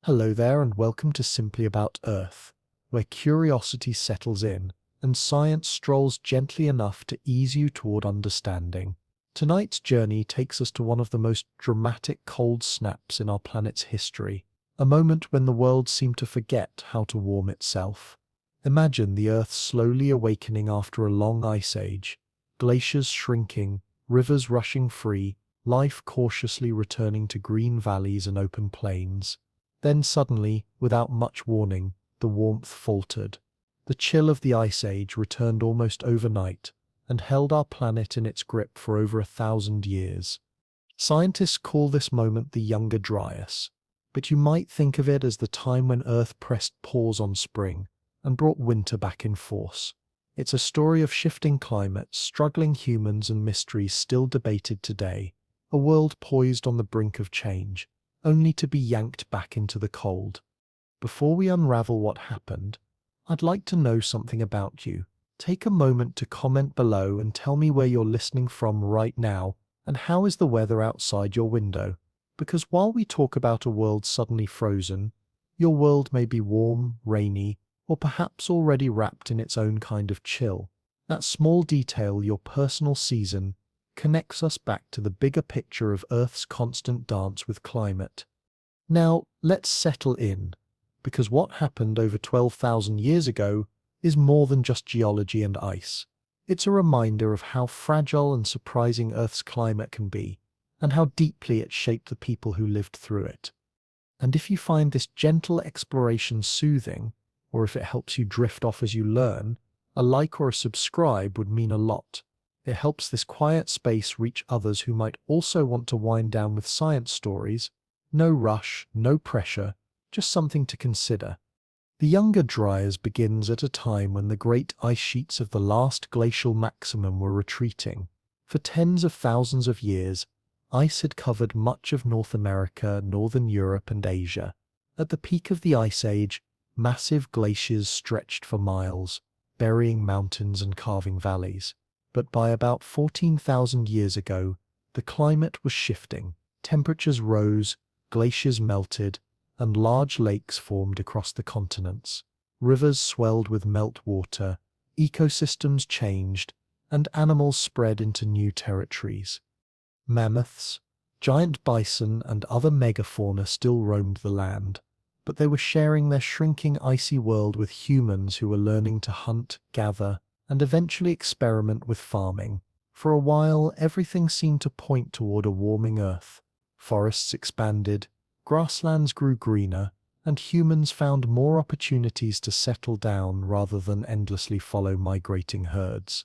Hello there and welcome to Simply About Earth, where curiosity settles in and science strolls gently enough to ease you toward understanding. Tonight's journey takes us to one of the most dramatic cold snaps in our planet's history, a moment when the world seemed to forget how to warm itself. Imagine the Earth slowly awakening after a long ice age, glaciers shrinking, rivers rushing free, life cautiously returning to green valleys and open plains. Then suddenly, without much warning, the warmth faltered. The chill of the Ice Age returned almost overnight and held our planet in its grip for over 1,000 years. Scientists call this moment the Younger Dryas, but you might think of it as the time when Earth pressed pause on spring and brought winter back in force. It's a story of shifting climates, struggling humans, and mysteries still debated today, a world poised on the brink of change, only to be yanked back into the cold. Before we unravel what happened, I'd like to know something about you. Take a moment to comment below and tell me where you're listening from right now and how is the weather outside your window. Because while we talk about a world suddenly frozen, your world may be warm, rainy, or perhaps already wrapped in its own kind of chill. That small detail, your personal season, connects us back to the bigger picture of Earth's constant dance with climate. Now, let's settle in, because what happened over 12,000 years ago is more than just geology and ice. It's a reminder of how fragile and surprising Earth's climate can be, and how deeply it shaped the people who lived through it. And if you find this gentle exploration soothing, or if it helps you drift off as you learn, a like or a subscribe would mean a lot. It helps this quiet space reach others who might also want to wind down with science stories. No rush, no pressure, just something to consider. The Younger Dryas begins at a time when the great ice sheets of the last glacial maximum were retreating. For tens of thousands of years, ice had covered much of North America, Northern Europe, and Asia. At the peak of the Ice Age, massive glaciers stretched for miles, burying mountains and carving valleys. But by about 14,000 years ago, the climate was shifting. Temperatures rose, glaciers melted, and large lakes formed across the continents. Rivers swelled with meltwater, ecosystems changed, and animals spread into new territories. Mammoths, giant bison, and other megafauna still roamed the land, but they were sharing their shrinking icy world with humans who were learning to hunt, gather, and eventually experiment with farming. For a while, everything seemed to point toward a warming Earth. Forests expanded, grasslands grew greener, and humans found more opportunities to settle down rather than endlessly follow migrating herds.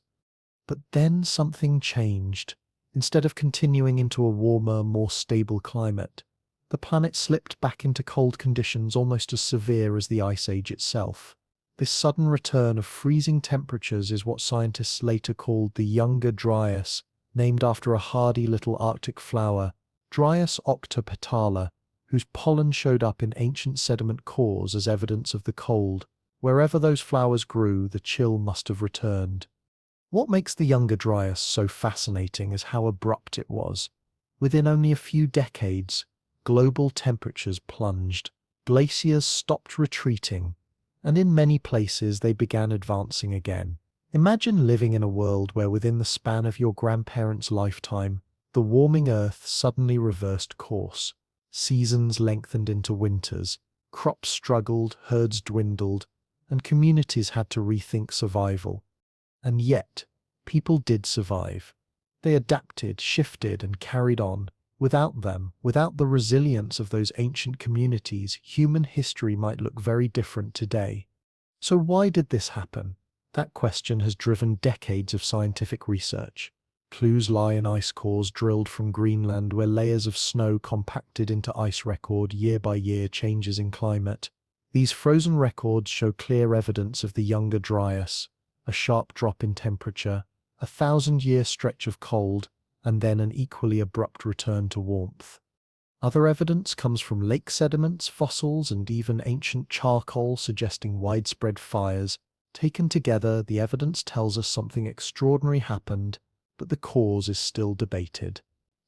But then something changed. Instead of continuing into a warmer, more stable climate, the planet slipped back into cold conditions almost as severe as the Ice Age itself. This sudden return of freezing temperatures is what scientists later called the Younger Dryas, named after a hardy little Arctic flower, Dryas octopetala, whose pollen showed up in ancient sediment cores as evidence of the cold. Wherever those flowers grew, the chill must have returned. What makes the Younger Dryas so fascinating is how abrupt it was. Within only a few decades, global temperatures plunged, glaciers stopped retreating, and in many places they began advancing again. Imagine living in a world where within the span of your grandparents' lifetime, the warming Earth suddenly reversed course. Seasons lengthened into winters, crops struggled, herds dwindled, and communities had to rethink survival. And yet, people did survive. They adapted, shifted, and carried on. Without them, without the resilience of those ancient communities, human history might look very different today. So why did this happen? That question has driven decades of scientific research. Clues lie in ice cores drilled from Greenland, where layers of snow compacted into ice record year by year changes in climate. These frozen records show clear evidence of the Younger Dryas, a sharp drop in temperature, a 1,000-year stretch of cold, and then an equally abrupt return to warmth. Other evidence comes from lake sediments, fossils, and even ancient charcoal suggesting widespread fires. Taken together, the evidence tells us something extraordinary happened, but the cause is still debated.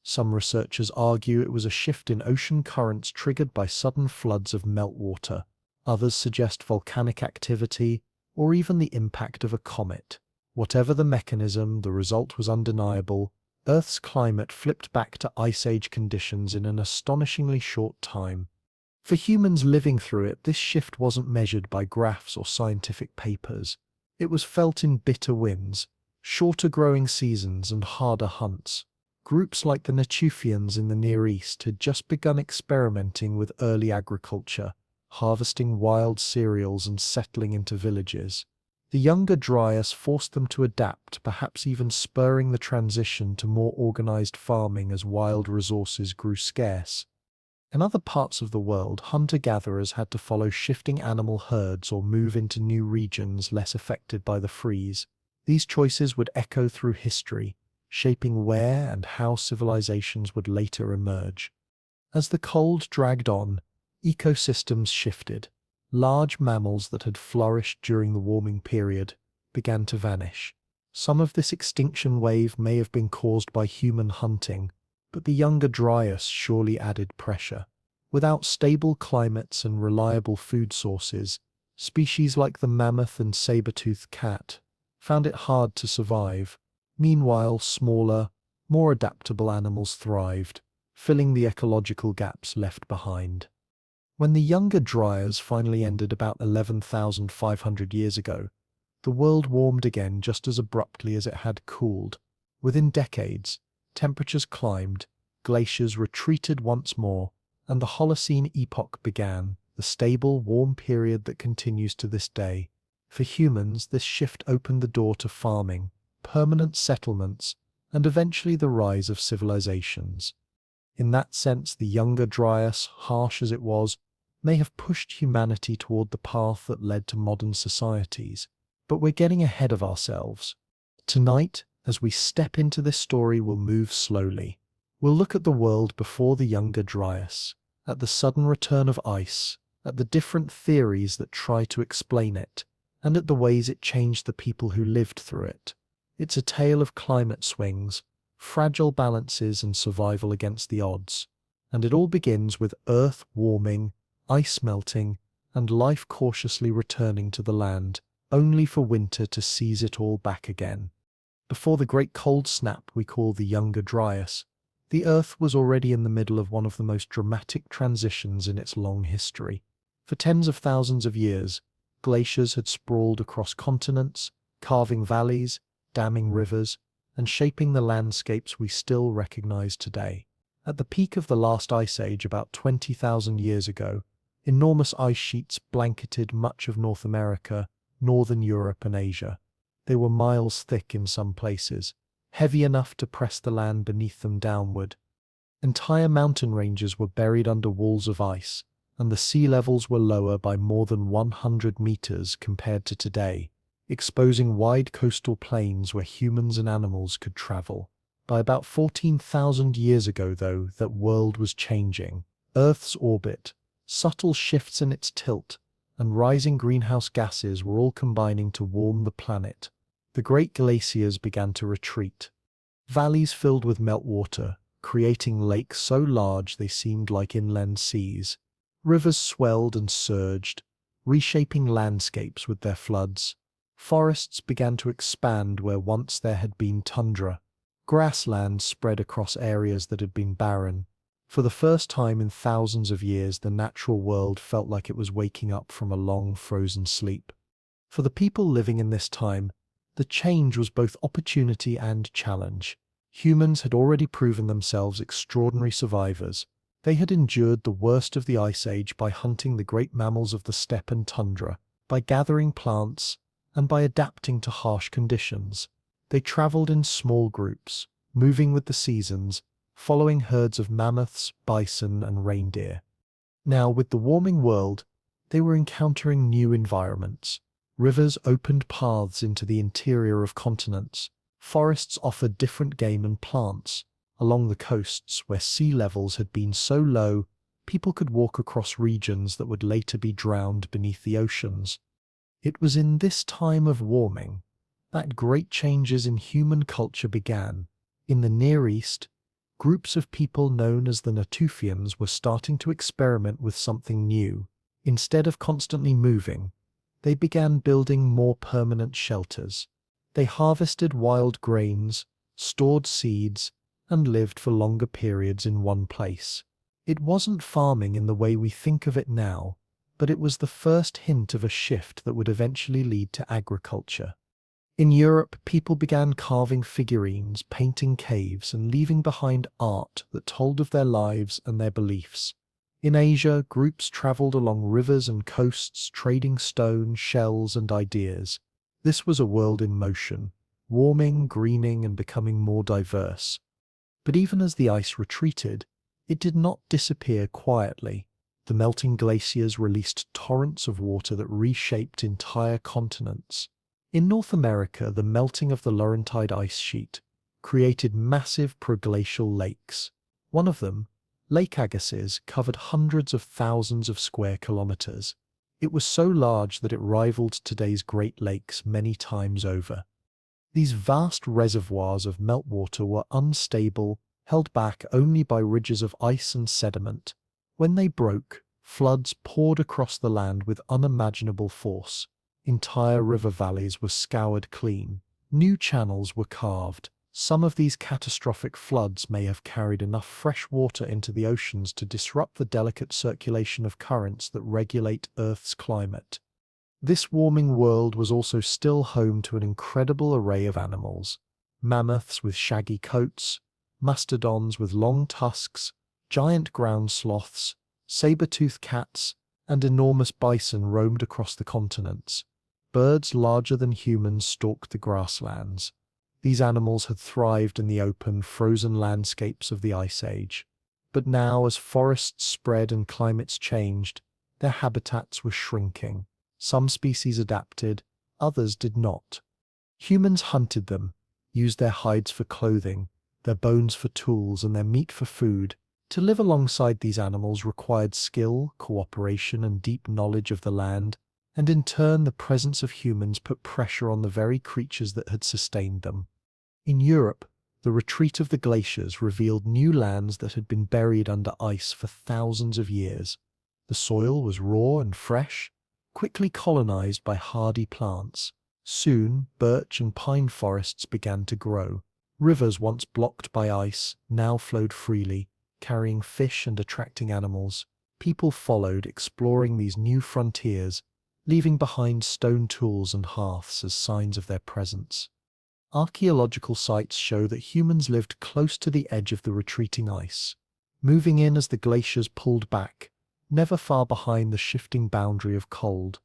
Some researchers argue it was a shift in ocean currents triggered by sudden floods of meltwater. Others suggest volcanic activity, or even the impact of a comet. Whatever the mechanism, the result was undeniable. Earth's climate flipped back to Ice Age conditions in an astonishingly short time. For humans living through it, this shift wasn't measured by graphs or scientific papers. It was felt in bitter winds, shorter growing seasons, and harder hunts. Groups like the Natufians in the Near East had just begun experimenting with early agriculture, harvesting wild cereals and settling into villages. The Younger Dryas forced them to adapt, perhaps even spurring the transition to more organized farming as wild resources grew scarce. In other parts of the world, hunter-gatherers had to follow shifting animal herds or move into new regions less affected by the freeze. These choices would echo through history, shaping where and how civilizations would later emerge. As the cold dragged on, ecosystems shifted. Large mammals that had flourished during the warming period began to vanish. Some of this extinction wave may have been caused by human hunting, but the Younger Dryas surely added pressure. Without stable climates and reliable food sources, species like the mammoth and saber-toothed cat found it hard to survive. Meanwhile, smaller, more adaptable animals thrived, filling the ecological gaps left behind. When the Younger Dryas finally ended about 11,500 years ago, the world warmed again just as abruptly as it had cooled. Within decades, temperatures climbed, glaciers retreated once more, and the Holocene epoch began, the stable, warm period that continues to this day. For humans, this shift opened the door to farming, permanent settlements, and eventually the rise of civilizations. In that sense, the Younger Dryas, harsh as it was, may have pushed humanity toward the path that led to modern societies. But we're getting ahead of ourselves. Tonight, as we step into this story, we'll move slowly. We'll look at the world before the Younger Dryas, at the sudden return of ice, at the different theories that try to explain it, and at the ways it changed the people who lived through it. It's a tale of climate swings, fragile balances, and survival against the odds. And it all begins with Earth warming, ice melting, and life cautiously returning to the land, only for winter to seize it all back again. Before the great cold snap we call the Younger Dryas, the Earth was already in the middle of one of the most dramatic transitions in its long history. For tens of thousands of years, glaciers had sprawled across continents, carving valleys, damming rivers, and shaping the landscapes we still recognize today. At the peak of the last ice age about 20,000 years ago, enormous ice sheets blanketed much of North America, northern Europe, and Asia. They were miles thick in some places, heavy enough to press the land beneath them downward. Entire mountain ranges were buried under walls of ice, and the sea levels were lower by more than 100 meters compared to today, exposing wide coastal plains where humans and animals could travel. By about 14,000 years ago, though, that world was changing. Earth's orbit, subtle shifts in its tilt, and rising greenhouse gases were all combining to warm the planet. The great glaciers began to retreat. Valleys filled with meltwater, creating lakes so large they seemed like inland seas. Rivers swelled and surged, reshaping landscapes with their floods. Forests began to expand where once there had been tundra. Grassland spread across areas that had been barren. For the first time in thousands of years, the natural world felt like it was waking up from a long frozen sleep. For the people living in this time, the change was both opportunity and challenge. Humans had already proven themselves extraordinary survivors. They had endured the worst of the Ice Age by hunting the great mammals of the steppe and tundra, by gathering plants, and by adapting to harsh conditions. They traveled in small groups, moving with the seasons, following herds of mammoths, bison, and reindeer. Now, with the warming world, they were encountering new environments. Rivers opened paths into the interior of continents. Forests offered different game and plants. Along the coasts, where sea levels had been so low, people could walk across regions that would later be drowned beneath the oceans. It was in this time of warming that great changes in human culture began. In the Near East, Groups of people known as the Natufians were starting to experiment with something new. Instead of constantly moving, they began building more permanent shelters. They harvested wild grains, stored seeds, and lived for longer periods in one place. It wasn't farming in the way we think of it now, but it was the first hint of a shift that would eventually lead to agriculture. In Europe, people began carving figurines, painting caves, and leaving behind art that told of their lives and their beliefs. In Asia, groups traveled along rivers and coasts, trading stone, shells, and ideas. This was a world in motion, warming, greening, and becoming more diverse. But even as the ice retreated, it did not disappear quietly. The melting glaciers released torrents of water that reshaped entire continents. In North America, the melting of the Laurentide ice sheet created massive proglacial lakes. One of them, Lake Agassiz, covered hundreds of thousands of square kilometers. It was so large that it rivaled today's Great Lakes many times over. These vast reservoirs of meltwater were unstable, held back only by ridges of ice and sediment. When they broke, floods poured across the land with unimaginable force. Entire river valleys were scoured clean. New channels were carved. Some of these catastrophic floods may have carried enough fresh water into the oceans to disrupt the delicate circulation of currents that regulate Earth's climate. This warming world was also still home to an incredible array of animals. Mammoths with shaggy coats, mastodons with long tusks, giant ground sloths, saber-toothed cats, and enormous bison roamed across the continents. Birds larger than humans stalked the grasslands. These animals had thrived in the open, frozen landscapes of the Ice Age. But now, as forests spread and climates changed, their habitats were shrinking. Some species adapted, others did not. Humans hunted them, used their hides for clothing, their bones for tools, and their meat for food. To live alongside these animals required skill, cooperation, and deep knowledge of the land, and in turn the presence of humans put pressure on the very creatures that had sustained them. In Europe, the retreat of the glaciers revealed new lands that had been buried under ice for thousands of years. The soil was raw and fresh, quickly colonized by hardy plants. Soon, birch and pine forests began to grow. Rivers once blocked by ice now flowed freely, carrying fish and attracting animals. People followed, exploring these new frontiers, leaving behind stone tools and hearths as signs of their presence. Archaeological sites show that humans lived close to the edge of the retreating ice, moving in as the glaciers pulled back, never far behind the shifting boundary of cold.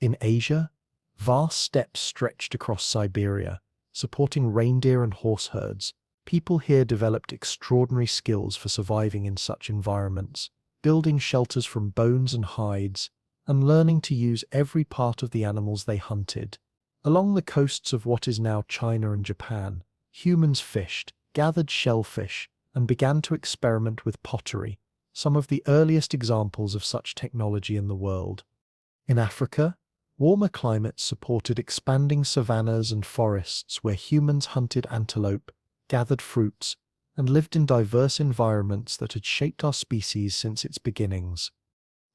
In Asia, vast steppes stretched across Siberia, supporting reindeer and horse herds. People here developed extraordinary skills for surviving in such environments, building shelters from bones and hides, and learning to use every part of the animals they hunted. Along the coasts of what is now China and Japan, humans fished, gathered shellfish, and began to experiment with pottery, some of the earliest examples of such technology in the world. In Africa, warmer climates supported expanding savannas and forests where humans hunted antelope, gathered fruits, and lived in diverse environments that had shaped our species since its beginnings.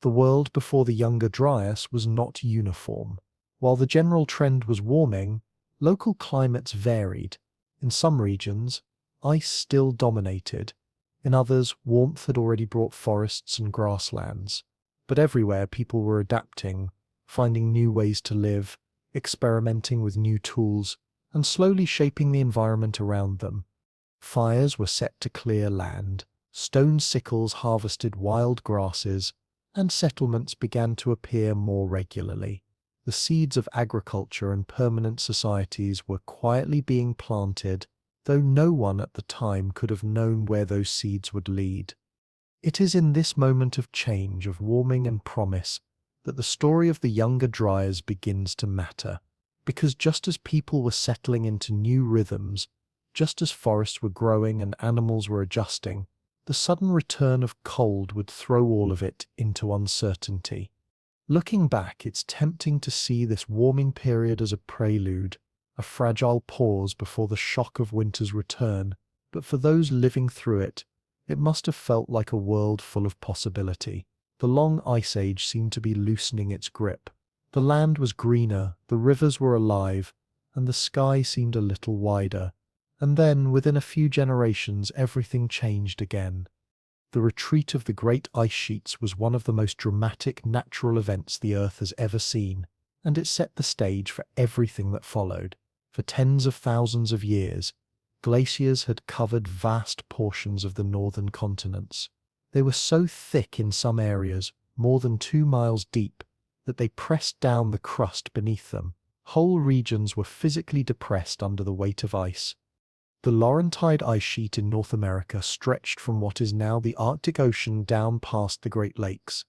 The world before the Younger Dryas was not uniform. While the general trend was warming, local climates varied. In some regions, ice still dominated. In others, warmth had already brought forests and grasslands. But everywhere people were adapting, finding new ways to live, experimenting with new tools, and slowly shaping the environment around them. Fires were set to clear land, stone sickles harvested wild grasses, and settlements began to appear more regularly. The seeds of agriculture and permanent societies were quietly being planted, though no one at the time could have known where those seeds would lead. It is in this moment of change, of warming and promise, that the story of the Younger Dryas begins to matter. Because just as people were settling into new rhythms, just as forests were growing and animals were adjusting, the sudden return of cold would throw all of it into uncertainty. Looking back, it's tempting to see this warming period as a prelude, a fragile pause before the shock of winter's return. but for those living through it, it must have felt like a world full of possibility. The long ice age seemed to be loosening its grip. The land was greener, the rivers were alive, and the sky seemed a little wider. And then, within a few generations, everything changed again. The retreat of the great ice sheets was one of the most dramatic natural events the Earth has ever seen, and it set the stage for everything that followed. For tens of thousands of years, glaciers had covered vast portions of the northern continents. They were so thick in some areas, more than 2 miles deep, that they pressed down the crust beneath them. Whole regions were physically depressed under the weight of ice. The Laurentide ice sheet in North America stretched from what is now the Arctic Ocean down past the Great Lakes,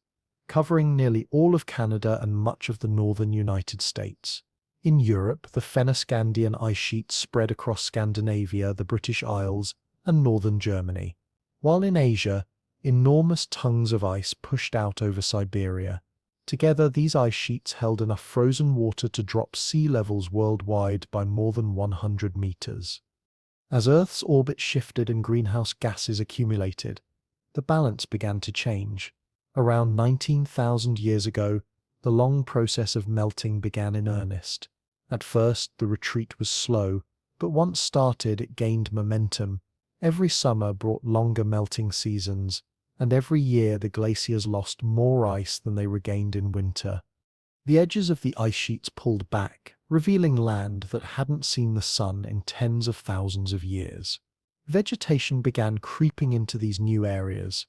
covering nearly all of Canada and much of the northern United States. In Europe, the Fennoscandian ice sheet spread across Scandinavia, the British Isles, and northern Germany, while in Asia, enormous tongues of ice pushed out over Siberia. Together, these ice sheets held enough frozen water to drop sea levels worldwide by more than 100 meters. As Earth's orbit shifted and greenhouse gases accumulated, the balance began to change. Around 19,000 years ago, the long process of melting began in earnest. At first, the retreat was slow, but once started, it gained momentum. Every summer brought longer melting seasons, and every year the glaciers lost more ice than they regained in winter. The edges of the ice sheets pulled back, revealing land that hadn't seen the sun in tens of thousands of years. Vegetation began creeping into these new areas.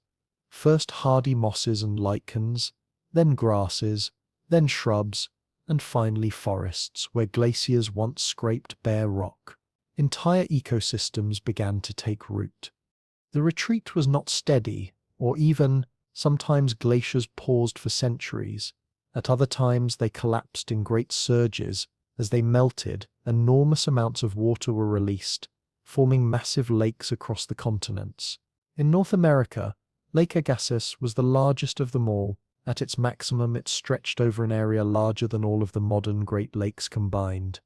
First hardy mosses and lichens, then grasses, then shrubs, and finally forests where glaciers once scraped bare rock. Entire ecosystems began to take root. The retreat was not steady, or even, sometimes glaciers paused for centuries. At other times they collapsed in great surges. As they melted, enormous amounts of water were released, forming massive lakes across the continents. In North America, Lake Agassiz was the largest of them all. At its maximum, it stretched over an area larger than all of the modern Great Lakes combined.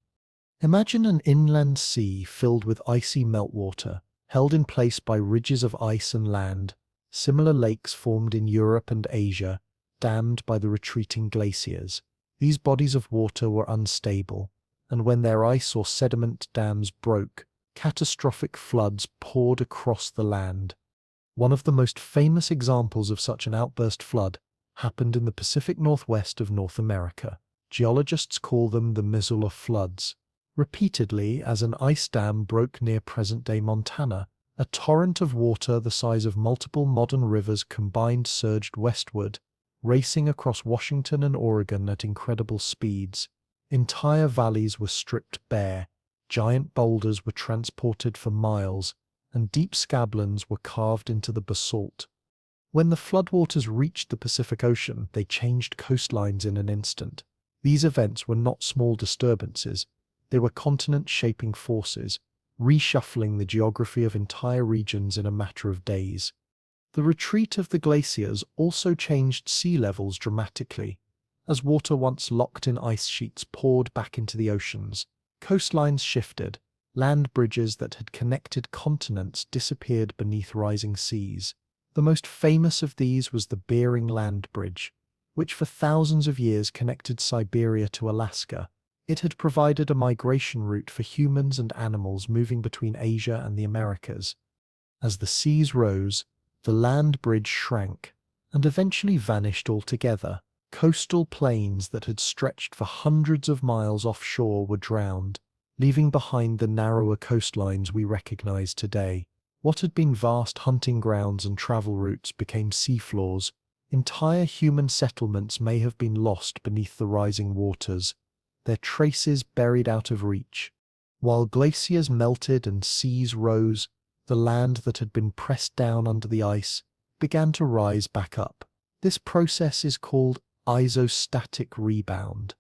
Imagine an inland sea filled with icy meltwater, held in place by ridges of ice and land. Similar lakes formed in Europe and Asia, dammed by the retreating glaciers. These bodies of water were unstable, and when their ice or sediment dams broke, catastrophic floods poured across the land. One of the most famous examples of such an outburst flood happened in the Pacific Northwest of North America. Geologists call them the Missoula floods. Repeatedly, as an ice dam broke near present-day Montana, a torrent of water the size of multiple modern rivers combined surged westward, racing across Washington and Oregon at incredible speeds. Entire valleys were stripped bare, giant boulders were transported for miles, and deep scablands were carved into the basalt. When the floodwaters reached the Pacific Ocean, they changed coastlines in an instant. These events were not small disturbances. They were continent-shaping forces, reshuffling the geography of entire regions in a matter of days. The retreat of the glaciers also changed sea levels dramatically. As water once locked in ice sheets poured back into the oceans, coastlines shifted, land bridges that had connected continents disappeared beneath rising seas. The most famous of these was the Bering Land Bridge, which for thousands of years connected Siberia to Alaska. It had provided a migration route for humans and animals moving between Asia and the Americas. As the seas rose, the land bridge shrank, and eventually vanished altogether. Coastal plains that had stretched for hundreds of miles offshore were drowned, leaving behind the narrower coastlines we recognize today. What had been vast hunting grounds and travel routes became seafloors. Entire human settlements may have been lost beneath the rising waters, their traces buried out of reach. While glaciers melted and seas rose, the land that had been pressed down under the ice began to rise back up. This process is called isostatic rebound.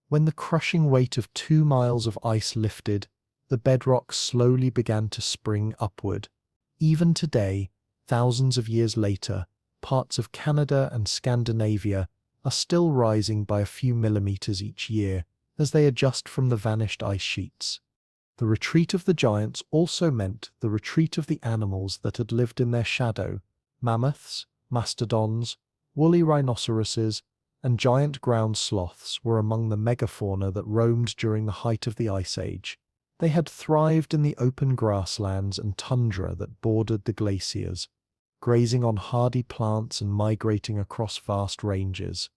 When the crushing weight of 2 miles of ice lifted, the bedrock slowly began to spring upward. Even today, thousands of years later, parts of Canada and Scandinavia are still rising by a few millimeters each year as they adjust from the vanished ice sheets. The retreat of the giants also meant the retreat of the animals that had lived in their shadow. Mammoths, mastodons, woolly rhinoceroses, and giant ground sloths were among the megafauna that roamed during the height of the Ice Age. They had thrived in the open grasslands and tundra that bordered the glaciers, grazing on hardy plants and migrating across vast ranges.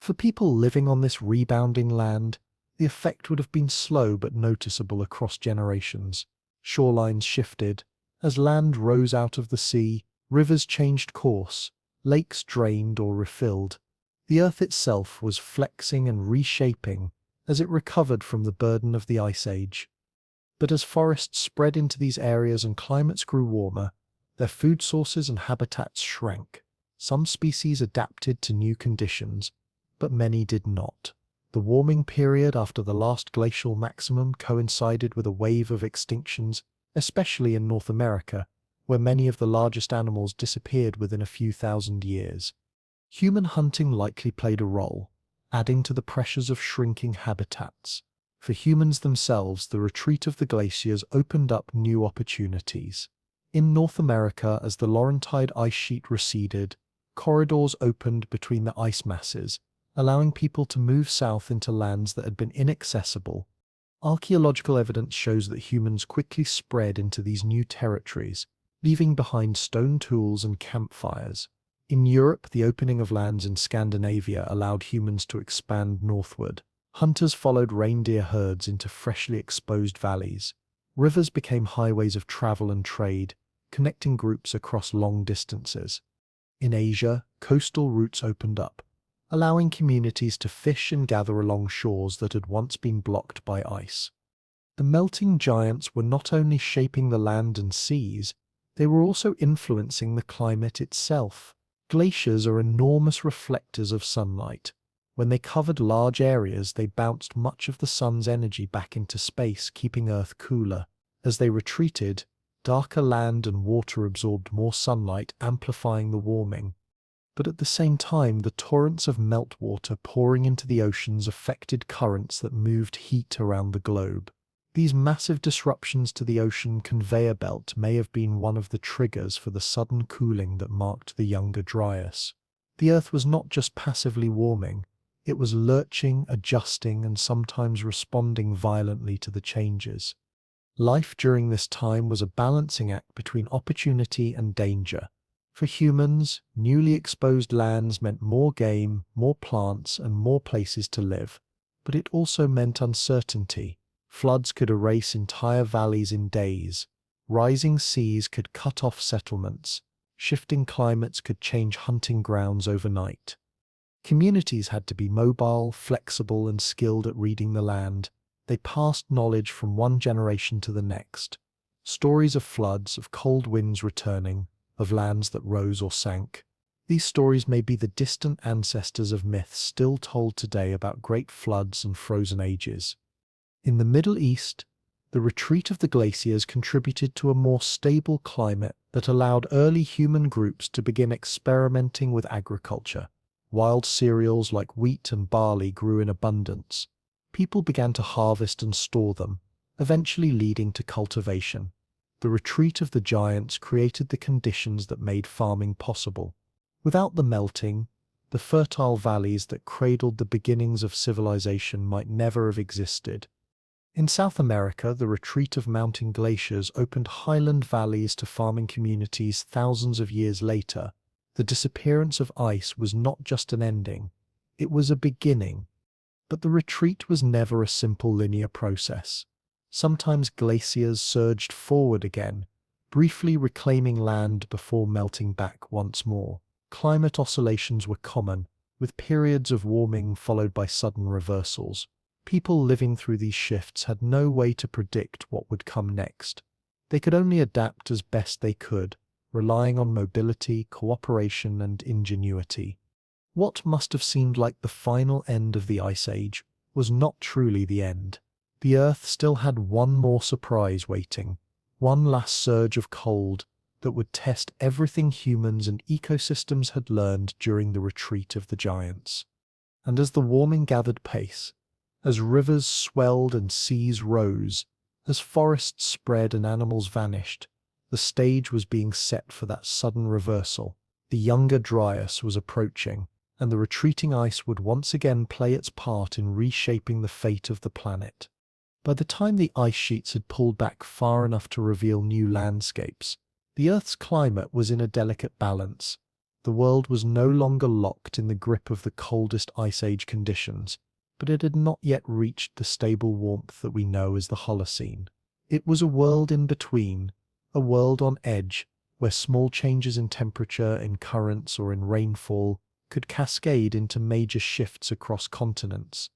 For people living on this rebounding land, the effect would have been slow but noticeable across generations. Shorelines shifted. As land rose out of the sea, rivers changed course, lakes drained or refilled. The earth itself was flexing and reshaping as it recovered from the burden of the Ice Age. But as forests spread into these areas and climates grew warmer, their food sources and habitats shrank. Some species adapted to new conditions, but many did not. The warming period after the last glacial maximum coincided with a wave of extinctions, especially in North America, where many of the largest animals disappeared within a few thousand years. Human hunting likely played a role, adding to the pressures of shrinking habitats. For humans themselves, the retreat of the glaciers opened up new opportunities. In North America, as the Laurentide ice sheet receded, corridors opened between the ice masses, allowing people to move south into lands that had been inaccessible. Archaeological evidence shows that humans quickly spread into these new territories, leaving behind stone tools and campfires. In Europe, the opening of lands in Scandinavia allowed humans to expand northward. Hunters followed reindeer herds into freshly exposed valleys. Rivers became highways of travel and trade, connecting groups across long distances. In Asia, coastal routes opened up, allowing communities to fish and gather along shores that had once been blocked by ice. The melting giants were not only shaping the land and seas, they were also influencing the climate itself. Glaciers are enormous reflectors of sunlight. When they covered large areas, they bounced much of the sun's energy back into space, keeping Earth cooler. As they retreated, darker land and water absorbed more sunlight, amplifying the warming. But at the same time, the torrents of meltwater pouring into the oceans affected currents that moved heat around the globe. These massive disruptions to the ocean conveyor belt may have been one of the triggers for the sudden cooling that marked the Younger Dryas. The Earth was not just passively warming, it was lurching, adjusting, and sometimes responding violently to the changes. Life during this time was a balancing act between opportunity and danger. For humans, newly exposed lands meant more game, more plants, and more places to live. But it also meant uncertainty. Floods could erase entire valleys in days. Rising seas could cut off settlements. Shifting climates could change hunting grounds overnight. Communities had to be mobile, flexible, and skilled at reading the land. They passed knowledge from one generation to the next. Stories of floods, of cold winds returning, of lands that rose or sank. These stories may be the distant ancestors of myths still told today about great floods and frozen ages. In the Middle East, the retreat of the glaciers contributed to a more stable climate that allowed early human groups to begin experimenting with agriculture. Wild cereals like wheat and barley grew in abundance. People began to harvest and store them, eventually leading to cultivation. The retreat of the giants created the conditions that made farming possible. Without the melting, the fertile valleys that cradled the beginnings of civilization might never have existed. In South America, the retreat of mountain glaciers opened highland valleys to farming communities thousands of years later. The disappearance of ice was not just an ending, it was a beginning. But the retreat was never a simple linear process. Sometimes glaciers surged forward again, briefly reclaiming land before melting back once more. Climate oscillations were common, with periods of warming followed by sudden reversals. People living through these shifts had no way to predict what would come next. They could only adapt as best they could, relying on mobility, cooperation, and ingenuity. What must have seemed like the final end of the Ice Age was not truly the end. The Earth still had one more surprise waiting, one last surge of cold that would test everything humans and ecosystems had learned during the retreat of the giants. And as the warming gathered pace, as rivers swelled and seas rose, As forests spread and animals vanished, the stage was being set for that sudden reversal. The Younger Dryas was approaching, and the retreating ice would once again play its part in reshaping the fate of the planet. By the time the ice sheets had pulled back far enough to reveal new landscapes, the Earth's climate was in a delicate balance. The world was no longer locked in the grip of the coldest Ice Age conditions, but it had not yet reached the stable warmth that we know as the Holocene. It was a world in between, a world on edge, where small changes in temperature, in currents, or in rainfall could cascade into major shifts across continents.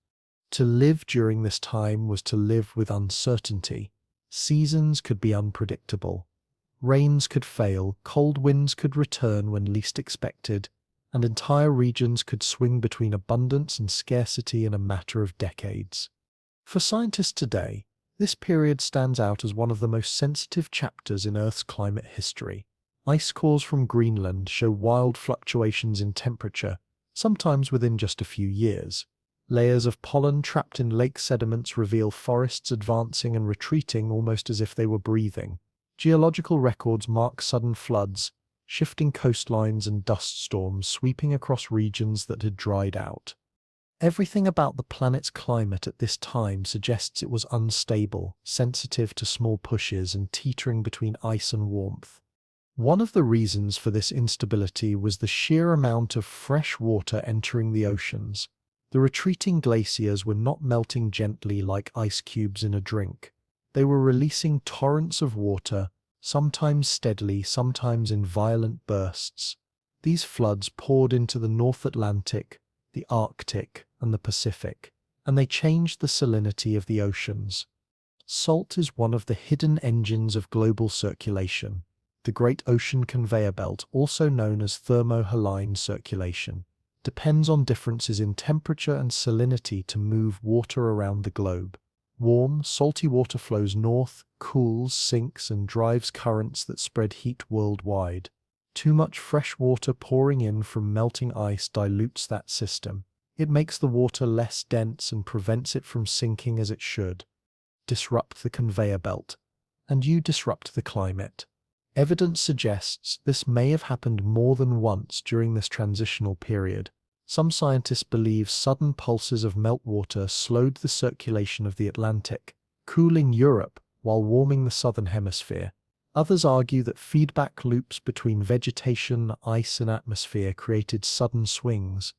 To live during this time was to live with uncertainty. Seasons could be unpredictable. Rains could fail, cold winds could return when least expected, and entire regions could swing between abundance and scarcity in a matter of decades. For scientists today, this period stands out as one of the most sensitive chapters in Earth's climate history. Ice cores from Greenland show wild fluctuations in temperature, sometimes within just a few years. Layers of pollen trapped in lake sediments reveal forests advancing and retreating almost as if they were breathing. Geological records mark sudden floods, shifting coastlines and dust storms sweeping across regions that had dried out. Everything about the planet's climate at this time suggests it was unstable, sensitive to small pushes, and teetering between ice and warmth. One of the reasons for this instability was the sheer amount of fresh water entering the oceans. The retreating glaciers were not melting gently like ice cubes in a drink. They were releasing torrents of water, sometimes steadily, sometimes in violent bursts. These floods poured into the North Atlantic, the Arctic, and the Pacific, and they changed the salinity of the oceans. Salt is one of the hidden engines of global circulation. The Great Ocean Conveyor Belt, also known as thermohaline circulation, depends on differences in temperature and salinity to move water around the globe. Warm, salty water flows north, cools, sinks, and drives currents that spread heat worldwide. Too much fresh water pouring in from melting ice dilutes that system. It makes the water less dense and prevents it from sinking as it should. Disrupt the conveyor belt, and you disrupt the climate. Evidence suggests this may have happened more than once during this transitional period. Some scientists believe sudden pulses of meltwater slowed the circulation of the Atlantic, cooling Europe while warming the southern hemisphere. Others argue that feedback loops between vegetation, ice, and atmosphere created sudden swings.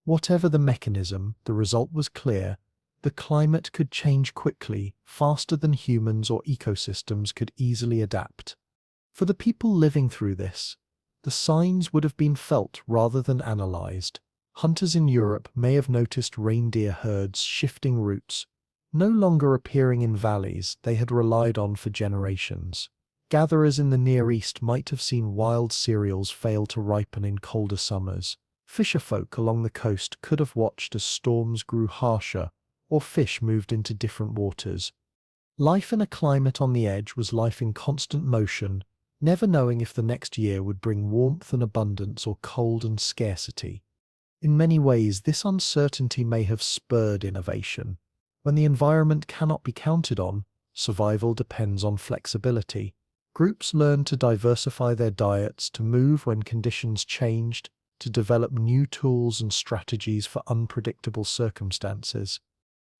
Whatever the mechanism, the result was clear. The climate could change quickly, faster than humans or ecosystems could easily adapt. For the people living through this, the signs would have been felt rather than analyzed. Hunters in Europe may have noticed reindeer herds shifting routes, no longer appearing in valleys they had relied on for generations. Gatherers in the Near East might have seen wild cereals fail to ripen in colder summers. Fisherfolk along the coast could have watched as storms grew harsher or fish moved into different waters. Life in a climate on the edge was life in constant motion, never knowing if the next year would bring warmth and abundance or cold and scarcity. In many ways, this uncertainty may have spurred innovation. When the environment cannot be counted on, survival depends on flexibility. Groups learned to diversify their diets, to move when conditions changed, to develop new tools and strategies for unpredictable circumstances.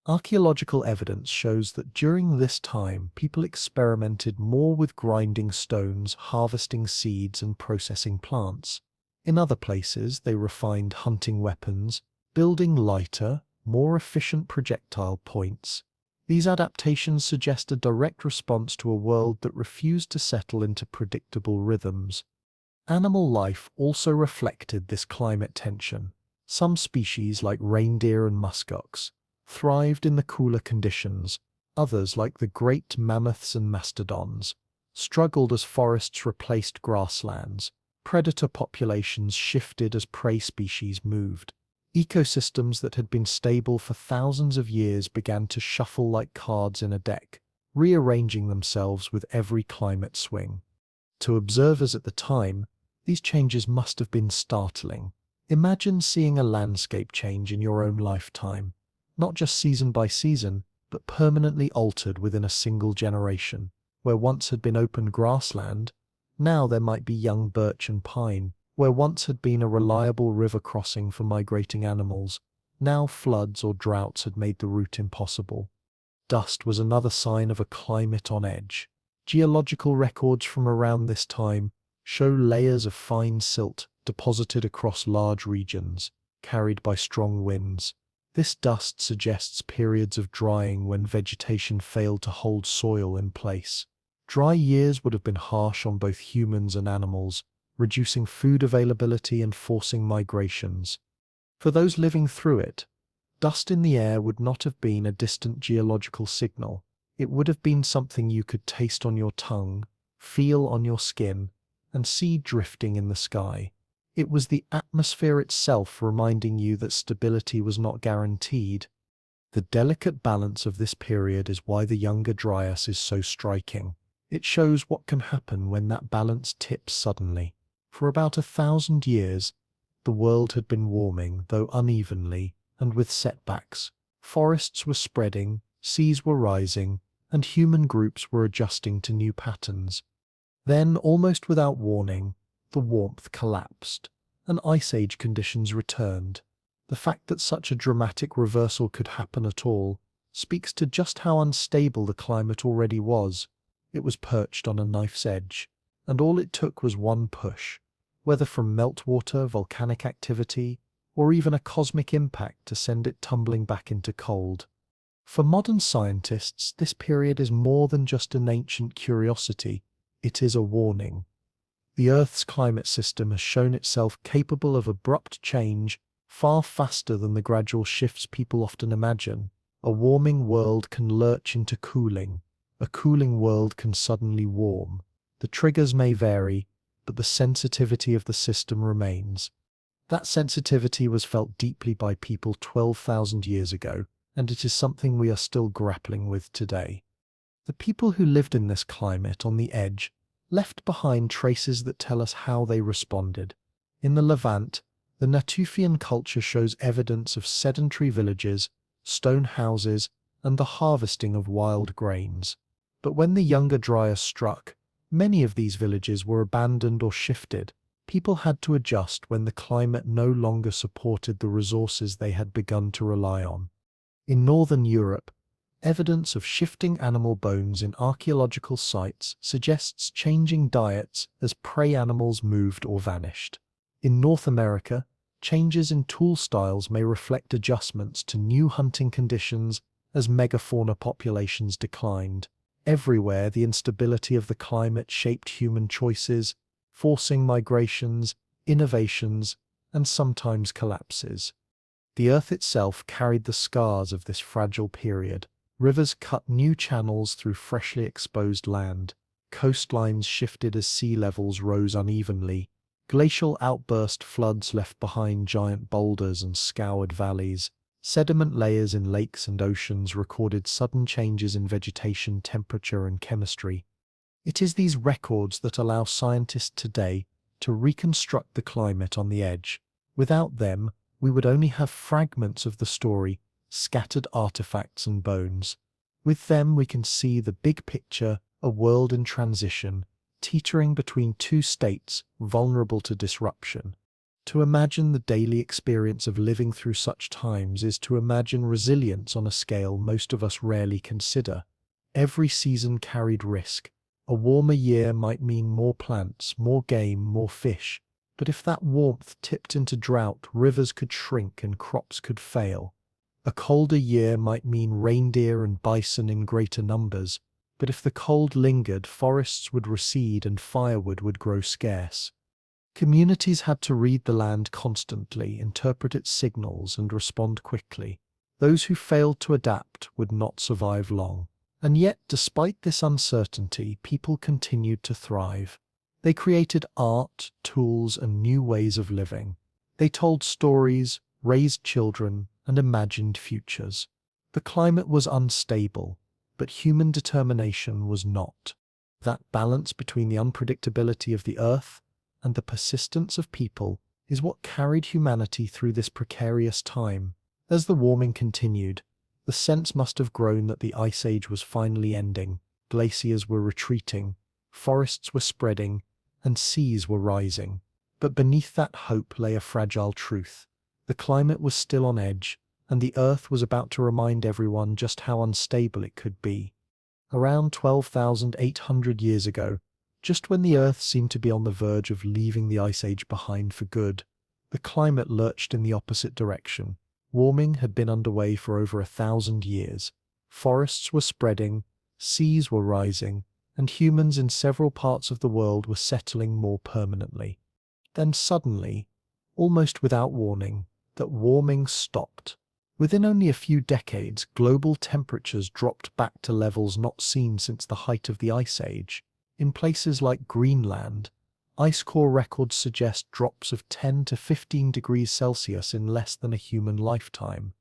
Archaeological evidence shows that during this time, people experimented more with grinding stones, harvesting seeds, and processing plants. In other places, they refined hunting weapons, building lighter, more efficient projectile points. These adaptations suggest a direct response to a world that refused to settle into predictable rhythms. Animal life also reflected this climate tension. Some species, like reindeer and muskox, thrived in the cooler conditions. Others, like the great mammoths and mastodons, struggled as forests replaced grasslands. Predator populations shifted as prey species moved. Ecosystems that had been stable for thousands of years began to shuffle like cards in a deck, rearranging themselves with every climate swing. To observers at the time, these changes must have been startling. Imagine seeing a landscape change in your own lifetime, not just season by season, but permanently altered within a single generation. Where once had been open grassland, now there might be young birch and pine. Where once had been a reliable river crossing for migrating animals, now floods or droughts had made the route impossible. Dust was another sign of a climate on edge. Geological records from around this time show layers of fine silt deposited across large regions, carried by strong winds. This dust suggests periods of drying when vegetation failed to hold soil in place. Dry years would have been harsh on both humans and animals, reducing food availability and forcing migrations. For those living through it, dust in the air would not have been a distant geological signal. It would have been something you could taste on your tongue, feel on your skin, and see drifting in the sky. It was the atmosphere itself reminding you that stability was not guaranteed. The delicate balance of this period is why the Younger Dryas is so striking. It shows what can happen when that balance tips suddenly. For about 1,000 years, the world had been warming, though unevenly, and with setbacks. Forests were spreading, seas were rising, and human groups were adjusting to new patterns. Then, almost without warning, the warmth collapsed, and ice age conditions returned. The fact that such a dramatic reversal could happen at all speaks to just how unstable the climate already was. It was perched on a knife's edge, and all it took was one push, whether from meltwater, volcanic activity, or even a cosmic impact to send it tumbling back into cold. For modern scientists, this period is more than just an ancient curiosity, it is a warning. The Earth's climate system has shown itself capable of abrupt change far faster than the gradual shifts people often imagine. A warming world can lurch into cooling. A cooling world can suddenly warm. The triggers may vary, but the sensitivity of the system remains. That sensitivity was felt deeply by people 12,000 years ago, and it is something we are still grappling with today. The people who lived in this climate on the edge left behind traces that tell us how they responded. In the Levant, the Natufian culture shows evidence of sedentary villages, stone houses, and the harvesting of wild grains. But when the Younger Dryas struck, many of these villages were abandoned or shifted. People had to adjust when the climate no longer supported the resources they had begun to rely on. In northern Europe, evidence of shifting animal bones in archaeological sites suggests changing diets as prey animals moved or vanished. In North America, changes in tool styles may reflect adjustments to new hunting conditions as megafauna populations declined. Everywhere, the instability of the climate shaped human choices, forcing migrations, innovations, and sometimes collapses. The Earth itself carried the scars of this fragile period. Rivers cut new channels through freshly exposed land. Coastlines shifted as sea levels rose unevenly. Glacial outburst floods left behind giant boulders and scoured valleys. Sediment layers in lakes and oceans recorded sudden changes in vegetation, temperature, and chemistry. It is these records that allow scientists today to reconstruct the climate on the edge. Without them, we would only have fragments of the story, scattered artifacts and bones. With them we can see the big picture, a world in transition, teetering between two states vulnerable to disruption. To imagine the daily experience of living through such times is to imagine resilience on a scale most of us rarely consider. Every season carried risk. A warmer year might mean more plants, more game, more fish. But if that warmth tipped into drought, rivers could shrink and crops could fail. A colder year might mean reindeer and bison in greater numbers, but if the cold lingered, forests would recede and firewood would grow scarce. Communities had to read the land constantly, interpret its signals, and respond quickly. Those who failed to adapt would not survive long. And yet, despite this uncertainty, people continued to thrive. They created art, tools, and new ways of living. They told stories, raised children, and imagined futures. The climate was unstable, but human determination was not. That balance between the unpredictability of the earth and the persistence of people is what carried humanity through this precarious time. As the warming continued, The sense must have grown that the Ice Age was finally ending, glaciers were retreating, forests were spreading, and seas were rising. But beneath that hope lay a fragile truth. The climate was still on edge, and the Earth was about to remind everyone just how unstable it could be. Around 12,800 years ago, just when the Earth seemed to be on the verge of leaving the Ice Age behind for good, the climate lurched in the opposite direction. Warming had been underway for over 1,000 years. Forests were spreading, seas were rising, and humans in several parts of the world were settling more permanently. Then suddenly, almost without warning, that warming stopped. Within only a few decades, global temperatures dropped back to levels not seen since the height of the Ice Age. In places like Greenland, ice core records suggest drops of 10 to 15 degrees Celsius in less than a human lifetime.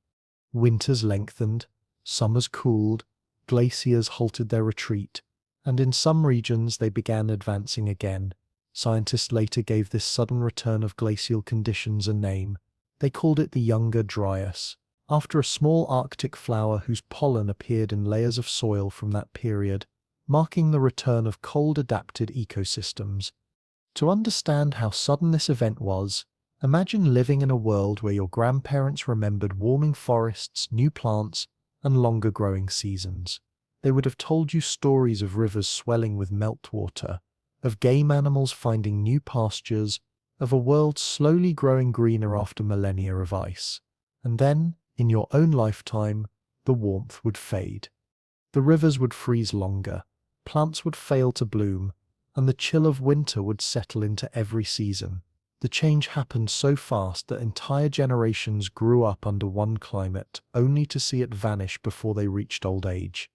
Winters lengthened, summers cooled, glaciers halted their retreat, and in some regions they began advancing again. Scientists later gave this sudden return of glacial conditions a name. They called it the Younger Dryas, after a small Arctic flower whose pollen appeared in layers of soil from that period, marking the return of cold-adapted ecosystems. To understand how sudden this event was, imagine living in a world where your grandparents remembered warming forests, new plants, and longer growing seasons. They would have told you stories of rivers swelling with meltwater, of game animals finding new pastures, of a world slowly growing greener after millennia of ice. And then, in your own lifetime, the warmth would fade. The rivers would freeze longer, plants would fail to bloom, and the chill of winter would settle into every season. The change happened so fast that entire generations grew up under one climate, only to see it vanish before they reached old age.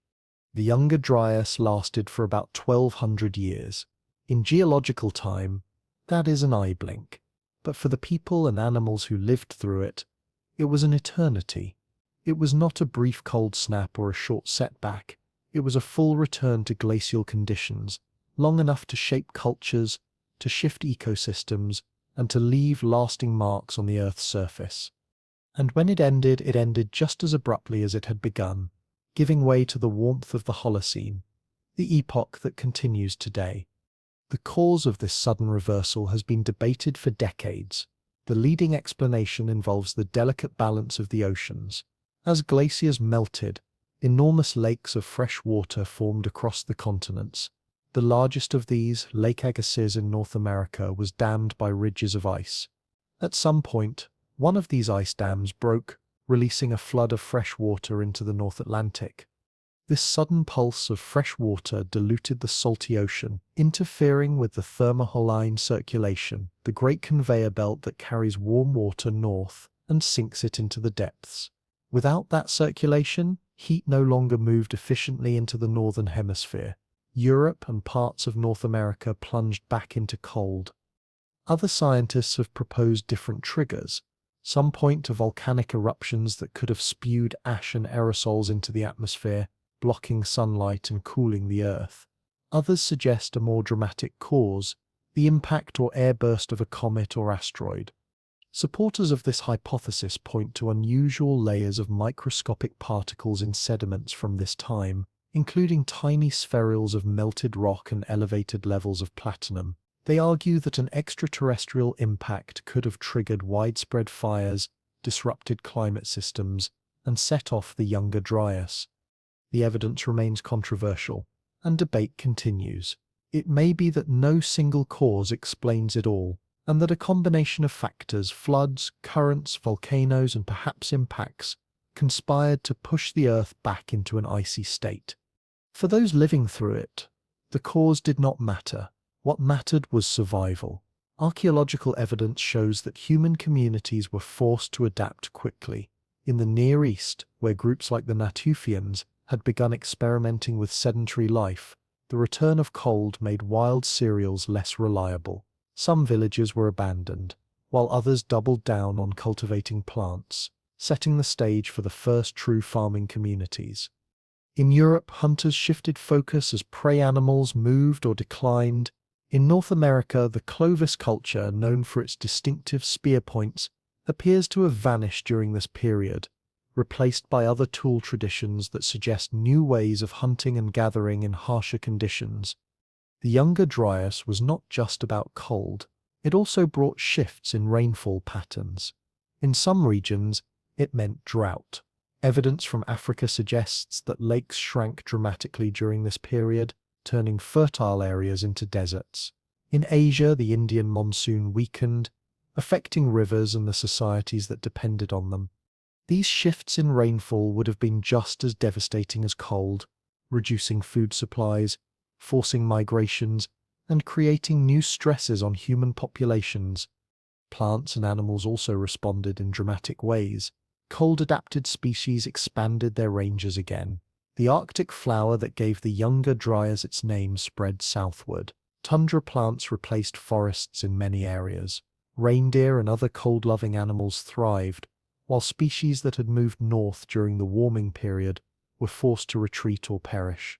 The Younger Dryas lasted for about 1,200 years. In geological time, that is an eye blink. But for the people and animals who lived through it, it was an eternity. It was not a brief cold snap or a short setback. It was a full return to glacial conditions, long enough to shape cultures, to shift ecosystems, and to leave lasting marks on the Earth's surface. And when it ended just as abruptly as it had begun, giving way to the warmth of the Holocene, the epoch that continues today. The cause of this sudden reversal has been debated for decades. The leading explanation involves the delicate balance of the oceans. As glaciers melted, enormous lakes of fresh water formed across the continents. The largest of these, Lake Agassiz in North America, was dammed by ridges of ice. At some point, one of these ice dams broke, releasing a flood of fresh water into the North Atlantic. This sudden pulse of fresh water diluted the salty ocean, interfering with the thermohaline circulation, the great conveyor belt that carries warm water north and sinks it into the depths. Without that circulation, heat no longer moved efficiently into the northern hemisphere. Europe and parts of North America plunged back into cold. Other scientists have proposed different triggers. Some point to volcanic eruptions that could have spewed ash and aerosols into the atmosphere, blocking sunlight and cooling the Earth. Others suggest a more dramatic cause, the impact or airburst of a comet or asteroid. Supporters of this hypothesis point to unusual layers of microscopic particles in sediments from this time, including tiny spherules of melted rock and elevated levels of platinum. They argue that an extraterrestrial impact could have triggered widespread fires, disrupted climate systems, and set off the Younger Dryas. The evidence remains controversial, and debate continues. It may be that no single cause explains it all, and that a combination of factors, floods, currents, volcanoes, and perhaps impacts, conspired to push the Earth back into an icy state. For those living through it, the cause did not matter. What mattered was survival. Archaeological evidence shows that human communities were forced to adapt quickly. In the Near East, where groups like the Natufians had begun experimenting with sedentary life, the return of cold made wild cereals less reliable. Some villages were abandoned, while others doubled down on cultivating plants, setting the stage for the first true farming communities. In Europe, hunters shifted focus as prey animals moved or declined. In North America, the Clovis culture, known for its distinctive spear points, appears to have vanished during this period. replaced by other tool traditions that suggest new ways of hunting and gathering in harsher conditions. The Younger Dryas was not just about cold, it also brought shifts in rainfall patterns. In some regions, it meant drought. Evidence from Africa suggests that lakes shrank dramatically during this period, turning fertile areas into deserts. In Asia, the Indian monsoon weakened, affecting rivers and the societies that depended on them. These shifts in rainfall would have been just as devastating as cold, reducing food supplies, forcing migrations, and creating new stresses on human populations. Plants and animals also responded in dramatic ways. Cold-adapted species expanded their ranges again. The Arctic flower that gave the Younger Dryas its name spread southward. Tundra plants replaced forests in many areas. Reindeer and other cold-loving animals thrived, while species that had moved north during the warming period were forced to retreat or perish.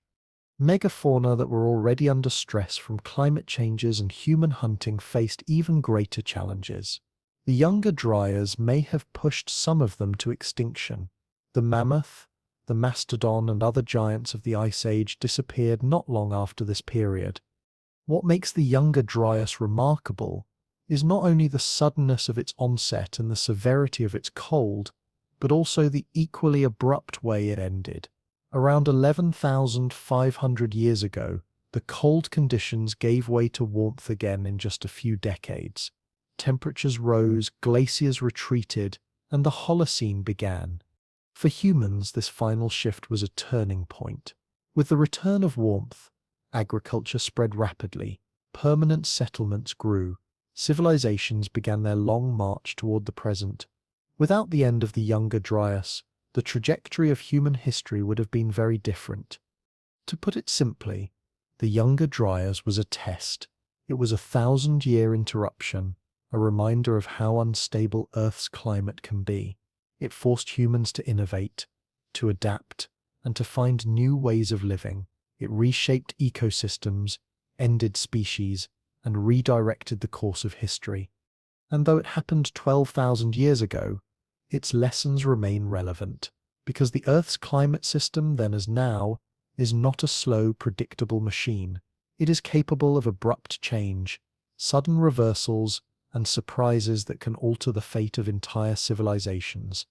Megafauna that were already under stress from climate changes and human hunting faced even greater challenges. The Younger Dryas may have pushed some of them to extinction. The mammoth, the mastodon, and other giants of the Ice Age disappeared not long after this period. What makes the Younger Dryas remarkable is not only the suddenness of its onset and the severity of its cold, but also the equally abrupt way it ended. Around 11,500 years ago, the cold conditions gave way to warmth again in just a few decades. Temperatures rose, glaciers retreated, and the Holocene began. For humans, this final shift was a turning point. With the return of warmth, agriculture spread rapidly, permanent settlements grew, civilizations began their long march toward the present. Without the end of the Younger Dryas, the trajectory of human history would have been very different. To put it simply, the Younger Dryas was a test. It was a 1,000-year interruption, a reminder of how unstable Earth's climate can be. It forced humans to innovate, to adapt, and to find new ways of living. It reshaped ecosystems, ended species, and redirected the course of history. And though it happened 12,000 years ago, its lessons remain relevant, because the Earth's climate system, then as now, is not a slow, predictable machine. It is capable of abrupt change, sudden reversals, and surprises that can alter the fate of entire civilizations.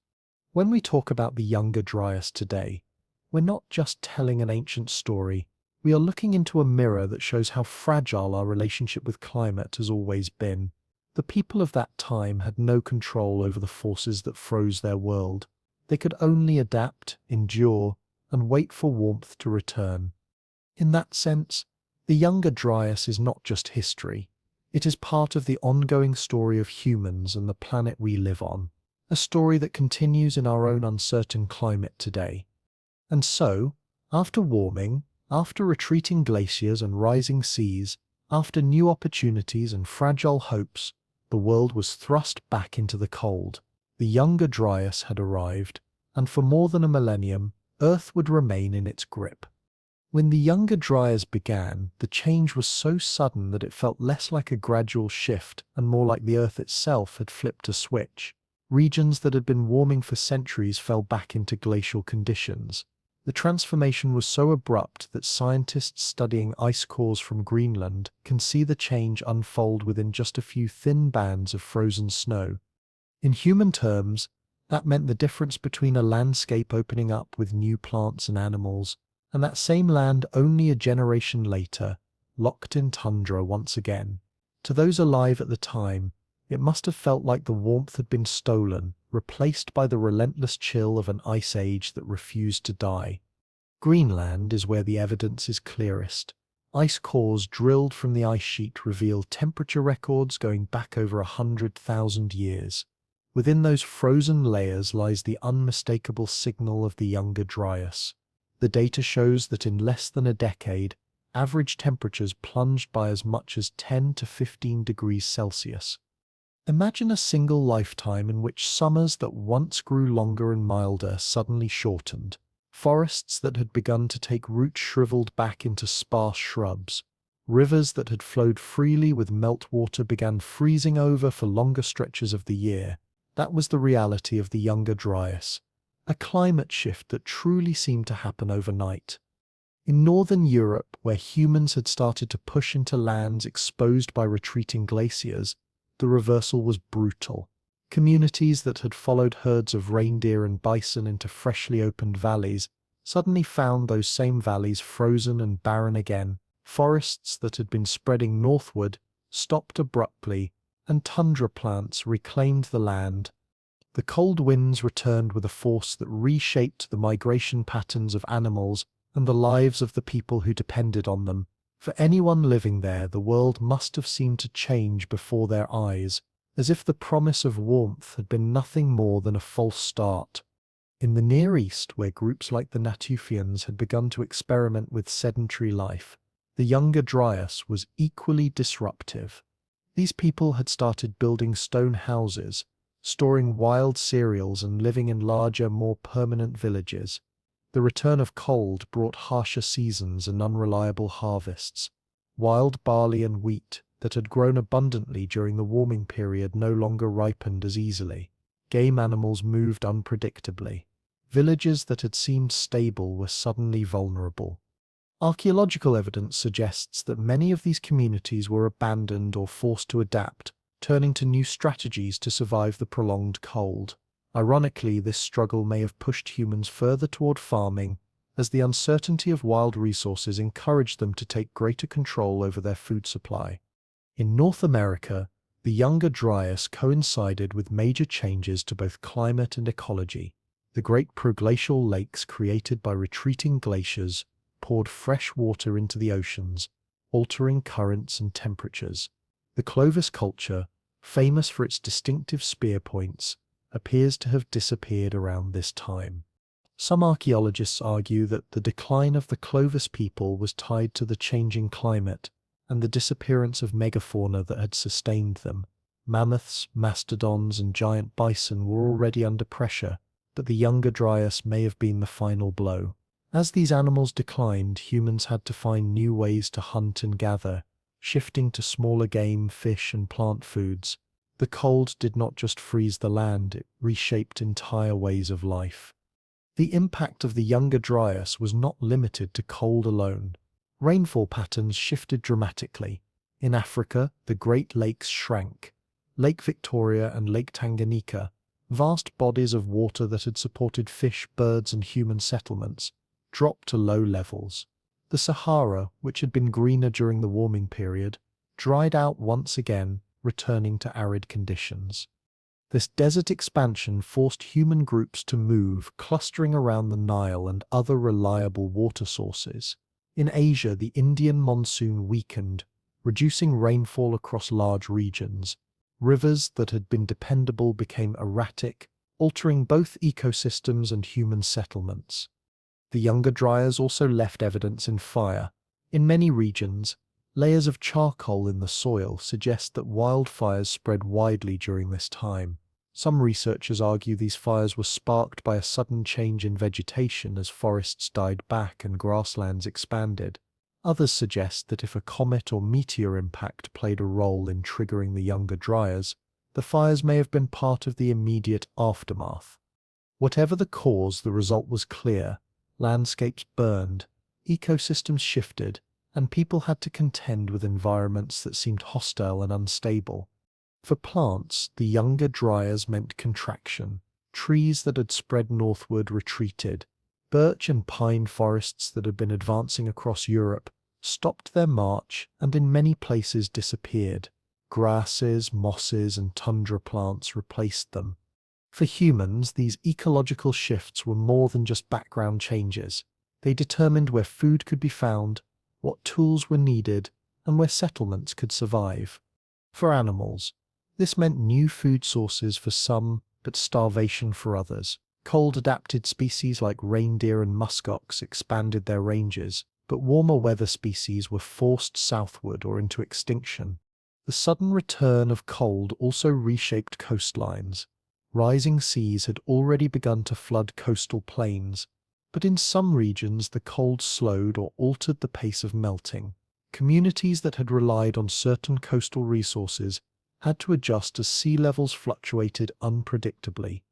When we talk about the Younger Dryas today, we're not just telling an ancient story, we are looking into a mirror that shows how fragile our relationship with climate has always been. The people of that time had no control over the forces that froze their world. They could only adapt, endure, and wait for warmth to return. In that sense, the Younger Dryas is not just history. It is part of the ongoing story of humans and the planet we live on, a story that continues in our own uncertain climate today. And so, after warming, after retreating glaciers and rising seas, after new opportunities and fragile hopes, the world was thrust back into the cold. The Younger Dryas had arrived, and for more than a millennium, Earth would remain in its grip. When the Younger Dryas began, the change was so sudden that it felt less like a gradual shift and more like the Earth itself had flipped a switch. Regions that had been warming for centuries fell back into glacial conditions. The transformation was so abrupt that scientists studying ice cores from Greenland can see the change unfold within just a few thin bands of frozen snow. In human terms, that meant the difference between a landscape opening up with new plants and animals, and that same land only a generation later, locked in tundra once again. To those alive at the time, it must have felt like the warmth had been stolen, replaced by the relentless chill of an ice age that refused to die. Greenland is where the evidence is clearest. Ice cores drilled from the ice sheet reveal temperature records going back over 100,000 years. Within those frozen layers lies the unmistakable signal of the Younger Dryas. The data shows that in less than a decade, average temperatures plunged by as much as 10 to 15 degrees Celsius. Imagine a single lifetime in which summers that once grew longer and milder suddenly shortened. Forests that had begun to take root shriveled back into sparse shrubs. Rivers that had flowed freely with meltwater began freezing over for longer stretches of the year. That was the reality of the Younger Dryas, a climate shift that truly seemed to happen overnight. In northern Europe, where humans had started to push into lands exposed by retreating glaciers, the reversal was brutal. Communities that had followed herds of reindeer and bison into freshly opened valleys suddenly found those same valleys frozen and barren again. Forests that had been spreading northward stopped abruptly, and tundra plants reclaimed the land. The cold winds returned with a force that reshaped the migration patterns of animals and the lives of the people who depended on them. For anyone living there, the world must have seemed to change before their eyes, as if the promise of warmth had been nothing more than a false start. In the Near East, where groups like the Natufians had begun to experiment with sedentary life, the Younger Dryas was equally disruptive. These people had started building stone houses, storing wild cereals and living in larger, more permanent villages. The return of cold brought harsher seasons and unreliable harvests. Wild barley and wheat that had grown abundantly during the warming period no longer ripened as easily. Game animals moved unpredictably. Villages that had seemed stable were suddenly vulnerable. Archaeological evidence suggests that many of these communities were abandoned or forced to adapt, turning to new strategies to survive the prolonged cold. Ironically, this struggle may have pushed humans further toward farming, as the uncertainty of wild resources encouraged them to take greater control over their food supply. In North America, the Younger Dryas coincided with major changes to both climate and ecology. The great proglacial lakes created by retreating glaciers poured fresh water into the oceans, altering currents and temperatures. The Clovis culture, famous for its distinctive spear points, appears to have disappeared around this time. Some archaeologists argue that the decline of the Clovis people was tied to the changing climate and the disappearance of megafauna that had sustained them. Mammoths, mastodons, and giant bison were already under pressure, but the Younger Dryas may have been the final blow. As these animals declined, humans had to find new ways to hunt and gather, shifting to smaller game, fish, and plant foods. The cold did not just freeze the land, it reshaped entire ways of life. The impact of the Younger Dryas was not limited to cold alone. Rainfall patterns shifted dramatically. In Africa, the Great Lakes shrank. Lake Victoria and Lake Tanganyika, vast bodies of water that had supported fish, birds, and human settlements, dropped to low levels. The Sahara, which had been greener during the warming period, dried out once again, returning to arid conditions. This desert expansion forced human groups to move, clustering around the Nile and other reliable water sources. In Asia, the Indian monsoon weakened, reducing rainfall across large regions. Rivers that had been dependable became erratic, altering both ecosystems and human settlements. The Younger Dryas also left evidence in fire. In many regions, layers of charcoal in the soil suggest that wildfires spread widely during this time. Some researchers argue these fires were sparked by a sudden change in vegetation as forests died back and grasslands expanded. Others suggest that if a comet or meteor impact played a role in triggering the Younger Dryas, the fires may have been part of the immediate aftermath. Whatever the cause, the result was clear. Landscapes burned, ecosystems shifted, and people had to contend with environments that seemed hostile and unstable. For plants, the Younger Dryas meant contraction. Trees that had spread northward retreated. Birch and pine forests that had been advancing across Europe stopped their march and in many places disappeared. Grasses, mosses, and tundra plants replaced them. For humans, these ecological shifts were more than just background changes. They determined where food could be found, what tools were needed, and where settlements could survive. For animals, this meant new food sources for some, but starvation for others. Cold-adapted species like reindeer and muskox expanded their ranges, but warmer weather species were forced southward or into extinction. The sudden return of cold also reshaped coastlines. Rising seas had already begun to flood coastal plains, but in some regions the cold slowed or altered the pace of melting. Communities that had relied on certain coastal resources had to adjust as sea levels fluctuated unpredictably.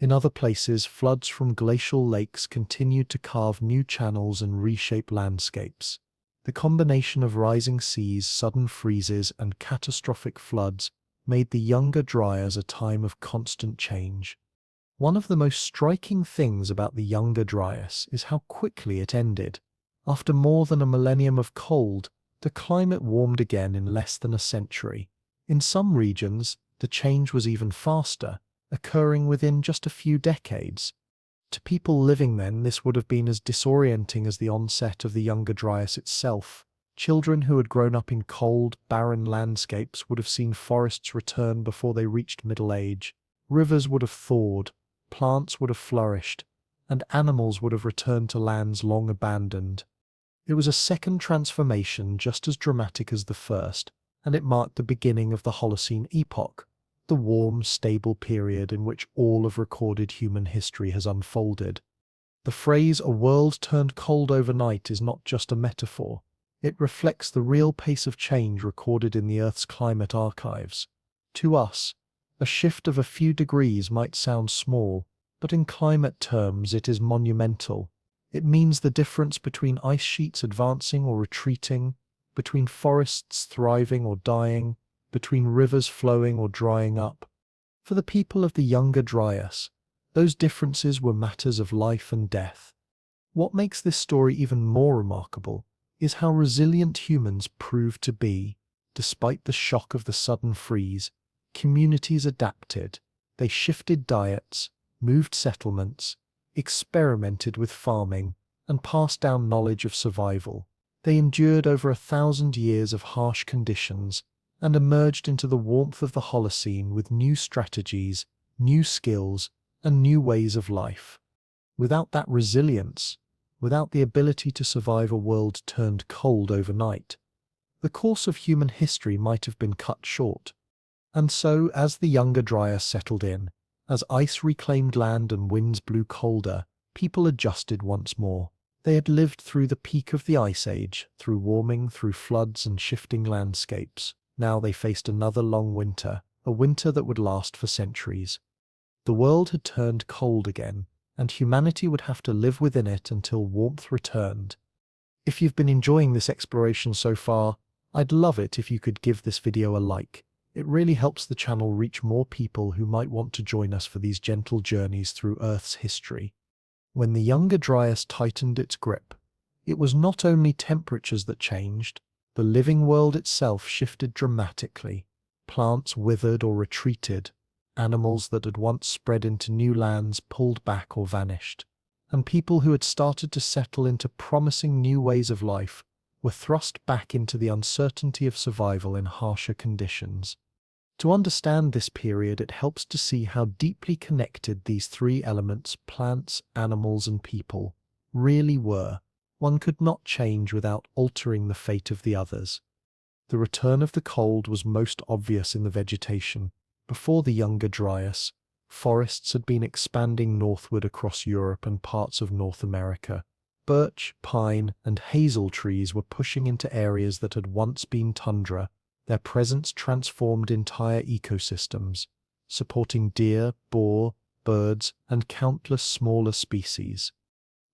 In other places, floods from glacial lakes continued to carve new channels and reshape landscapes. The combination of rising seas, sudden freezes, and catastrophic floods made the Younger Dryas a time of constant change. One of the most striking things about the Younger Dryas is how quickly it ended. After more than a millennium of cold, the climate warmed again in less than a century. In some regions, the change was even faster, occurring within just a few decades. To people living then, this would have been as disorienting as the onset of the Younger Dryas itself. Children who had grown up in cold, barren landscapes would have seen forests return before they reached middle age. Rivers would have thawed, plants would have flourished, and animals would have returned to lands long abandoned. It was a second transformation just as dramatic as the first, and it marked the beginning of the Holocene epoch, the warm, stable period in which all of recorded human history has unfolded. The phrase "a world turned cold overnight" is not just a metaphor. It reflects the real pace of change recorded in the Earth's climate archives. To us, a shift of a few degrees might sound small, but in climate terms it is monumental. It means the difference between ice sheets advancing or retreating, between forests thriving or dying, between rivers flowing or drying up. For the people of the Younger Dryas, those differences were matters of life and death. What makes this story even more remarkable is how resilient humans proved to be. Despite the shock of the sudden freeze, communities adapted. They shifted diets, moved settlements, experimented with farming, and passed down knowledge of survival. They endured over 1,000 years of harsh conditions and emerged into the warmth of the Holocene with new strategies, new skills, and new ways of life. Without that resilience, without the ability to survive a world turned cold overnight, the course of human history might have been cut short. And so, as the Younger Dryas settled in, as ice reclaimed land and winds blew colder, people adjusted once more. They had lived through the peak of the Ice Age, through warming, through floods and shifting landscapes. Now they faced another long winter, a winter that would last for centuries. The world had turned cold again, and humanity would have to live within it until warmth returned. If you've been enjoying this exploration so far, I'd love it if you could give this video a like. It really helps the channel reach more people who might want to join us for these gentle journeys through Earth's history. When the Younger Dryas tightened its grip, it was not only temperatures that changed, the living world itself shifted dramatically. Plants withered or retreated, animals that had once spread into new lands pulled back or vanished, and people who had started to settle into promising new ways of life were thrust back into the uncertainty of survival in harsher conditions. To understand this period, it helps to see how deeply connected these three elements, plants, animals, and people, really were. One could not change without altering the fate of the others. The return of the cold was most obvious in the vegetation. Before the Younger Dryas, forests had been expanding northward across Europe and parts of North America. Birch, pine, and hazel trees were pushing into areas that had once been tundra. Their presence transformed entire ecosystems, supporting deer, boar, birds, and countless smaller species.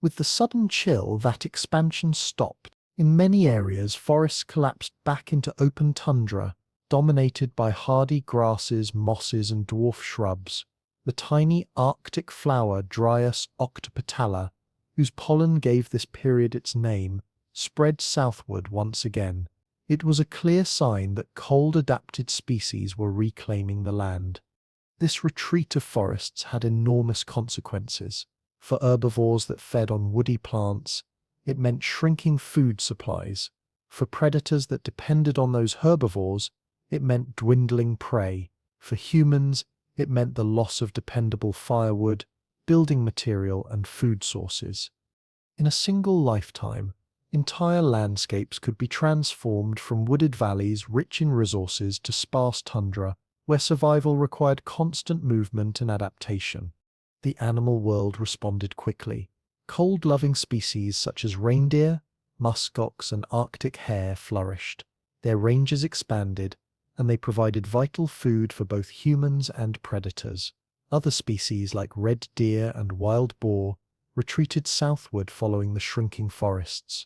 With the sudden chill, that expansion stopped. In many areas, forests collapsed back into open tundra, dominated by hardy grasses, mosses, and dwarf shrubs. The tiny Arctic flower Dryas octopetala, whose pollen gave this period its name, spread southward once again. It was a clear sign that cold-adapted species were reclaiming the land. This retreat of forests had enormous consequences. For herbivores that fed on woody plants, it meant shrinking food supplies. For predators that depended on those herbivores, it meant dwindling prey. For humans, it meant the loss of dependable firewood, building material, and food sources. In a single lifetime, entire landscapes could be transformed from wooded valleys rich in resources to sparse tundra, where survival required constant movement and adaptation. The animal world responded quickly. Cold-loving species such as reindeer, muskox, and Arctic hare flourished. Their ranges expanded, and they provided vital food for both humans and predators. Other species like red deer and wild boar retreated southward following the shrinking forests.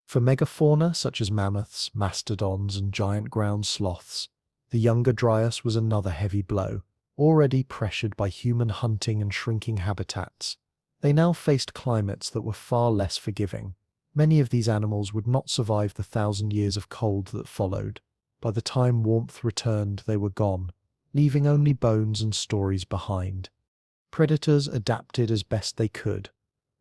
For megafauna such as mammoths, mastodons, and giant ground sloths, the Younger Dryas was another heavy blow. Already pressured by human hunting and shrinking habitats, they now faced climates that were far less forgiving. Many of these animals would not survive the 1,000 years of cold that followed. By the time warmth returned, they were gone, leaving only bones and stories behind. Predators adapted as best they could.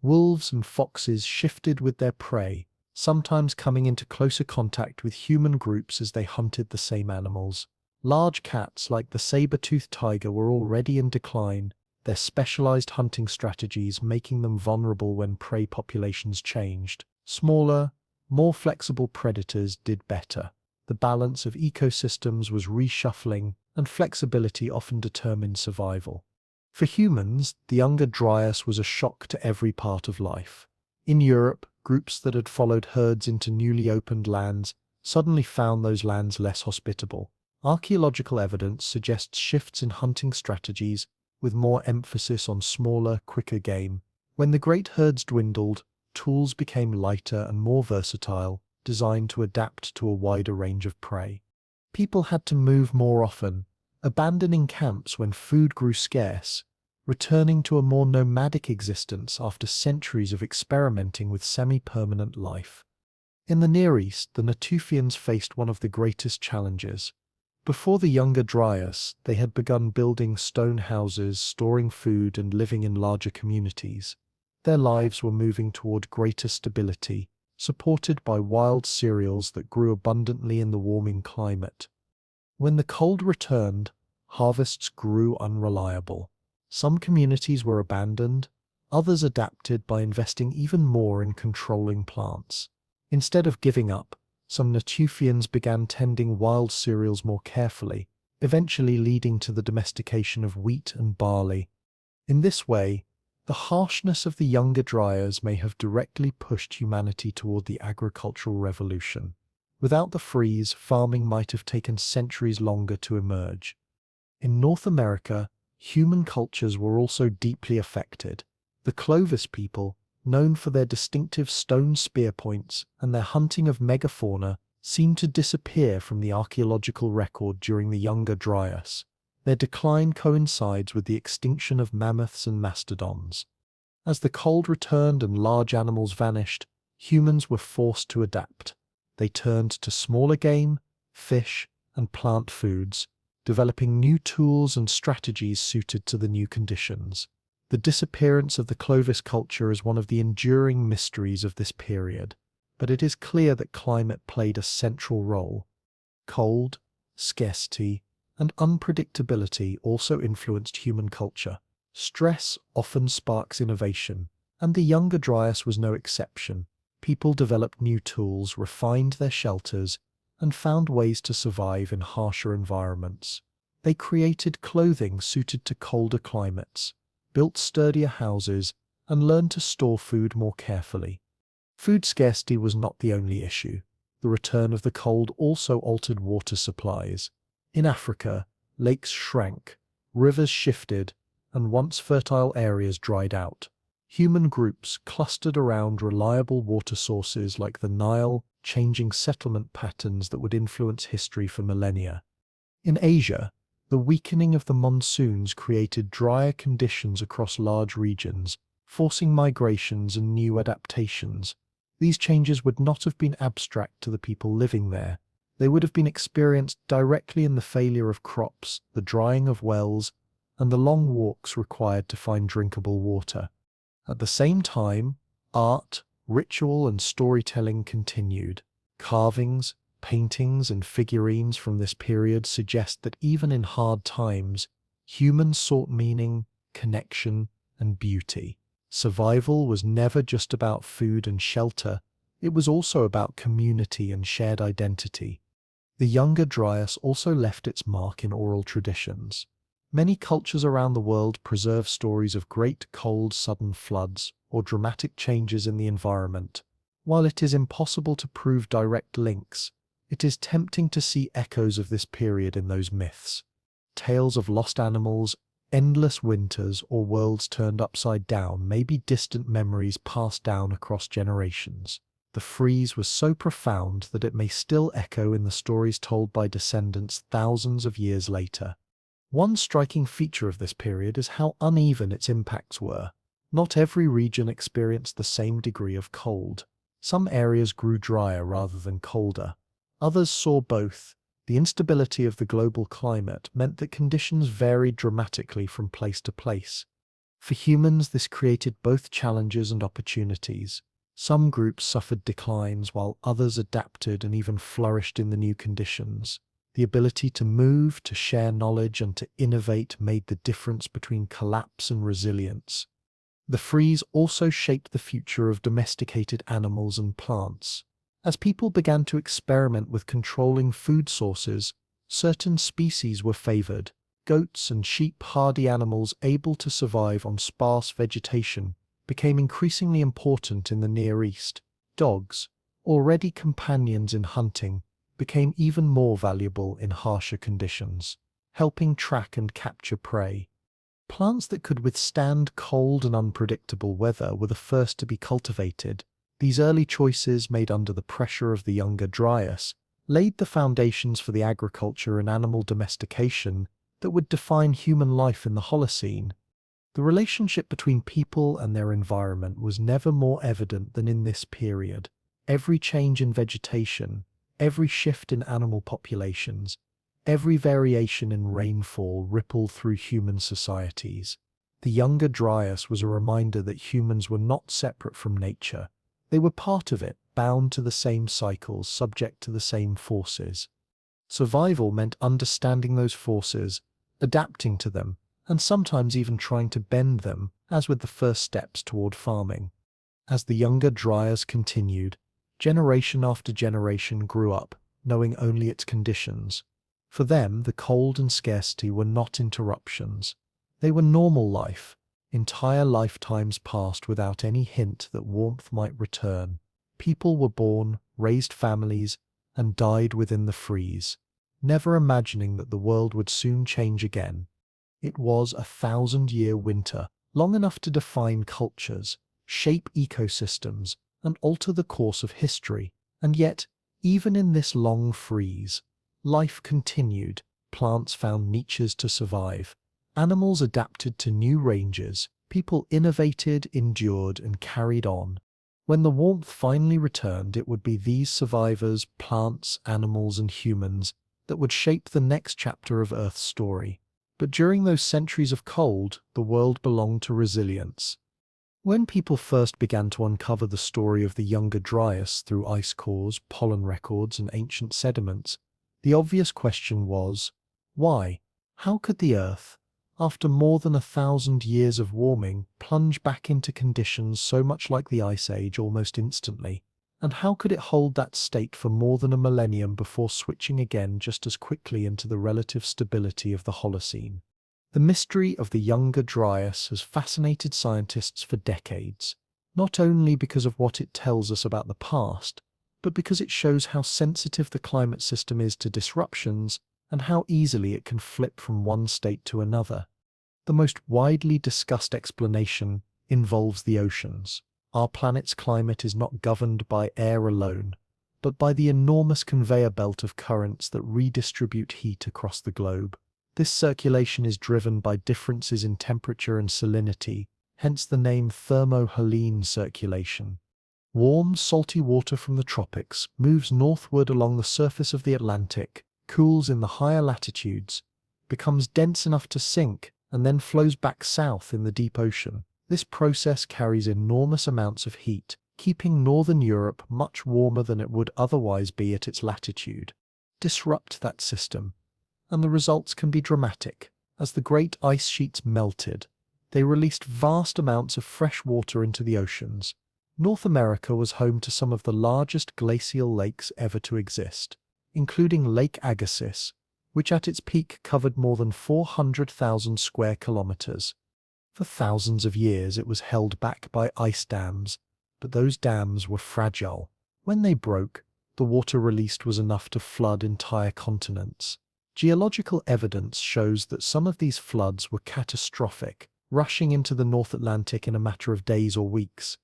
Wolves and foxes shifted with their prey, sometimes coming into closer contact with human groups as they hunted the same animals. Large cats like the saber-toothed tiger were already in decline, their specialized hunting strategies making them vulnerable when prey populations changed. Smaller, more flexible predators did better. The balance of ecosystems was reshuffling, and flexibility often determined survival. For humans, the Younger Dryas was a shock to every part of life. In Europe, groups that had followed herds into newly opened lands suddenly found those lands less hospitable. Archaeological evidence suggests shifts in hunting strategies with more emphasis on smaller, quicker game. When the great herds dwindled, tools became lighter and more versatile, designed to adapt to a wider range of prey. People had to move more often, abandoning camps when food grew scarce, returning to a more nomadic existence after centuries of experimenting with semi-permanent life. In the Near East, the Natufians faced one of the greatest challenges. Before the Younger Dryas, they had begun building stone houses, storing food, and living in larger communities. Their lives were moving toward greater stability, supported by wild cereals that grew abundantly in the warming climate. When the cold returned, harvests grew unreliable. Some communities were abandoned, others adapted by investing even more in controlling plants. Instead of giving up, some Natufians began tending wild cereals more carefully, eventually leading to the domestication of wheat and barley. In this way, the harshness of the Younger Dryas may have directly pushed humanity toward the agricultural revolution. Without the freeze, farming might have taken centuries longer to emerge. In North America, human cultures were also deeply affected. The Clovis people, known for their distinctive stone spear points and their hunting of megafauna, seemed to disappear from the archaeological record during the Younger Dryas. Their decline coincides with the extinction of mammoths and mastodons. As the cold returned and large animals vanished, humans were forced to adapt. They turned to smaller game, fish, and plant foods, developing new tools and strategies suited to the new conditions. The disappearance of the Clovis culture is one of the enduring mysteries of this period, but it is clear that climate played a central role. Cold, scarcity, and unpredictability also influenced human culture. Stress often sparks innovation, and the Younger Dryas was no exception. People developed new tools, refined their shelters, and found ways to survive in harsher environments. They created clothing suited to colder climates, built sturdier houses, and learned to store food more carefully. Food scarcity was not the only issue. The return of the cold also altered water supplies. In Africa, lakes shrank, rivers shifted, and once fertile areas dried out. Human groups clustered around reliable water sources like the Nile, changing settlement patterns that would influence history for millennia. In Asia, the weakening of the monsoons created drier conditions across large regions, forcing migrations and new adaptations. These changes would not have been abstract to the people living there. They would have been experienced directly in the failure of crops, the drying of wells, and the long walks required to find drinkable water. At the same time, art, ritual, and storytelling continued. Carvings, paintings, and figurines from this period suggest that even in hard times, humans sought meaning, connection, and beauty. Survival was never just about food and shelter, it was also about community and shared identity. The Younger Dryas also left its mark in oral traditions. Many cultures around the world preserve stories of great cold sudden floods or dramatic changes in the environment. While it is impossible to prove direct links, it is tempting to see echoes of this period in those myths. Tales of lost animals, Endless winters or worlds turned upside down may be distant memories passed down across generations. The freeze was so profound that it may still echo in the stories told by descendants thousands of years later. One striking feature of this period is how uneven its impacts were. Not every region experienced the same degree of cold. Some areas grew drier rather than colder. Others saw both. The instability of the global climate meant that conditions varied dramatically from place to place. For humans, this created both challenges and opportunities. Some groups suffered declines while others adapted and even flourished in the new conditions. The ability to move, to share knowledge, and to innovate made the difference between collapse and resilience. The freeze also shaped the future of domesticated animals and plants. As people began to experiment with controlling food sources, certain species were favored. Goats and sheep, hardy animals able to survive on sparse vegetation, became increasingly important in the Near East. Dogs, already companions in hunting, became even more valuable in harsher conditions, helping track and capture prey. Plants that could withstand cold and unpredictable weather were the first to be cultivated. These early choices, made under the pressure of the Younger Dryas, laid the foundations for the agriculture and animal domestication that would define human life in the Holocene. The relationship between people and their environment was never more evident than in this period. Every change in vegetation, every shift in animal populations, every variation in rainfall rippled through human societies. The Younger Dryas was a reminder that humans were not separate from nature. They were part of it, bound to the same cycles, subject to the same forces. Survival meant understanding those forces, adapting to them, and sometimes even trying to bend them, as with the first steps toward farming. As the Younger Dryas continued, generation after generation grew up, knowing only its conditions. For them, the cold and scarcity were not interruptions. They were normal life. Entire lifetimes passed without any hint that warmth might return. People were born, raised families, and died within the freeze, never imagining that the world would soon change again. It was 1,000-year winter, long enough to define cultures, shape ecosystems, and alter the course of history. And yet, even in this long freeze, life continued. Plants found niches to survive. Animals adapted to new ranges. People innovated, endured, and carried on. When the warmth finally returned, it would be these survivors, plants, animals, and humans, that would shape the next chapter of Earth's story. But during those centuries of cold, the world belonged to resilience. When people first began to uncover the story of the Younger Dryas through ice cores, pollen records, and ancient sediments, the obvious question was, why? How could the Earth, after more than 1,000 years of warming, plunge back into conditions so much like the Ice Age almost instantly? And how could it hold that state for more than a millennium before switching again just as quickly into the relative stability of the Holocene? The mystery of the Younger Dryas has fascinated scientists for decades, not only because of what it tells us about the past, but because it shows how sensitive the climate system is to disruptions and how easily it can flip from one state to another. The most widely discussed explanation involves the oceans. Our planet's climate is not governed by air alone, but by the enormous conveyor belt of currents that redistribute heat across the globe. This circulation is driven by differences in temperature and salinity, hence the name thermohaline circulation. Warm, salty water from the tropics moves northward along the surface of the Atlantic, cools in the higher latitudes, becomes dense enough to sink, and then flows back south in the deep ocean. This process carries enormous amounts of heat, keeping northern Europe much warmer than it would otherwise be at its latitude. Disrupt that system, and the results can be dramatic. As the great ice sheets melted, they released vast amounts of fresh water into the oceans. North America was home to some of the largest glacial lakes ever to exist, including Lake Agassiz, which at its peak covered more than 400,000 square kilometers. For thousands of years it was held back by ice dams, but those dams were fragile. When they broke, the water released was enough to flood entire continents. Geological evidence shows that some of these floods were catastrophic, rushing into the North Atlantic in a matter of days or weeks.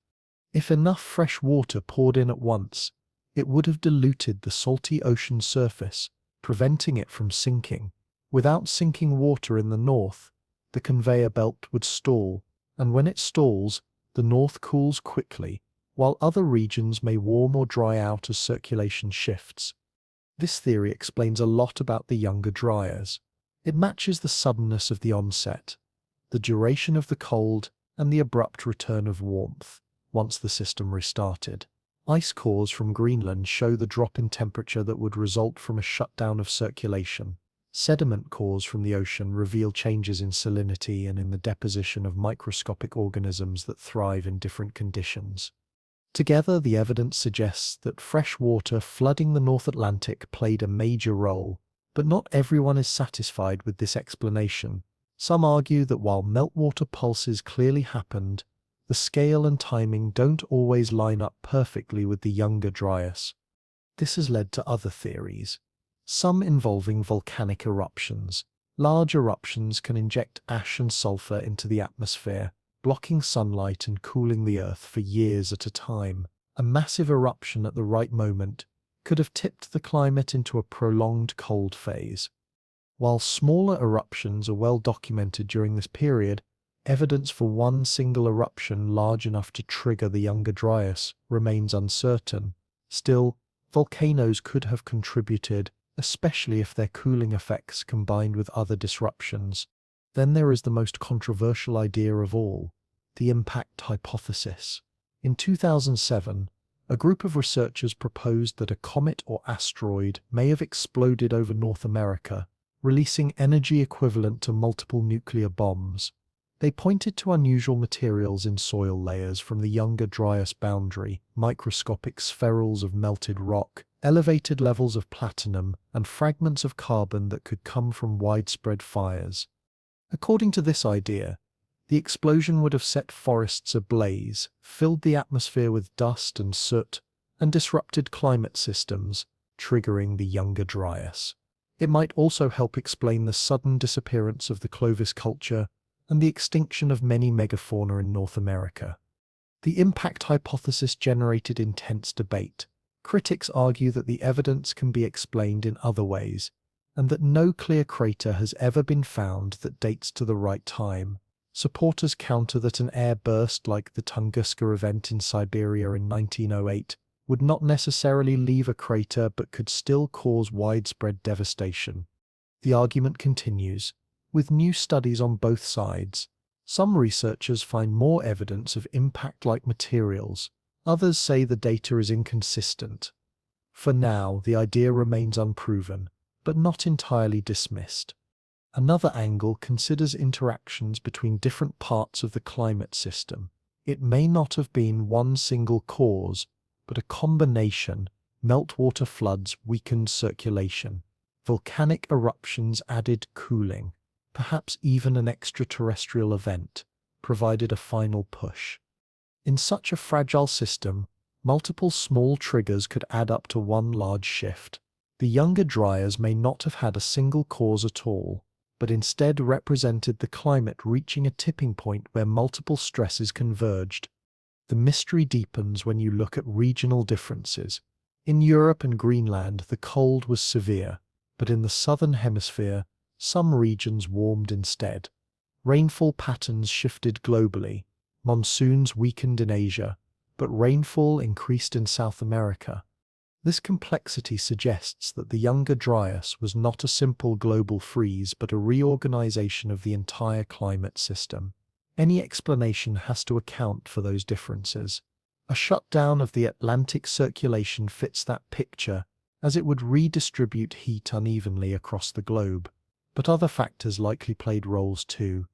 If enough fresh water poured in at once, it would have diluted the salty ocean surface, preventing it from sinking. Without sinking water in the north, the conveyor belt would stall, and when it stalls, the north cools quickly, while other regions may warm or dry out as circulation shifts. This theory explains a lot about the Younger Dryas. It matches the suddenness of the onset, the duration of the cold, and the abrupt return of warmth once the system restarted. Ice cores from Greenland show the drop in temperature that would result from a shutdown of circulation. Sediment cores from the ocean reveal changes in salinity and in the deposition of microscopic organisms that thrive in different conditions. Together, the evidence suggests that fresh water flooding the North Atlantic played a major role, but not everyone is satisfied with this explanation. Some argue that while meltwater pulses clearly happened, the scale and timing don't always line up perfectly with the Younger Dryas. This has led to other theories, some involving volcanic eruptions. Large eruptions can inject ash and sulfur into the atmosphere, blocking sunlight and cooling the Earth for years at a time. A massive eruption at the right moment could have tipped the climate into a prolonged cold phase. While smaller eruptions are well documented during this period, evidence for one single eruption large enough to trigger the Younger Dryas remains uncertain. Still, volcanoes could have contributed, especially if their cooling effects combined with other disruptions. Then there is the most controversial idea of all, the impact hypothesis. In 2007, a group of researchers proposed that a comet or asteroid may have exploded over North America, releasing energy equivalent to multiple nuclear bombs. They pointed to unusual materials in soil layers from the Younger Dryas boundary, microscopic spherules of melted rock, elevated levels of platinum, and fragments of carbon that could come from widespread fires. According to this idea, the explosion would have set forests ablaze, filled the atmosphere with dust and soot, and disrupted climate systems, triggering the Younger Dryas. It might also help explain the sudden disappearance of the Clovis culture and the extinction of many megafauna in North America. The impact hypothesis generated intense debate. Critics argue that the evidence can be explained in other ways, and that no clear crater has ever been found that dates to the right time. Supporters counter that an air burst like the Tunguska event in Siberia in 1908 would not necessarily leave a crater but could still cause widespread devastation. The argument continues, with new studies on both sides. Some researchers find more evidence of impact-like materials. Others say the data is inconsistent. For now, the idea remains unproven, but not entirely dismissed. Another angle considers interactions between different parts of the climate system. It may not have been one single cause, but a combination. Meltwater floods weakened circulation. Volcanic eruptions added cooling. Perhaps even an extraterrestrial event provided a final push. In such a fragile system, multiple small triggers could add up to one large shift. The Younger Dryas may not have had a single cause at all, but instead represented the climate reaching a tipping point where multiple stresses converged. The mystery deepens when you look at regional differences. In Europe and Greenland, the cold was severe, but in the southern hemisphere, some regions warmed instead. Rainfall patterns shifted globally. Monsoons weakened in Asia, but rainfall increased in South America. This complexity suggests that the Younger Dryas was not a simple global freeze but a reorganization of the entire climate system. Any explanation has to account for those differences. A shutdown of the Atlantic circulation fits that picture, as it would redistribute heat unevenly across the globe. But other factors likely played roles too.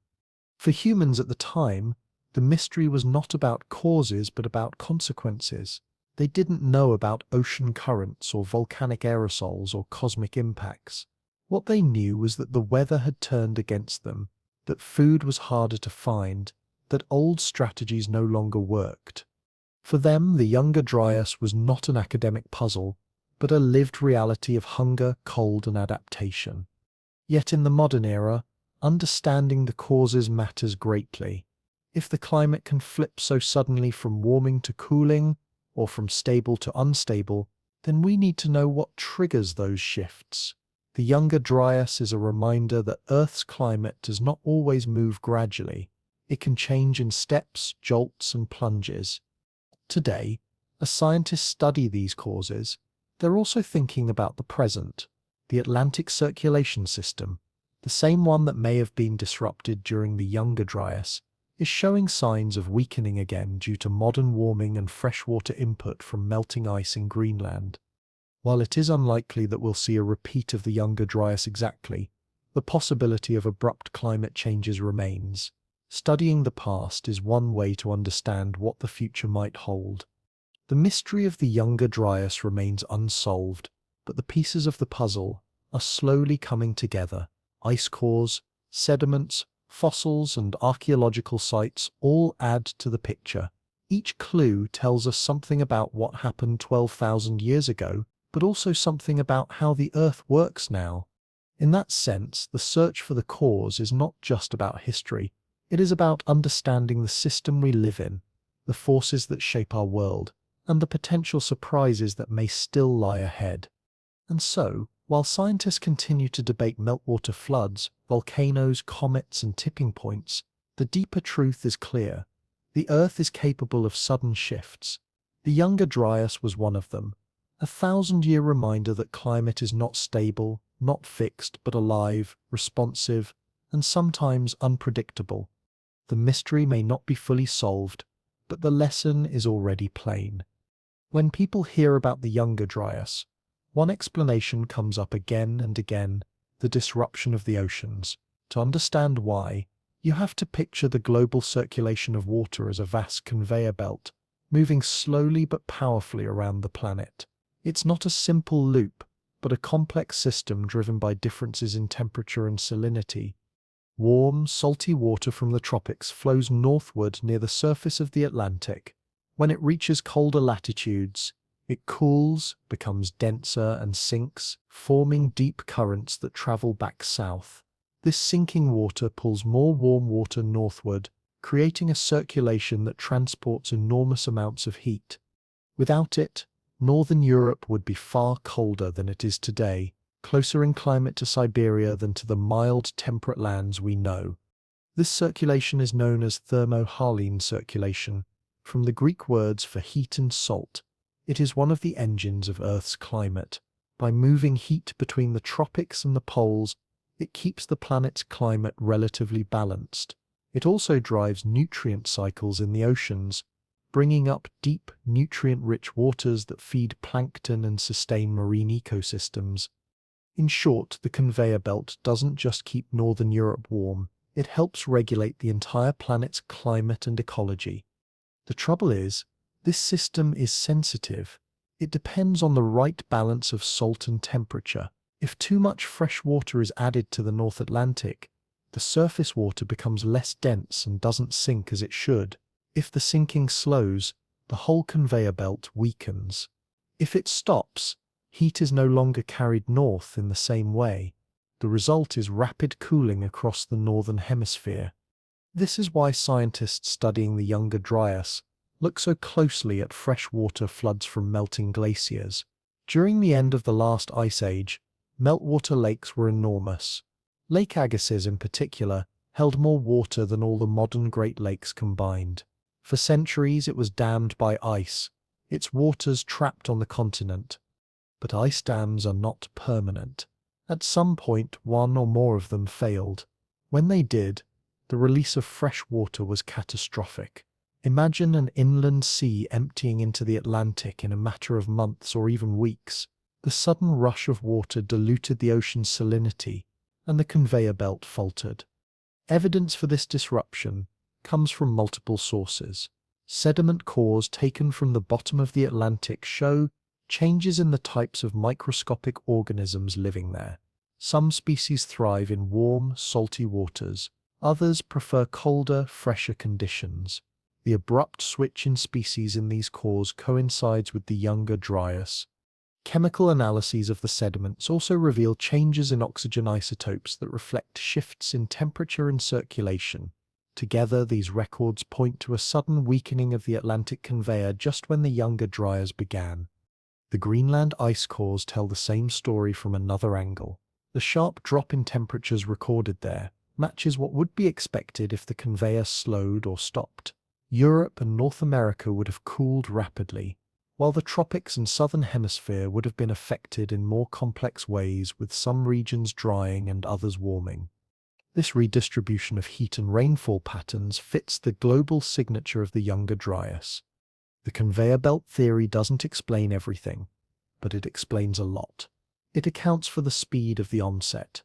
For humans at the time, the mystery was not about causes but about consequences. They didn't know about ocean currents or volcanic aerosols or cosmic impacts. What they knew was that the weather had turned against them, that food was harder to find, that old strategies no longer worked. For them, the Younger Dryas was not an academic puzzle, but a lived reality of hunger, cold, and adaptation. Yet in the modern era, understanding the causes matters greatly. If the climate can flip so suddenly from warming to cooling, or from stable to unstable, then we need to know what triggers those shifts. The Younger Dryas is a reminder that Earth's climate does not always move gradually. It can change in steps, jolts, and plunges. Today, as scientists study these causes, they're also thinking about the present, the Atlantic circulation system, the same one that may have been disrupted during the Younger Dryas, is showing signs of weakening again due to modern warming and freshwater input from melting ice in Greenland. While it is unlikely that we'll see a repeat of the Younger Dryas exactly, the possibility of abrupt climate changes remains. Studying the past is one way to understand what the future might hold. The mystery of the Younger Dryas remains unsolved, but the pieces of the puzzle are slowly coming together. Ice cores, sediments, fossils, and archaeological sites all add to the picture. Each clue tells us something about what happened 12,000 years ago, but also something about how the Earth works now. In that sense, the search for the cause is not just about history. It is about understanding the system we live in, the forces that shape our world, and the potential surprises that may still lie ahead. And so, while scientists continue to debate meltwater floods, volcanoes, comets, and tipping points, the deeper truth is clear. The Earth is capable of sudden shifts. The Younger Dryas was one of them, a thousand-year reminder that climate is not stable, not fixed, but alive, responsive, and sometimes unpredictable. The mystery may not be fully solved, but the lesson is already plain. When people hear about the Younger Dryas, one explanation comes up again and again: the disruption of the oceans. To understand why, you have to picture the global circulation of water as a vast conveyor belt, moving slowly but powerfully around the planet. It's not a simple loop, but a complex system driven by differences in temperature and salinity. Warm, salty water from the tropics flows northward near the surface of the Atlantic. When it reaches colder latitudes, it cools, becomes denser, and sinks, forming deep currents that travel back south. This sinking water pulls more warm water northward, creating a circulation that transports enormous amounts of heat. Without it, northern Europe would be far colder than it is today, closer in climate to Siberia than to the mild temperate lands we know. This circulation is known as thermohaline circulation, from the Greek words for heat and salt. It is one of the engines of Earth's climate. By moving heat between the tropics and the poles, it keeps the planet's climate relatively balanced. It also drives nutrient cycles in the oceans, bringing up deep, nutrient-rich waters that feed plankton and sustain marine ecosystems. In short, the conveyor belt doesn't just keep northern Europe warm, it helps regulate the entire planet's climate and ecology. The trouble is, this system is sensitive. It depends on the right balance of salt and temperature. If too much fresh water is added to the North Atlantic, the surface water becomes less dense and doesn't sink as it should. If the sinking slows, the whole conveyor belt weakens. If it stops, heat is no longer carried north in the same way. The result is rapid cooling across the northern hemisphere. This is why scientists studying the Younger Dryas look so closely at freshwater floods from melting glaciers. During the end of the last ice age, meltwater lakes were enormous. Lake Agassiz in particular held more water than all the modern Great Lakes combined. For centuries it was dammed by ice, its waters trapped on the continent. But ice dams are not permanent. At some point, one or more of them failed. When they did, the release of fresh water was catastrophic. Imagine an inland sea emptying into the Atlantic in a matter of months or even weeks. The sudden rush of water diluted the ocean's salinity, and the conveyor belt faltered. Evidence for this disruption comes from multiple sources. Sediment cores taken from the bottom of the Atlantic show changes in the types of microscopic organisms living there. Some species thrive in warm, salty waters. Others prefer colder, fresher conditions. The abrupt switch in species in these cores coincides with the Younger Dryas. Chemical analyses of the sediments also reveal changes in oxygen isotopes that reflect shifts in temperature and circulation. Together, these records point to a sudden weakening of the Atlantic conveyor just when the Younger Dryas began. The Greenland ice cores tell the same story from another angle. The sharp drop in temperatures recorded there matches what would be expected if the conveyor slowed or stopped. Europe and North America would have cooled rapidly, while the tropics and southern hemisphere would have been affected in more complex ways, with some regions drying and others warming. This redistribution of heat and rainfall patterns fits the global signature of the Younger Dryas. The conveyor belt theory doesn't explain everything, but it explains a lot. It accounts for the speed of the onset,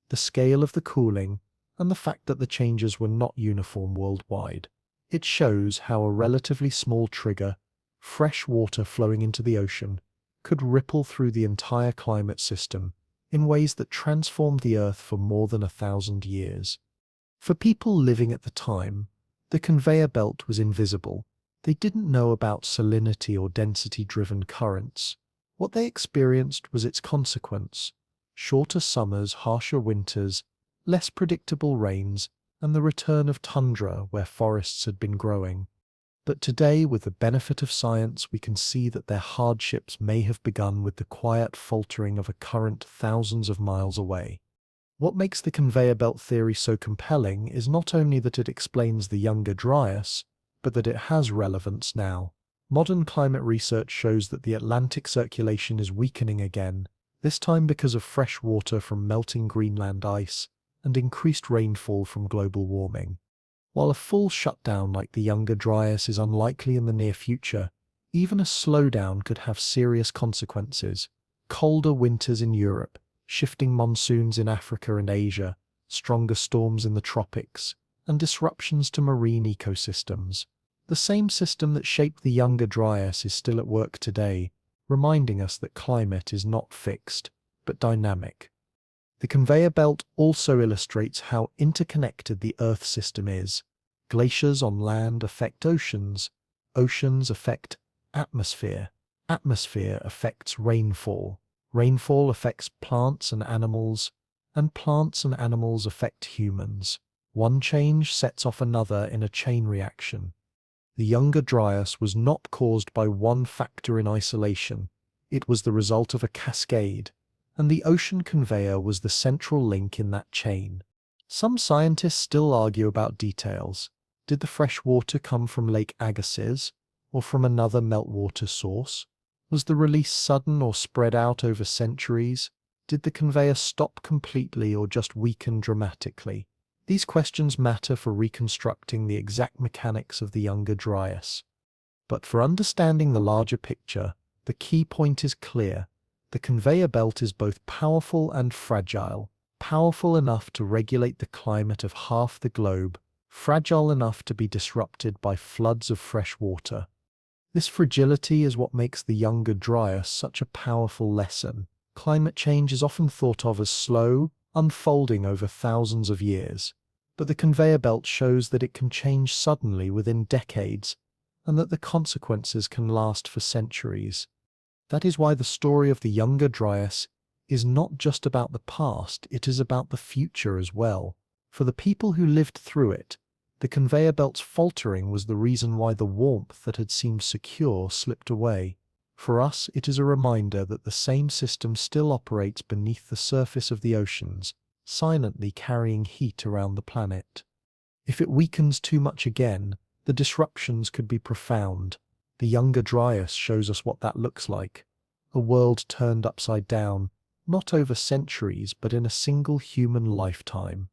the scale of the cooling, and the fact that the changes were not uniform worldwide. It shows how a relatively small trigger, fresh water flowing into the ocean, could ripple through the entire climate system in ways that transformed the Earth for more than 1,000 years. For people living at the time, the conveyor belt was invisible. They didn't know about salinity or density-driven currents. What they experienced was its consequence: shorter summers, harsher winters, less predictable rains, and the return of tundra where forests had been growing. But today, with the benefit of science, we can see that their hardships may have begun with the quiet faltering of a current thousands of miles away. What makes the conveyor belt theory so compelling is not only that it explains the Younger Dryas, but that it has relevance now. Modern climate research shows that the Atlantic circulation is weakening again, this time because of fresh water from melting Greenland ice and increased rainfall from global warming. While a full shutdown like the Younger Dryas is unlikely in the near future, even a slowdown could have serious consequences. Colder winters in Europe, shifting monsoons in Africa and Asia, stronger storms in the tropics, and disruptions to marine ecosystems. The same system that shaped the Younger Dryas is still at work today, reminding us that climate is not fixed, but dynamic. The conveyor belt also illustrates how interconnected the Earth system is. Glaciers on land affect oceans. Oceans affect atmosphere. Atmosphere affects rainfall. Rainfall affects plants and animals, and plants and animals affect humans. One change sets off another in a chain reaction. The Younger Dryas was not caused by one factor in isolation. It was the result of a cascade, and the ocean conveyor was the central link in that chain. Some scientists still argue about details. Did the fresh water come from Lake Agassiz, or from another meltwater source? Was the release sudden or spread out over centuries? Did the conveyor stop completely or just weaken dramatically? These questions matter for reconstructing the exact mechanics of the Younger Dryas. But for understanding the larger picture, the key point is clear. The conveyor belt is both powerful and fragile. Powerful enough to regulate the climate of half the globe, fragile enough to be disrupted by floods of fresh water. This fragility is what makes the Younger Dryas such a powerful lesson. Climate change is often thought of as slow, unfolding over thousands of years. But the conveyor belt shows that it can change suddenly within decades, and that the consequences can last for centuries. That is why the story of the Younger Dryas is not just about the past, it is about the future as well. For the people who lived through it, the conveyor belt's faltering was the reason why the warmth that had seemed secure slipped away. For us, it is a reminder that the same system still operates beneath the surface of the oceans, silently carrying heat around the planet. If it weakens too much again, the disruptions could be profound. The Younger Dryas shows us what that looks like. A world turned upside down, not over centuries, but in a single human lifetime.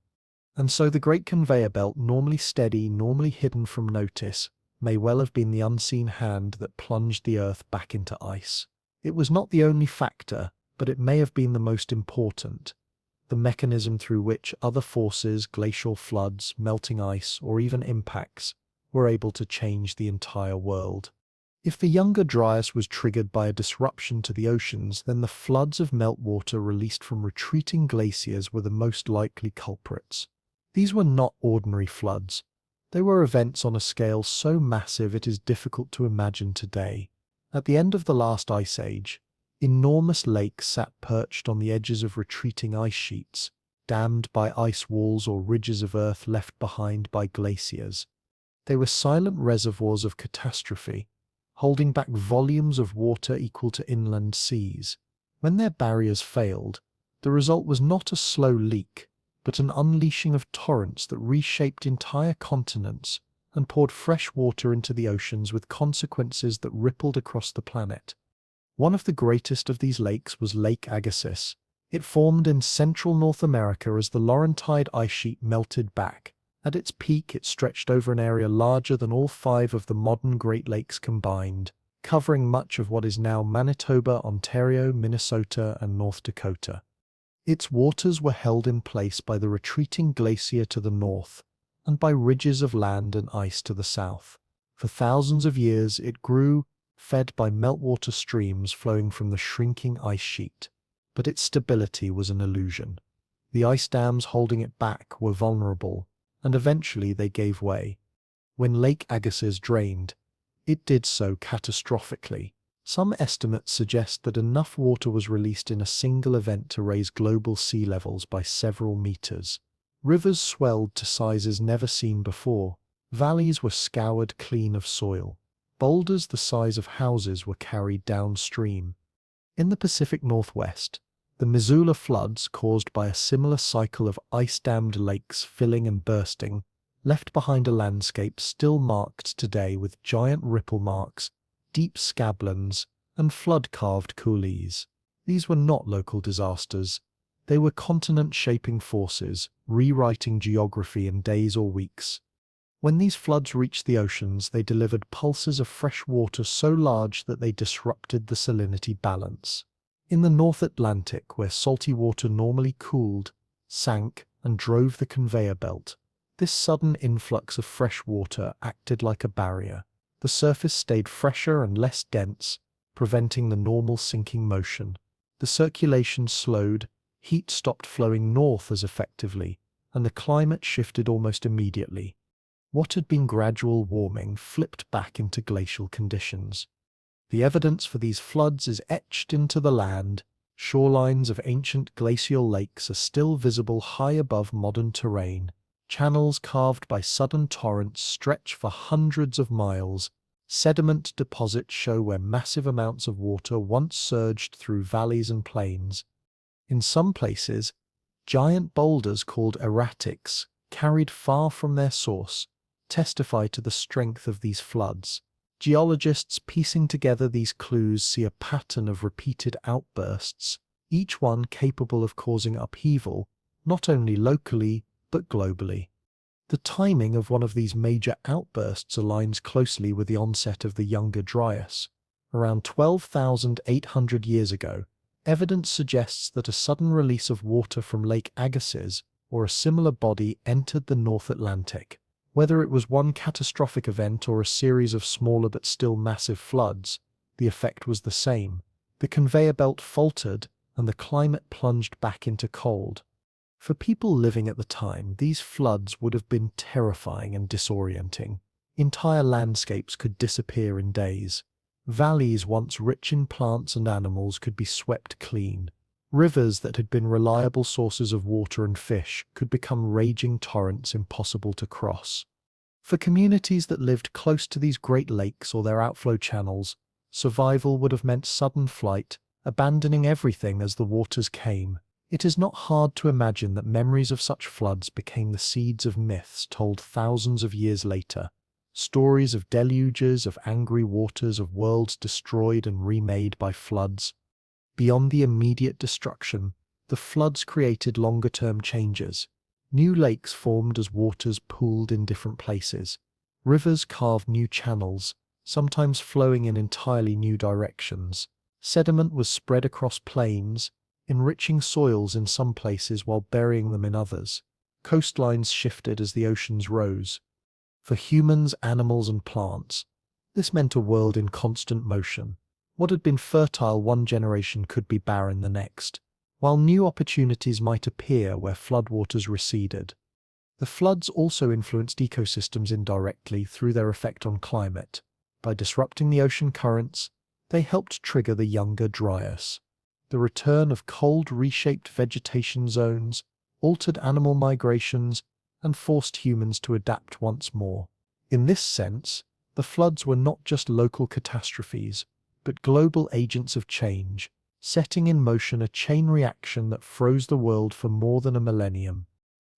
And so the great conveyor belt, normally steady, normally hidden from notice, may well have been the unseen hand that plunged the Earth back into ice. It was not the only factor, but it may have been the most important. The mechanism through which other forces, glacial floods, melting ice, or even impacts, were able to change the entire world. If the Younger Dryas was triggered by a disruption to the oceans, then the floods of meltwater released from retreating glaciers were the most likely culprits. These were not ordinary floods. They were events on a scale so massive it is difficult to imagine today. At the end of the last ice age, Enormous lakes sat perched on the edges of retreating ice sheets, dammed by ice walls or ridges of earth left behind by glaciers. They were silent reservoirs of catastrophe, holding back volumes of water equal to inland seas. When their barriers failed, the result was not a slow leak, but an unleashing of torrents that reshaped entire continents and poured fresh water into the oceans with consequences that rippled across the planet. One of the greatest of these lakes was Lake Agassiz. It formed in central North America as the Laurentide ice sheet melted back. At its peak, it stretched over an area larger than all 5 of the modern Great Lakes combined, covering much of what is now Manitoba, Ontario, Minnesota, and North Dakota. Its waters were held in place by the retreating glacier to the north, and by ridges of land and ice to the south. For thousands of years it grew, fed by meltwater streams flowing from the shrinking ice sheet. But its stability was an illusion. The ice dams holding it back were vulnerable, and eventually they gave way. When Lake Agassiz drained, it did so catastrophically. Some estimates suggest that enough water was released in a single event to raise global sea levels by several meters. Rivers swelled to sizes never seen before. Valleys were scoured clean of soil. Boulders the size of houses were carried downstream. In the Pacific Northwest, the Missoula floods, caused by a similar cycle of ice-dammed lakes filling and bursting, left behind a landscape still marked today with giant ripple marks, deep scablands, and flood-carved coulees. These were not local disasters. They were continent-shaping forces, rewriting geography in days or weeks. When these floods reached the oceans, they delivered pulses of fresh water so large that they disrupted the salinity balance. In the North Atlantic, where salty water normally cooled, sank, and drove the conveyor belt, this sudden influx of fresh water acted like a barrier. The surface stayed fresher and less dense, preventing the normal sinking motion. The circulation slowed, heat stopped flowing north as effectively, and the climate shifted almost immediately. What had been gradual warming flipped back into glacial conditions. The evidence for these floods is etched into the land. Shorelines of ancient glacial lakes are still visible high above modern terrain. Channels carved by sudden torrents stretch for hundreds of miles. Sediment deposits show where massive amounts of water once surged through valleys and plains. In some places, giant boulders called erratics, carried far from their source, testify to the strength of these floods. Geologists piecing together these clues see a pattern of repeated outbursts, each one capable of causing upheaval, not only locally, but globally. The timing of one of these major outbursts aligns closely with the onset of the Younger Dryas. Around 12,800 years ago, evidence suggests that a sudden release of water from Lake Agassiz or a similar body entered the North Atlantic. Whether it was one catastrophic event or a series of smaller but still massive floods, the effect was the same. The conveyor belt faltered, and the climate plunged back into cold. For people living at the time, these floods would have been terrifying and disorienting. Entire landscapes could disappear in days. Valleys once rich in plants and animals could be swept clean. Rivers that had been reliable sources of water and fish could become raging torrents impossible to cross. For communities that lived close to these great lakes or their outflow channels, survival would have meant sudden flight, abandoning everything as the waters came. It is not hard to imagine that memories of such floods became the seeds of myths told thousands of years later. Stories of deluges, of angry waters, of worlds destroyed and remade by floods. Beyond the immediate destruction, the floods created longer-term changes. New lakes formed as waters pooled in different places. Rivers carved new channels, sometimes flowing in entirely new directions. Sediment was spread across plains, enriching soils in some places while burying them in others. Coastlines shifted as the oceans rose. For humans, animals, and plants, this meant a world in constant motion. What had been fertile one generation could be barren the next, while new opportunities might appear where floodwaters receded. The floods also influenced ecosystems indirectly through their effect on climate. By disrupting the ocean currents, They helped trigger the Younger Dryas. The return of cold reshaped vegetation zones, altered animal migrations, and forced humans to adapt once more. In this sense, the floods were not just local catastrophes, but global agents of change, setting in motion a chain reaction that froze the world for more than a millennium.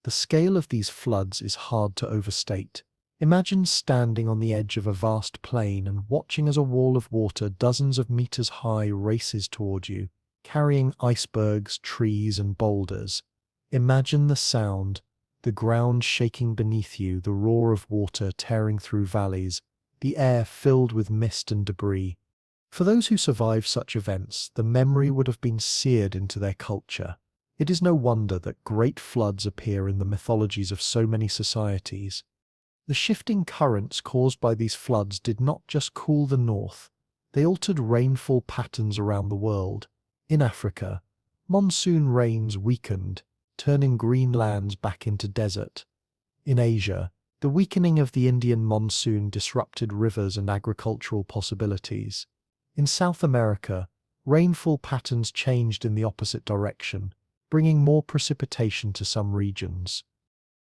The scale of these floods is hard to overstate. Imagine standing on the edge of a vast plain and watching as a wall of water dozens of meters high races toward you, carrying icebergs, trees, and boulders. Imagine the sound, the ground shaking beneath you, the roar of water tearing through valleys, the air filled with mist and debris. For those who survived such events, the memory would have been seared into their culture. It is no wonder that great floods appear in the mythologies of so many societies. The shifting currents caused by these floods did not just cool the north, they altered rainfall patterns around the world. In Africa, monsoon rains weakened, turning green lands back into desert. In Asia, the weakening of the Indian monsoon disrupted rivers and agricultural possibilities. In South America, rainfall patterns changed in the opposite direction, bringing more precipitation to some regions.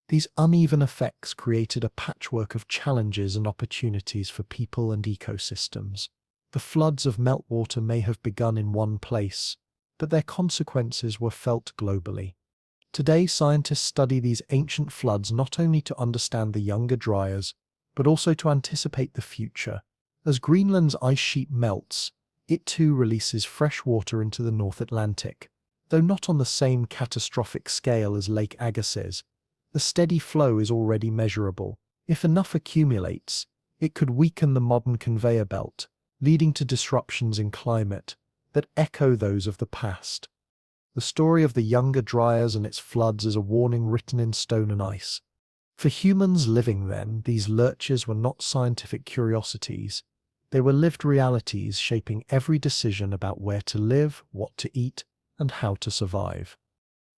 These uneven effects created a patchwork of challenges and opportunities for people and ecosystems. The floods of meltwater may have begun in one place, but their consequences were felt globally. Today, scientists study these ancient floods not only to understand the Younger Dryas, but also to anticipate the future. As Greenland's ice sheet melts, it too releases fresh water into the North Atlantic. Though not on the same catastrophic scale as Lake Agassiz, the steady flow is already measurable. If enough accumulates, it could weaken the modern conveyor belt, leading to disruptions in climate that echo those of the past. The story of the Younger Dryas and its floods is a warning written in stone and ice. For humans living then, these lurches were not scientific curiosities. They were lived realities shaping every decision about where to live, what to eat, and how to survive.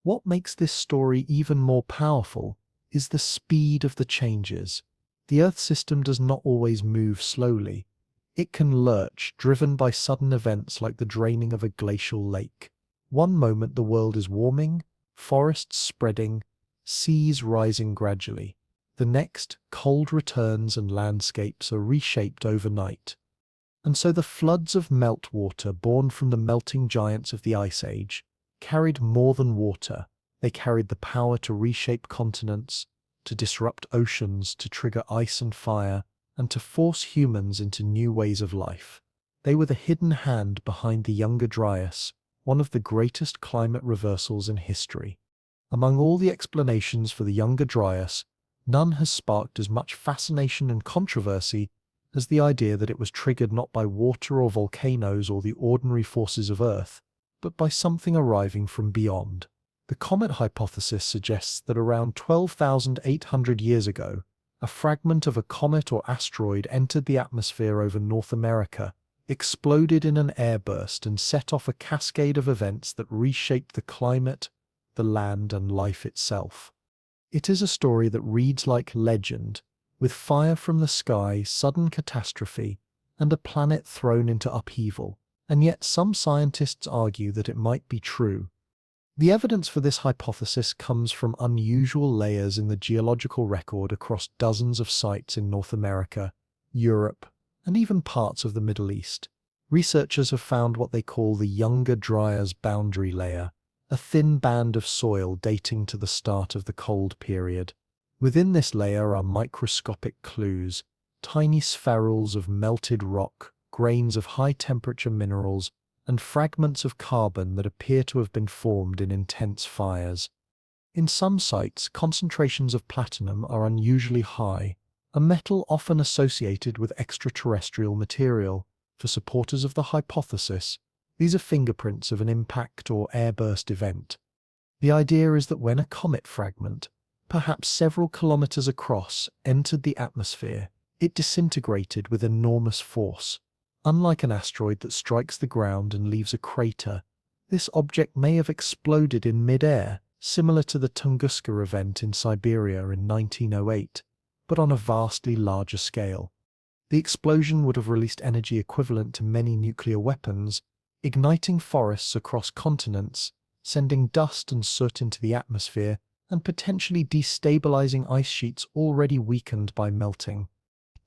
What makes this story even more powerful is the speed of the changes. The Earth system does not always move slowly. It can lurch, driven by sudden events like the draining of a glacial lake. One moment the world is warming, forests spreading, seas rising gradually. The next, cold returns and landscapes are reshaped overnight. And so the floods of meltwater born from the melting giants of the Ice Age carried more than water. They carried the power to reshape continents, to disrupt oceans, to trigger ice and fire, and to force humans into new ways of life. They were the hidden hand behind the Younger Dryas, one of the greatest climate reversals in history. Among all the explanations for the Younger Dryas, none has sparked as much fascination and controversy as the idea that it was triggered not by water or volcanoes or the ordinary forces of Earth, but by something arriving from beyond. The comet hypothesis suggests that around 12,800 years ago, a fragment of a comet or asteroid entered the atmosphere over North America, exploded in an airburst, and set off a cascade of events that reshaped the climate, the land, and life itself. It is a story that reads like legend, with fire from the sky, sudden catastrophe, and a planet thrown into upheaval. And yet some scientists argue that it might be true. The evidence for this hypothesis comes from unusual layers in the geological record across dozens of sites in North America, Europe, and even parts of the Middle East. Researchers have found what they call the Younger Dryas boundary layer, a thin band of soil dating to the start of the Cold Period. Within this layer are microscopic clues, tiny spherules of melted rock, grains of high-temperature minerals, and fragments of carbon that appear to have been formed in intense fires. In some sites, concentrations of platinum are unusually high, a metal often associated with extraterrestrial material. For supporters of the hypothesis, these are fingerprints of an impact or airburst event. The idea is that when a comet fragment, perhaps several kilometers across, entered the atmosphere, it disintegrated with enormous force. Unlike an asteroid that strikes the ground and leaves a crater, this object may have exploded in mid-air, similar to the Tunguska event in Siberia in 1908, but on a vastly larger scale. The explosion would have released energy equivalent to many nuclear weapons, igniting forests across continents, sending dust and soot into the atmosphere, and potentially destabilizing ice sheets already weakened by melting.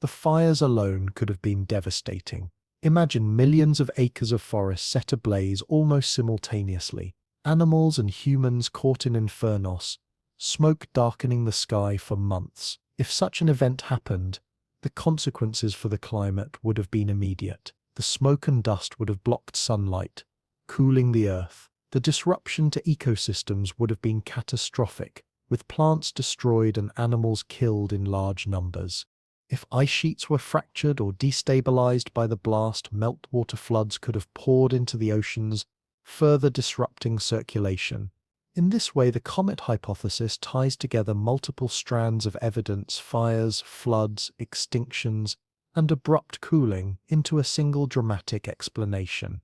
The fires alone could have been devastating. Imagine millions of acres of forest set ablaze almost simultaneously, animals and humans caught in infernos, smoke darkening the sky for months. If such an event happened, the consequences for the climate would have been immediate. The smoke and dust would have blocked sunlight, cooling the earth. The disruption to ecosystems would have been catastrophic, with plants destroyed and animals killed in large numbers. If ice sheets were fractured or destabilized by the blast, meltwater floods could have poured into the oceans, further disrupting circulation. In this way, the comet hypothesis ties together multiple strands of evidence: fires, floods, extinctions, and abrupt cooling into a single dramatic explanation.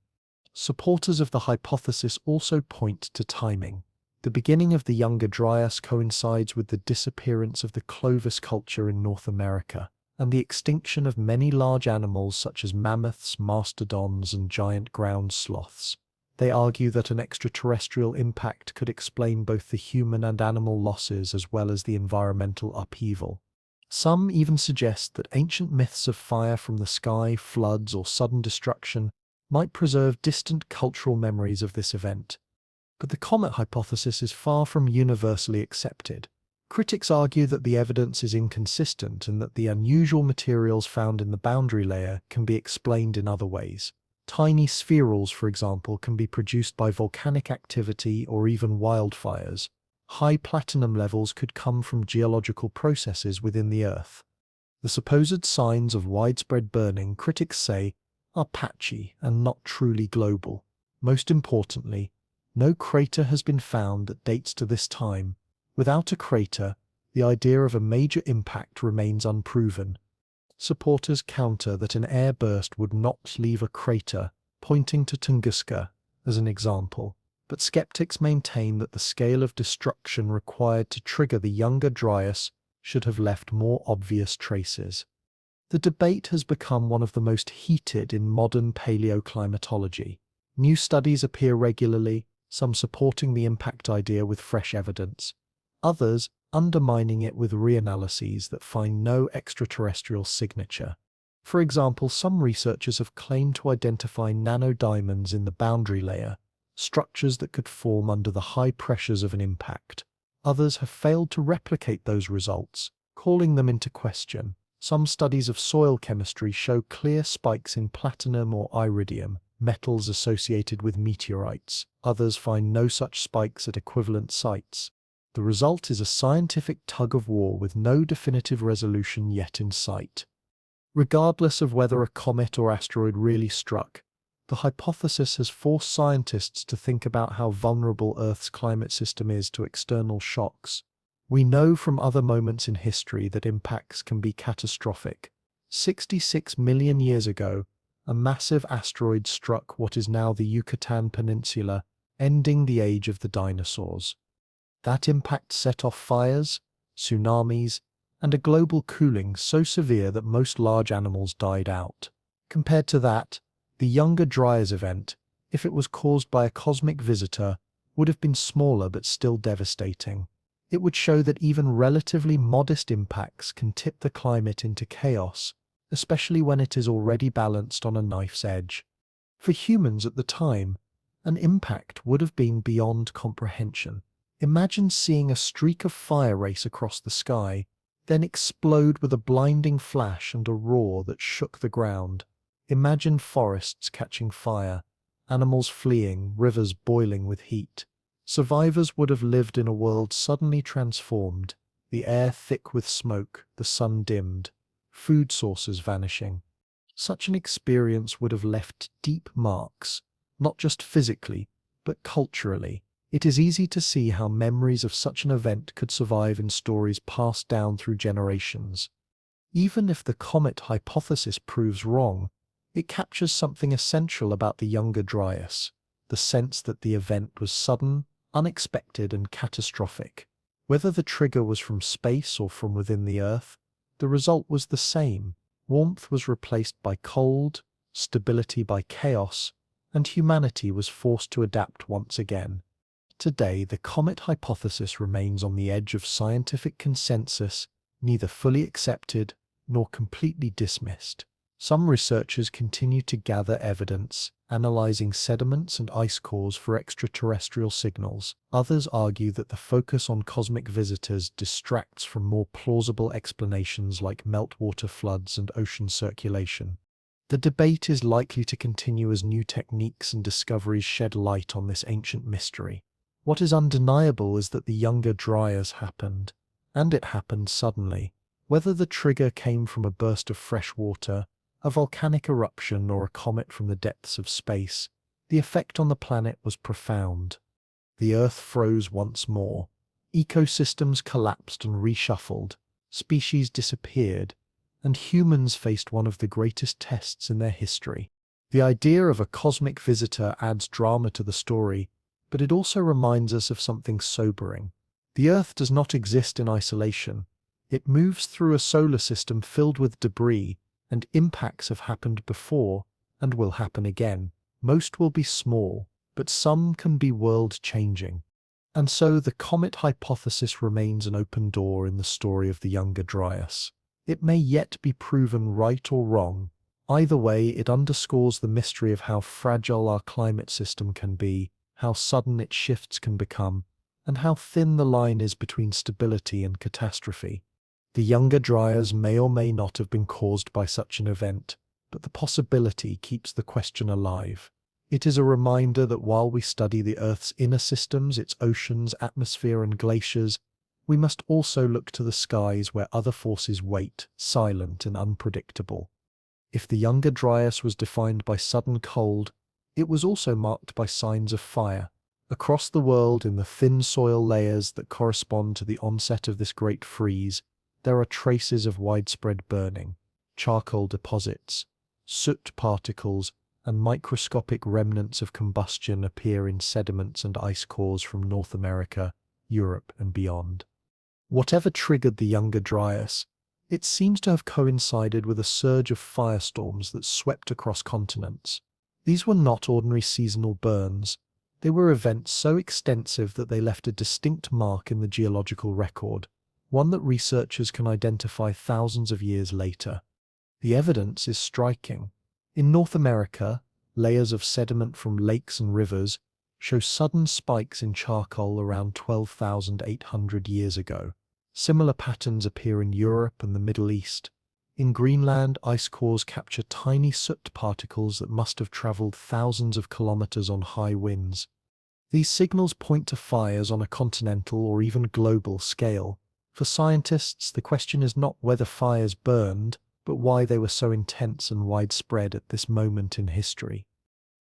Supporters of the hypothesis also point to timing. The beginning of the Younger Dryas coincides with the disappearance of the Clovis culture in North America and the extinction of many large animals such as mammoths, mastodons, and giant ground sloths. They argue that an extraterrestrial impact could explain both the human and animal losses as well as the environmental upheaval. Some even suggest that ancient myths of fire from the sky, floods, or sudden destruction might preserve distant cultural memories of this event. But the comet hypothesis is far from universally accepted. Critics argue that the evidence is inconsistent and that the unusual materials found in the boundary layer can be explained in other ways. Tiny spherules, for example, can be produced by volcanic activity or even wildfires. High platinum levels could come from geological processes within the Earth. The supposed signs of widespread burning, critics say, are patchy and not truly global. Most importantly, no crater has been found that dates to this time. Without a crater, the idea of a major impact remains unproven. Supporters counter that an air burst would not leave a crater, pointing to Tunguska as an example. But skeptics maintain that the scale of destruction required to trigger the Younger Dryas should have left more obvious traces. The debate has become one of the most heated in modern paleoclimatology. New studies appear regularly, some supporting the impact idea with fresh evidence, others undermining it with reanalyses that find no extraterrestrial signature. For example, some researchers have claimed to identify nanodiamonds in the boundary layer, structures that could form under the high pressures of an impact. Others have failed to replicate those results, calling them into question. Some studies of soil chemistry show clear spikes in platinum or iridium, metals associated with meteorites. Others find no such spikes at equivalent sites. The result is a scientific tug-of-war with no definitive resolution yet in sight. Regardless of whether a comet or asteroid really struck, the hypothesis has forced scientists to think about how vulnerable Earth's climate system is to external shocks. We know from other moments in history that impacts can be catastrophic. 66 million years ago, a massive asteroid struck what is now the Yucatan Peninsula, ending the age of the dinosaurs. That impact set off fires, tsunamis, and a global cooling so severe that most large animals died out. Compared to that, the Younger Dryas event, if it was caused by a cosmic visitor, would have been smaller but still devastating. It would show that even relatively modest impacts can tip the climate into chaos, especially when it is already balanced on a knife's edge. For humans at the time, an impact would have been beyond comprehension. Imagine seeing a streak of fire race across the sky, then explode with a blinding flash and a roar that shook the ground. Imagine forests catching fire, animals fleeing, rivers boiling with heat. Survivors would have lived in a world suddenly transformed, the air thick with smoke, the sun dimmed, food sources vanishing. Such an experience would have left deep marks, not just physically, but culturally. It is easy to see how memories of such an event could survive in stories passed down through generations. Even if the comet hypothesis proves wrong, it captures something essential about the Younger Dryas, the sense that the event was sudden, unexpected, and catastrophic. Whether the trigger was from space or from within the Earth, the result was the same: Warmth was replaced by cold, stability by chaos, and humanity was forced to adapt once again. Today, the comet hypothesis remains on the edge of scientific consensus, neither fully accepted nor completely dismissed. Some researchers continue to gather evidence, analyzing sediments and ice cores for extraterrestrial signals. Others argue that the focus on cosmic visitors distracts from more plausible explanations like meltwater floods and ocean circulation. The debate is likely to continue as new techniques and discoveries shed light on this ancient mystery. What is undeniable is that the Younger Dryas happened, and it happened suddenly. Whether the trigger came from a burst of fresh water, a volcanic eruption, or a comet from the depths of space, the effect on the planet was profound. The Earth froze once more. Ecosystems collapsed and reshuffled, species disappeared, and humans faced one of the greatest tests in their history. The idea of a cosmic visitor adds drama to the story, but it also reminds us of something sobering. The Earth does not exist in isolation. It moves through a solar system filled with debris, and impacts have happened before and will happen again. Most will be small, but some can be world-changing. And so the comet hypothesis remains an open door in the story of the Younger Dryas. It may yet be proven right or wrong. Either way, it underscores the mystery of how fragile our climate system can be, how sudden its shifts can become, and how thin the line is between stability and catastrophe. The Younger Dryas may or may not have been caused by such an event, but the possibility keeps the question alive. It is a reminder that while we study the Earth's inner systems, its oceans, atmosphere, and glaciers, we must also look to the skies where other forces wait, silent and unpredictable. If the Younger Dryas was defined by sudden cold, it was also marked by signs of fire. Across the world, in the thin soil layers that correspond to the onset of this great freeze, there are traces of widespread burning. Charcoal deposits, soot particles, and microscopic remnants of combustion appear in sediments and ice cores from North America, Europe, and beyond. Whatever triggered the Younger Dryas, it seems to have coincided with a surge of firestorms that swept across continents. These were not ordinary seasonal burns. They were events so extensive that they left a distinct mark in the geological record, one that researchers can identify thousands of years later. The evidence is striking. In North America, layers of sediment from lakes and rivers show sudden spikes in charcoal around 12,800 years ago. Similar patterns appear in Europe and the Middle East. In Greenland, ice cores capture tiny soot particles that must have traveled thousands of kilometers on high winds. These signals point to fires on a continental or even global scale. For scientists, the question is not whether fires burned, but why they were so intense and widespread at this moment in history.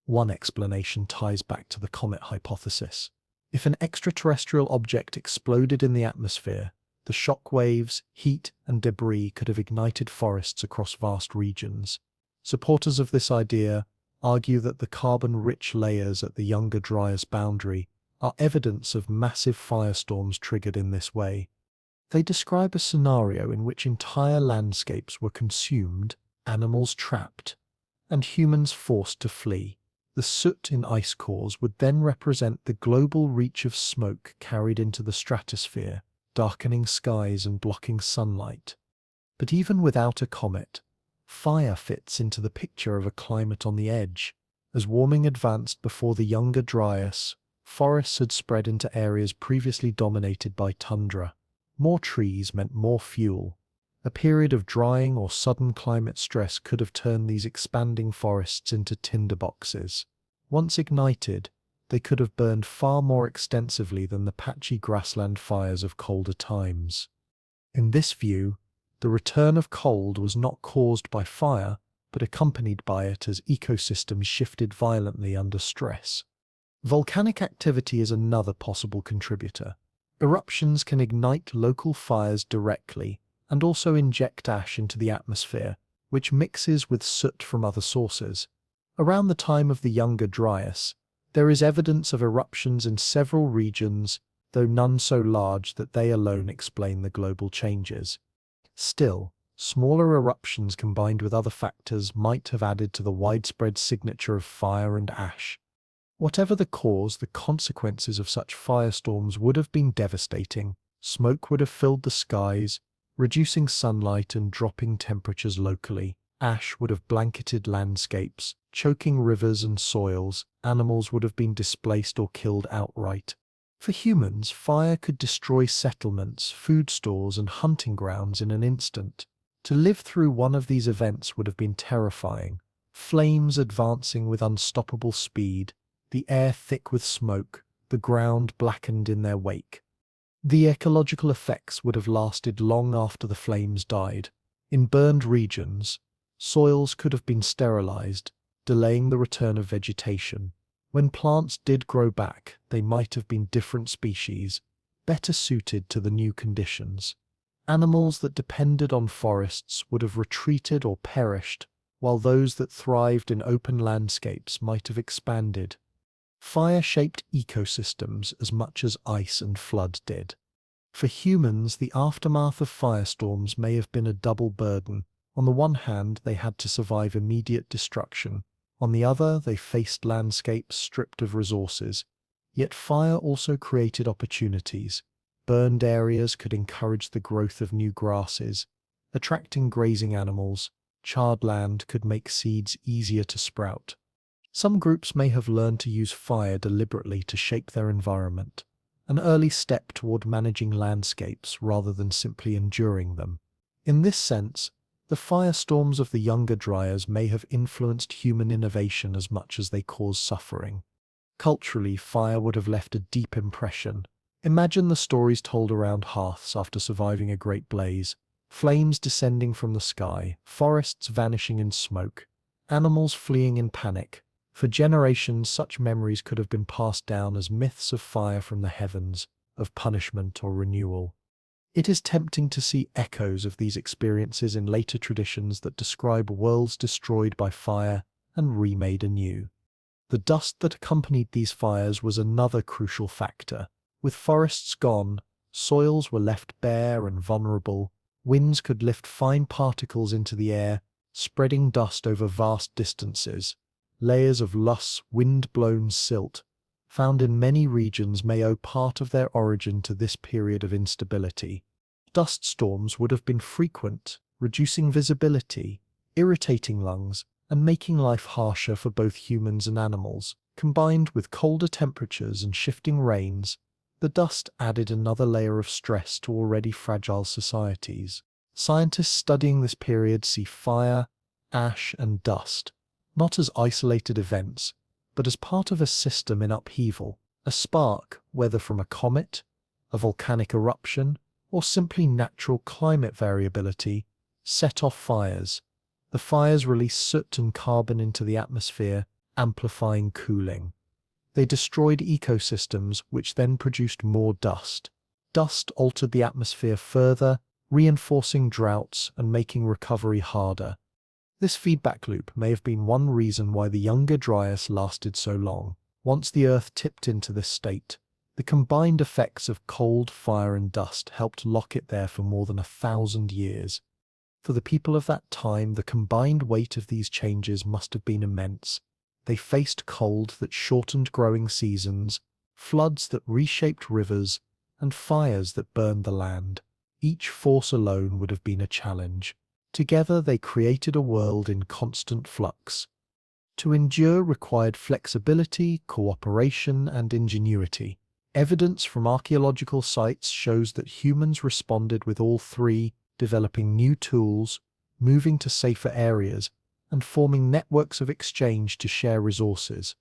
One explanation ties back to the comet hypothesis. If an extraterrestrial object exploded in the atmosphere, the shock waves, heat, and debris could have ignited forests across vast regions. Supporters of this idea argue that the carbon-rich layers at the Younger Dryas boundary are evidence of massive firestorms triggered in this way. They describe a scenario in which entire landscapes were consumed, animals trapped, and humans forced to flee. The soot in ice cores would then represent the global reach of smoke carried into the stratosphere, darkening skies and blocking sunlight. But even without a comet, fire fits into the picture of a climate on the edge. As warming advanced before the Younger Dryas, forests had spread into areas previously dominated by tundra. More trees meant more fuel. A period of drying or sudden climate stress could have turned these expanding forests into tinderboxes. Once ignited, they could have burned far more extensively than the patchy grassland fires of colder times. In this view, the return of cold was not caused by fire, but accompanied by it as ecosystems shifted violently under stress. Volcanic activity is another possible contributor. Eruptions can ignite local fires directly and also inject ash into the atmosphere, which mixes with soot from other sources. Around the time of the Younger Dryas, there is evidence of eruptions in several regions, though none so large that they alone explain the global changes. Still, Smaller eruptions combined with other factors might have added to the widespread signature of fire and ash. Whatever the cause, the consequences of such firestorms would have been devastating. Smoke would have filled the skies, reducing sunlight and dropping temperatures locally. Ash would have blanketed landscapes, choking rivers and soils. Animals would have been displaced or killed outright. For humans, fire could destroy settlements, food stores, and hunting grounds in an instant. To live through one of these events would have been terrifying. Flames advancing with unstoppable speed, the air thick with smoke, the ground blackened in their wake. The ecological effects would have lasted long after the flames died. In burned regions, soils could have been sterilized, delaying the return of vegetation. When plants did grow back, they might have been different species, better suited to the new conditions. Animals that depended on forests would have retreated or perished, while those that thrived in open landscapes might have expanded. Fire shaped ecosystems as much as ice and flood did. For humans, the aftermath of firestorms may have been a double burden. On the one hand, they had to survive immediate destruction. On the other, they faced landscapes stripped of resources. Yet fire also created opportunities. Burned areas could encourage the growth of new grasses, attracting grazing animals. Charred land could make seeds easier to sprout. Some groups may have learned to use fire deliberately to shape their environment, an early step toward managing landscapes rather than simply enduring them. In this sense, the firestorms of the Younger Dryas may have influenced human innovation as much as they caused suffering. Culturally, fire would have left a deep impression. Imagine the stories told around hearths after surviving a great blaze, flames descending from the sky, forests vanishing in smoke, animals fleeing in panic. For generations, such memories could have been passed down as myths of fire from the heavens, of punishment or renewal. It is tempting to see echoes of these experiences in later traditions that describe worlds destroyed by fire and remade anew. The dust that accompanied these fires was another crucial factor. With forests gone, soils were left bare and vulnerable. Winds could lift fine particles into the air, spreading dust over vast distances. Layers of loess, wind-blown silt, found in many regions, may owe part of their origin to this period of instability. Dust storms would have been frequent, reducing visibility, irritating lungs, and making life harsher for both humans and animals. Combined with colder temperatures and shifting rains, the dust added another layer of stress to already fragile societies. Scientists studying this period see fire, ash, and dust not as isolated events, but as part of a system in upheaval. A spark, whether from a comet, a volcanic eruption, or simply natural climate variability, set off fires. The fires release soot and carbon into the atmosphere, amplifying cooling. They destroyed ecosystems, which then produced more dust. Dust altered the atmosphere further, reinforcing droughts and making recovery harder. This feedback loop may have been one reason why the Younger Dryas lasted so long. Once the Earth tipped into this state, the combined effects of cold, fire, and dust helped lock it there for more than 1,000 years. For the people of that time, the combined weight of these changes must have been immense. They faced cold that shortened growing seasons, floods that reshaped rivers, and fires that burned the land. Each force alone would have been a challenge. Together they created a world in constant flux. To endure required flexibility, cooperation, and ingenuity. Evidence from archaeological sites shows that humans responded with all three, developing new tools, moving to safer areas, and forming networks of exchange to share resources.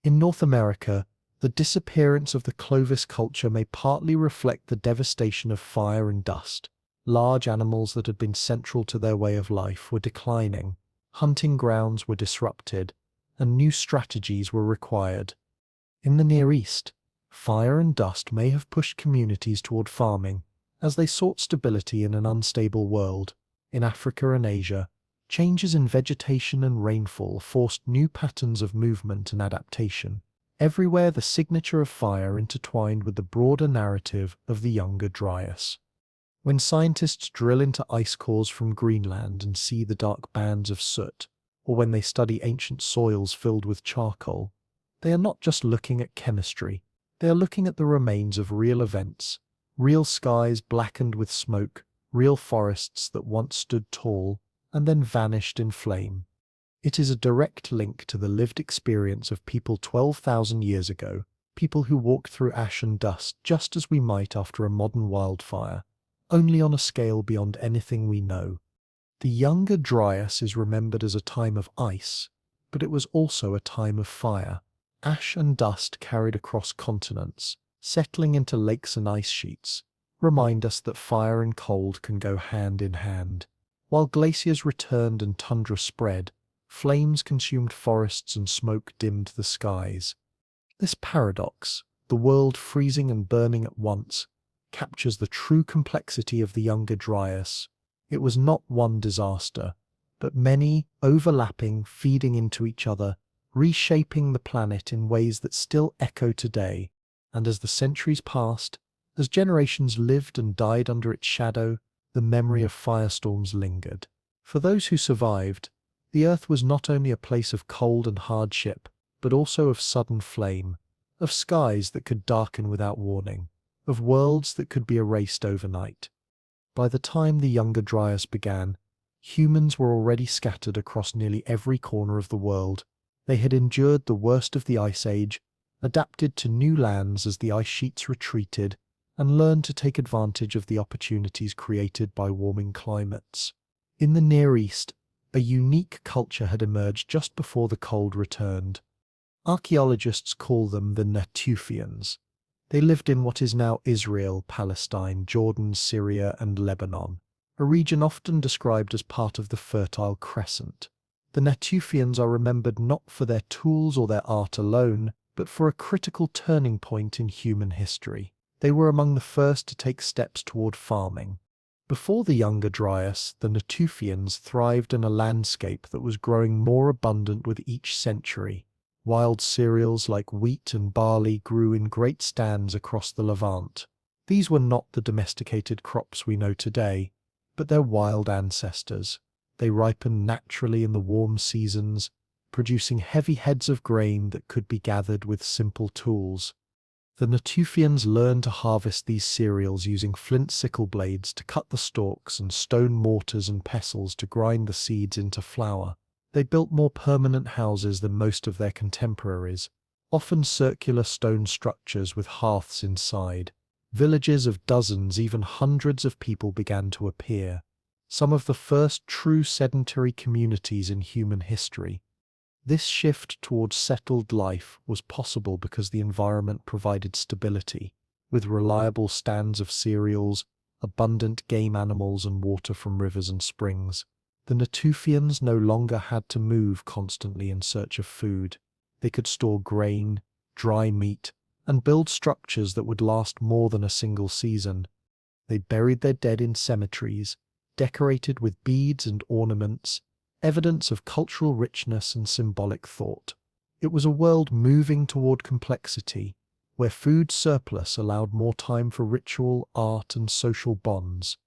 In North America, the disappearance of the Clovis culture may partly reflect the devastation of fire and dust. Large animals that had been central to their way of life were declining, hunting grounds were disrupted, and new strategies were required. In the Near East, fire and dust may have pushed communities toward farming, as they sought stability in an unstable world. In Africa and Asia, changes in vegetation and rainfall forced new patterns of movement and adaptation. Everywhere the signature of fire intertwined with the broader narrative of the Younger Dryas. When scientists drill into ice cores from Greenland and see the dark bands of soot, or when they study ancient soils filled with charcoal, they are not just looking at chemistry, they are looking at the remains of real events, real skies blackened with smoke, real forests that once stood tall and then vanished in flame. It is a direct link to the lived experience of people 12,000 years ago, people who walked through ash and dust just as we might after a modern wildfire, only on a scale beyond anything we know. The Younger Dryas is remembered as a time of ice, but it was also a time of fire. Ash and dust carried across continents, settling into lakes and ice sheets, remind us that fire and cold can go hand in hand. While glaciers returned and tundra spread, flames consumed forests and smoke dimmed the skies. This paradox, the world freezing and burning at once, captures the true complexity of the Younger Dryas. It was not one disaster, but many, overlapping, feeding into each other, reshaping the planet in ways that still echo today. And as the centuries passed, as generations lived and died under its shadow, the memory of firestorms lingered. For those who survived, the Earth was not only a place of cold and hardship, but also of sudden flame, of skies that could darken without warning, of worlds that could be erased overnight. By the time the Younger Dryas began, humans were already scattered across nearly every corner of the world. They had endured the worst of the Ice Age, adapted to new lands as the ice sheets retreated, and learned to take advantage of the opportunities created by warming climates. In the Near East, a unique culture had emerged just before the cold returned. Archaeologists call them the Natufians. They lived in what is now Israel, Palestine, Jordan, Syria, and Lebanon, a region often described as part of the Fertile Crescent. The Natufians are remembered not for their tools or their art alone, but for a critical turning point in human history. They were among the first to take steps toward farming. Before the Younger Dryas, the Natufians thrived in a landscape that was growing more abundant with each century. Wild cereals like wheat and barley grew in great stands across the Levant. These were not the domesticated crops we know today, but their wild ancestors. They ripened naturally in the warm seasons, producing heavy heads of grain that could be gathered with simple tools. The Natufians learned to harvest these cereals using flint sickle blades to cut the stalks and stone mortars and pestles to grind the seeds into flour. They built more permanent houses than most of their contemporaries, often circular stone structures with hearths inside. Villages of dozens, even hundreds of people began to appear, some of the first true sedentary communities in human history. This shift towards settled life was possible because the environment provided stability, with reliable stands of cereals, abundant game animals, and water from rivers and springs. The Natufians no longer had to move constantly in search of food. They could store grain, dry meat, and build structures that would last more than a single season. They buried their dead in cemeteries, decorated with beads and ornaments, evidence of cultural richness and symbolic thought. It was a world moving toward complexity, where food surplus allowed more time for ritual, art, and social bonds.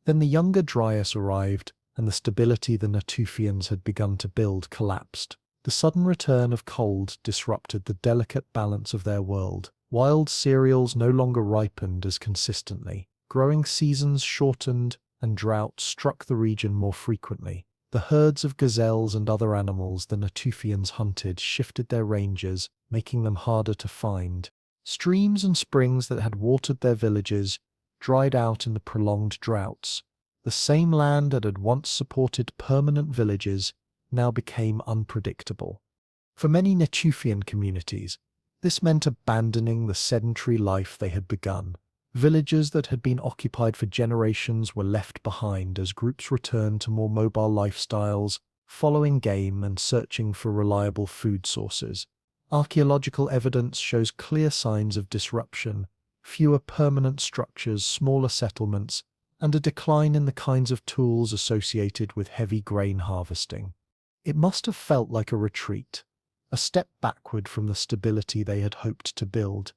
Then the Younger Dryas arrived, and the stability the Natufians had begun to build collapsed. The sudden return of cold disrupted the delicate balance of their world. Wild cereals no longer ripened as consistently. Growing seasons shortened, and drought struck the region more frequently. The herds of gazelles and other animals the Natufians hunted shifted their ranges, making them harder to find. Streams and springs that had watered their villages dried out in the prolonged droughts. The same land that had once supported permanent villages now became unpredictable. For many Natufian communities, this meant abandoning the sedentary life they had begun. Villages that had been occupied for generations were left behind as groups returned to more mobile lifestyles, following game and searching for reliable food sources. Archaeological evidence shows clear signs of disruption, fewer permanent structures, smaller settlements, and a decline in the kinds of tools associated with heavy grain harvesting. It must have felt like a retreat, a step backward from the stability they had hoped to build.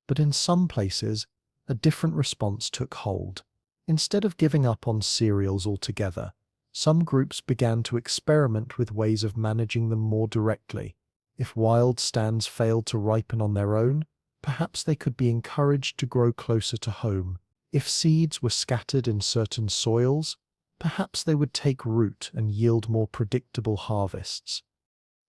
But in some places, a different response took hold. Instead of giving up on cereals altogether, some groups began to experiment with ways of managing them more directly. If wild stands failed to ripen on their own, perhaps they could be encouraged to grow closer to home. If seeds were scattered in certain soils, perhaps they would take root and yield more predictable harvests.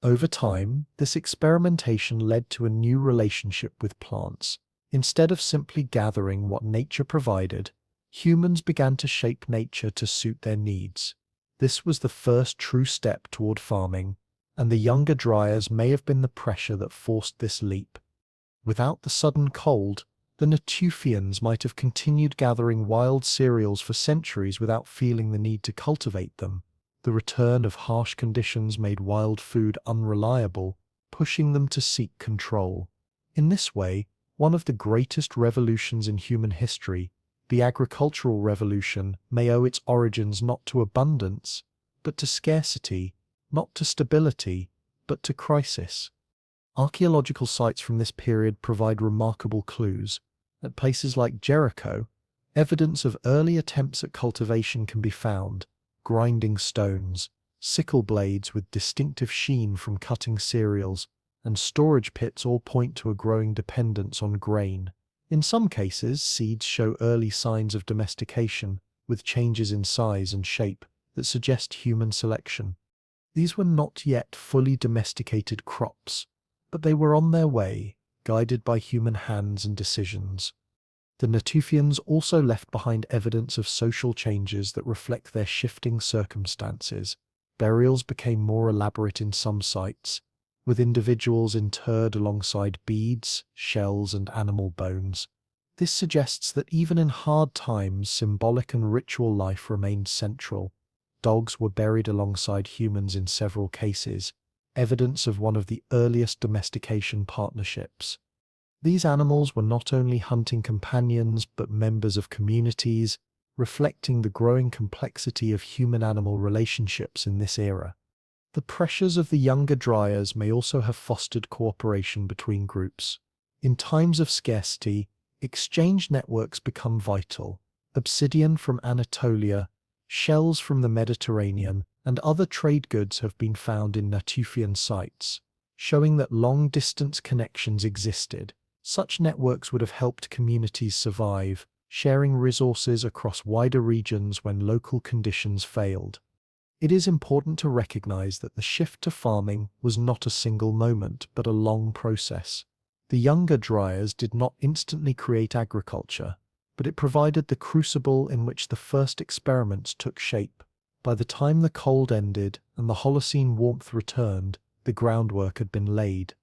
Over time, this experimentation led to a new relationship with plants. Instead of simply gathering what nature provided, humans began to shape nature to suit their needs. This was the first true step toward farming, and the Younger Dryas may have been the pressure that forced this leap. Without the sudden cold, the Natufians might have continued gathering wild cereals for centuries without feeling the need to cultivate them. The return of harsh conditions made wild food unreliable, pushing them to seek control. In this way, one of the greatest revolutions in human history, the agricultural revolution, may owe its origins not to abundance, but to scarcity, not to stability, but to crisis. Archaeological sites from this period provide remarkable clues. At places like Jericho, evidence of early attempts at cultivation can be found. Grinding stones, sickle blades with distinctive sheen from cutting cereals, and storage pits all point to a growing dependence on grain. In some cases, seeds show early signs of domestication, with changes in size and shape that suggest human selection. These were not yet fully domesticated crops, but they were on their way, guided by human hands and decisions. The Natufians also left behind evidence of social changes that reflect their shifting circumstances. Burials became more elaborate in some sites, with individuals interred alongside beads, shells, and animal bones. This suggests that even in hard times, symbolic and ritual life remained central. Dogs were buried alongside humans in several cases, evidence of one of the earliest domestication partnerships. These animals were not only hunting companions but members of communities, reflecting the growing complexity of human-animal relationships in this era. The pressures of the Younger Dryas may also have fostered cooperation between groups. In times of scarcity, exchange networks become vital. Obsidian from Anatolia, shells from the Mediterranean, and other trade goods have been found in Natufian sites, showing that long-distance connections existed. Such networks would have helped communities survive, sharing resources across wider regions when local conditions failed. It is important to recognize that the shift to farming was not a single moment, but a long process. The Younger Dryas did not instantly create agriculture, but it provided the crucible in which the first experiments took shape. By the time the cold ended and the Holocene warmth returned, the groundwork had been laid.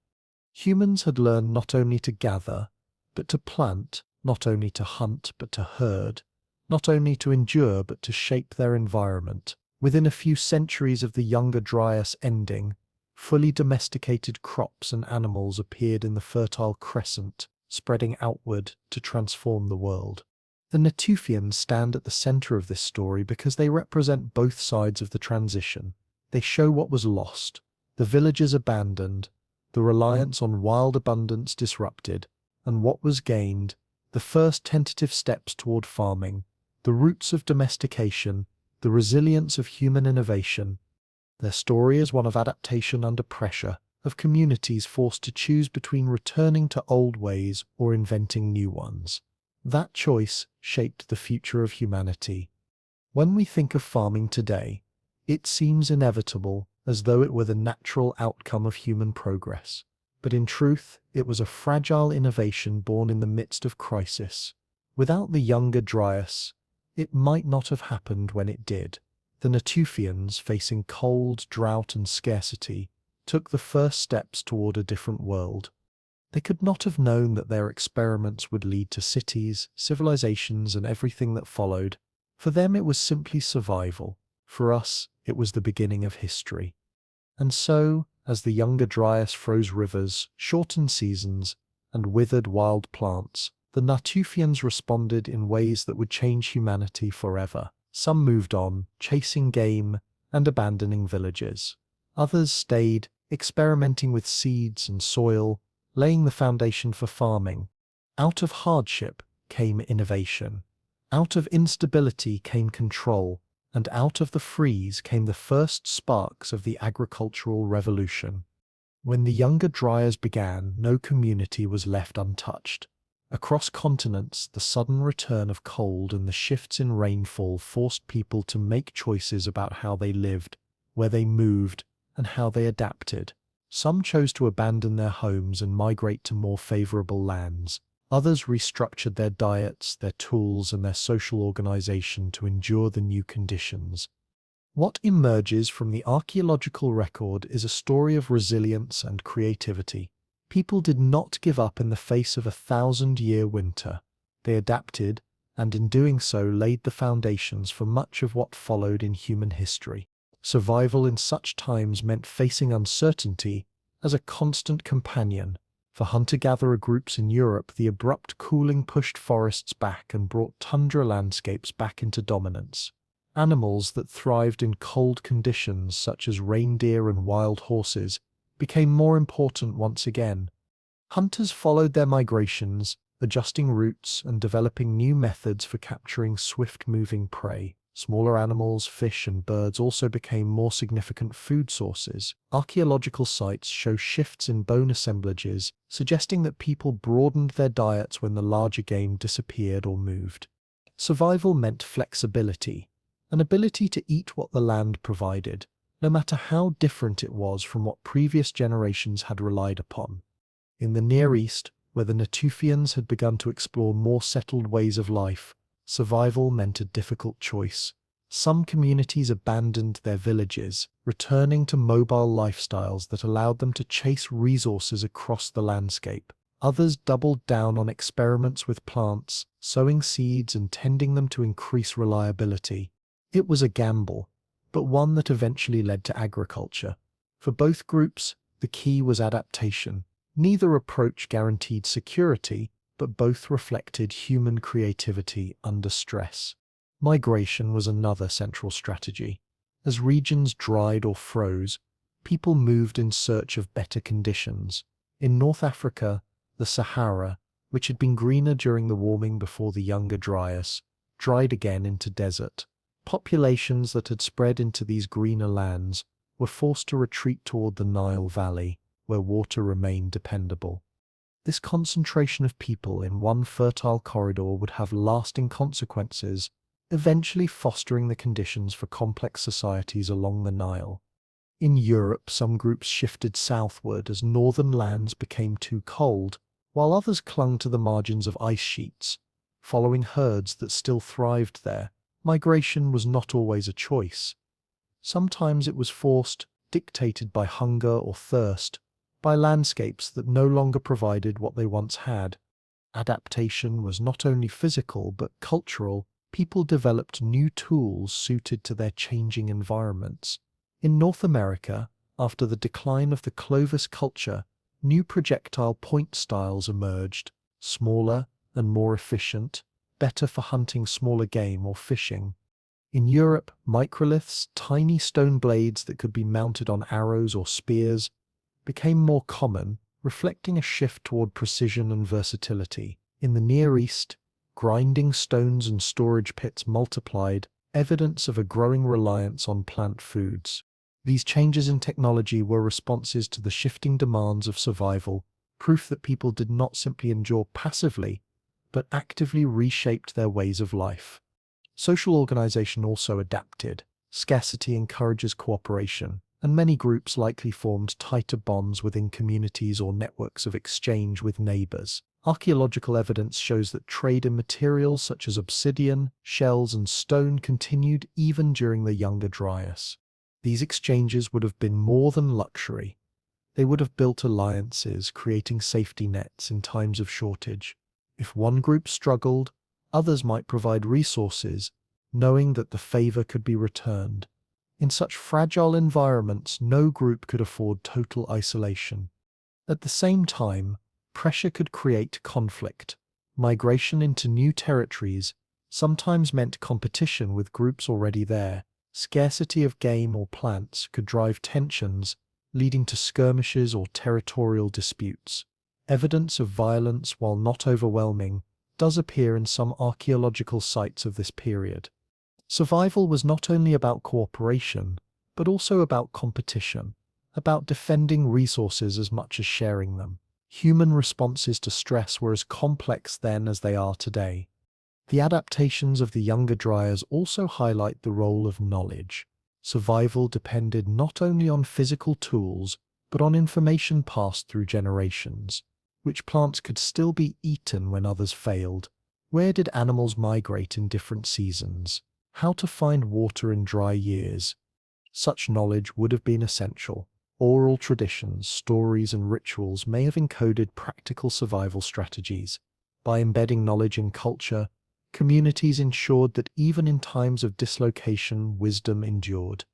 Humans had learned not only to gather, but to plant, not only to hunt, but to herd, not only to endure, but to shape their environment. Within a few centuries of the Younger Dryas ending, fully domesticated crops and animals appeared in the Fertile Crescent, spreading outward to transform the world. The Natufians stand at the center of this story because they represent both sides of the transition. They show what was lost, the villages abandoned, the reliance on wild abundance disrupted, and what was gained, the first tentative steps toward farming, the roots of domestication, the resilience of human innovation. Their story is one of adaptation under pressure, of communities forced to choose between returning to old ways or inventing new ones. That choice shaped the future of humanity. When we think of farming today, it seems inevitable, as though it were the natural outcome of human progress. But in truth, it was a fragile innovation born in the midst of crisis. Without the Younger Dryas, it might not have happened when it did. The Natufians, facing cold, drought, and scarcity, took the first steps toward a different world. They could not have known that their experiments would lead to cities, civilizations, and everything that followed. For them it was simply survival. For us, it was the beginning of history. And so, as the Younger Dryas froze rivers, shortened seasons, and withered wild plants, the Natufians responded in ways that would change humanity forever. Some moved on, chasing game and abandoning villages. Others stayed, experimenting with seeds and soil, laying the foundation for farming. Out of hardship came innovation. Out of instability came control, and out of the freeze came the first sparks of the agricultural revolution. When the Younger Dryas began, no community was left untouched. Across continents, the sudden return of cold and the shifts in rainfall forced people to make choices about how they lived, where they moved, and how they adapted. Some chose to abandon their homes and migrate to more favorable lands. Others restructured their diets, their tools, and their social organization to endure the new conditions. What emerges from the archaeological record is a story of resilience and creativity. People did not give up in the face of a 1,000-year winter. They adapted, and in doing so laid the foundations for much of what followed in human history. Survival in such times meant facing uncertainty as a constant companion. For hunter-gatherer groups in Europe, the abrupt cooling pushed forests back and brought tundra landscapes back into dominance. Animals that thrived in cold conditions, such as reindeer and wild horses, became more important once again. Hunters followed their migrations, adjusting routes and developing new methods for capturing swift-moving prey. Smaller animals, fish, and birds also became more significant food sources. Archaeological sites show shifts in bone assemblages, suggesting that people broadened their diets when the larger game disappeared or moved. Survival meant flexibility, an ability to eat what the land provided, no matter how different it was from what previous generations had relied upon. In the Near East, where the Natufians had begun to explore more settled ways of life, survival meant a difficult choice. Some communities abandoned their villages, returning to mobile lifestyles that allowed them to chase resources across the landscape. Others doubled down on experiments with plants, sowing seeds and tending them to increase reliability. It was a gamble, but one that eventually led to agriculture. For both groups, the key was adaptation. Neither approach guaranteed security, but both reflected human creativity under stress. Migration was another central strategy. As regions dried or froze, people moved in search of better conditions. In North Africa, the Sahara, which had been greener during the warming before the Younger Dryas, dried again into desert. Populations that had spread into these greener lands were forced to retreat toward the Nile Valley, where water remained dependable. This concentration of people in one fertile corridor would have lasting consequences, eventually fostering the conditions for complex societies along the Nile. In Europe, some groups shifted southward as northern lands became too cold, while others clung to the margins of ice sheets, following herds that still thrived there. Migration was not always a choice. Sometimes it was forced, dictated by hunger or thirst, by landscapes that no longer provided what they once had. Adaptation was not only physical but cultural. People developed new tools suited to their changing environments. In North America, after the decline of the Clovis culture, new projectile point styles emerged, smaller and more efficient, better for hunting smaller game or fishing. In Europe, microliths, tiny stone blades that could be mounted on arrows or spears, became more common, reflecting a shift toward precision and versatility. In the Near East, grinding stones and storage pits multiplied, evidence of a growing reliance on plant foods. These changes in technology were responses to the shifting demands of survival, proof that people did not simply endure passively, but actively reshaped their ways of life. Social organization also adapted. Scarcity encourages cooperation, and many groups likely formed tighter bonds within communities or networks of exchange with neighbors. Archaeological evidence shows that trade in materials such as obsidian, shells, and stone continued even during the Younger Dryas. These exchanges would have been more than luxury. They would have built alliances, creating safety nets in times of shortage. If one group struggled, others might provide resources, knowing that the favor could be returned. In such fragile environments, no group could afford total isolation. At the same time, pressure could create conflict. Migration into new territories sometimes meant competition with groups already there. Scarcity of game or plants could drive tensions, leading to skirmishes or territorial disputes. Evidence of violence, while not overwhelming, does appear in some archaeological sites of this period. Survival was not only about cooperation, but also about competition, about defending resources as much as sharing them. Human responses to stress were as complex then as they are today. The adaptations of the Younger Dryas also highlight the role of knowledge. Survival depended not only on physical tools, but on information passed through generations. Which plants could still be eaten when others failed? Where did animals migrate in different seasons? How to find water in dry years? Such knowledge would have been essential. Oral traditions, stories, and rituals may have encoded practical survival strategies. By embedding knowledge in culture, communities ensured that even in times of dislocation, wisdom endured.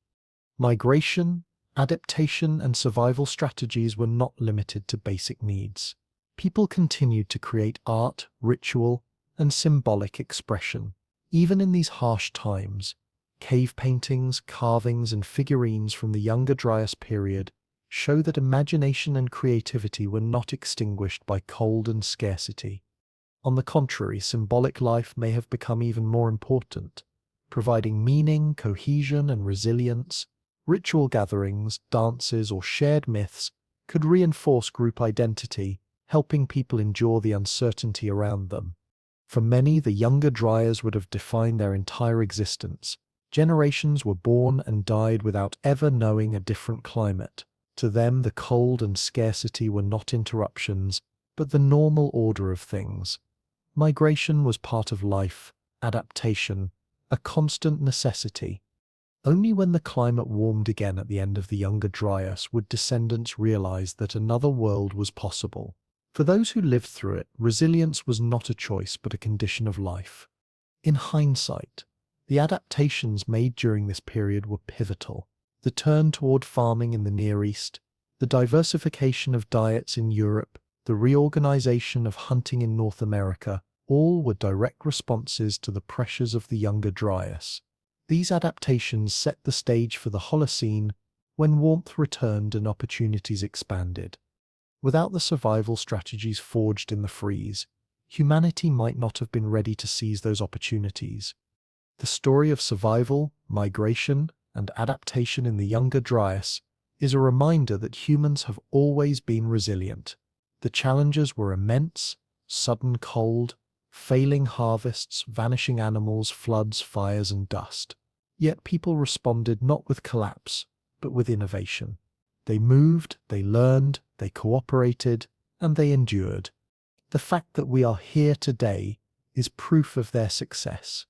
Migration, adaptation, and survival strategies were not limited to basic needs. People continued to create art, ritual, and symbolic expression. Even in these harsh times, cave paintings, carvings, and figurines from the Younger Dryas period show that imagination and creativity were not extinguished by cold and scarcity. On the contrary, symbolic life may have become even more important, providing meaning, cohesion, and resilience. Ritual gatherings, dances, or shared myths could reinforce group identity, helping people endure the uncertainty around them. For many, the Younger Dryas would have defined their entire existence. Generations were born and died without ever knowing a different climate. To them, the cold and scarcity were not interruptions, but the normal order of things. Migration was part of life, adaptation, a constant necessity. Only when the climate warmed again at the end of the Younger Dryas would descendants realize that another world was possible. For those who lived through it, resilience was not a choice but a condition of life. In hindsight, the adaptations made during this period were pivotal. The turn toward farming in the Near East, the diversification of diets in Europe, the reorganization of hunting in North America, all were direct responses to the pressures of the Younger Dryas. These adaptations set the stage for the Holocene, when warmth returned and opportunities expanded. Without the survival strategies forged in the freeze, humanity might not have been ready to seize those opportunities. The story of survival, migration, and adaptation in the Younger Dryas is a reminder that humans have always been resilient. The challenges were immense: sudden cold, failing harvests, vanishing animals, floods, fires, and dust. Yet people responded not with collapse, but with innovation. They moved, they learned, they cooperated, and they endured. The fact that we are here today is proof of their success.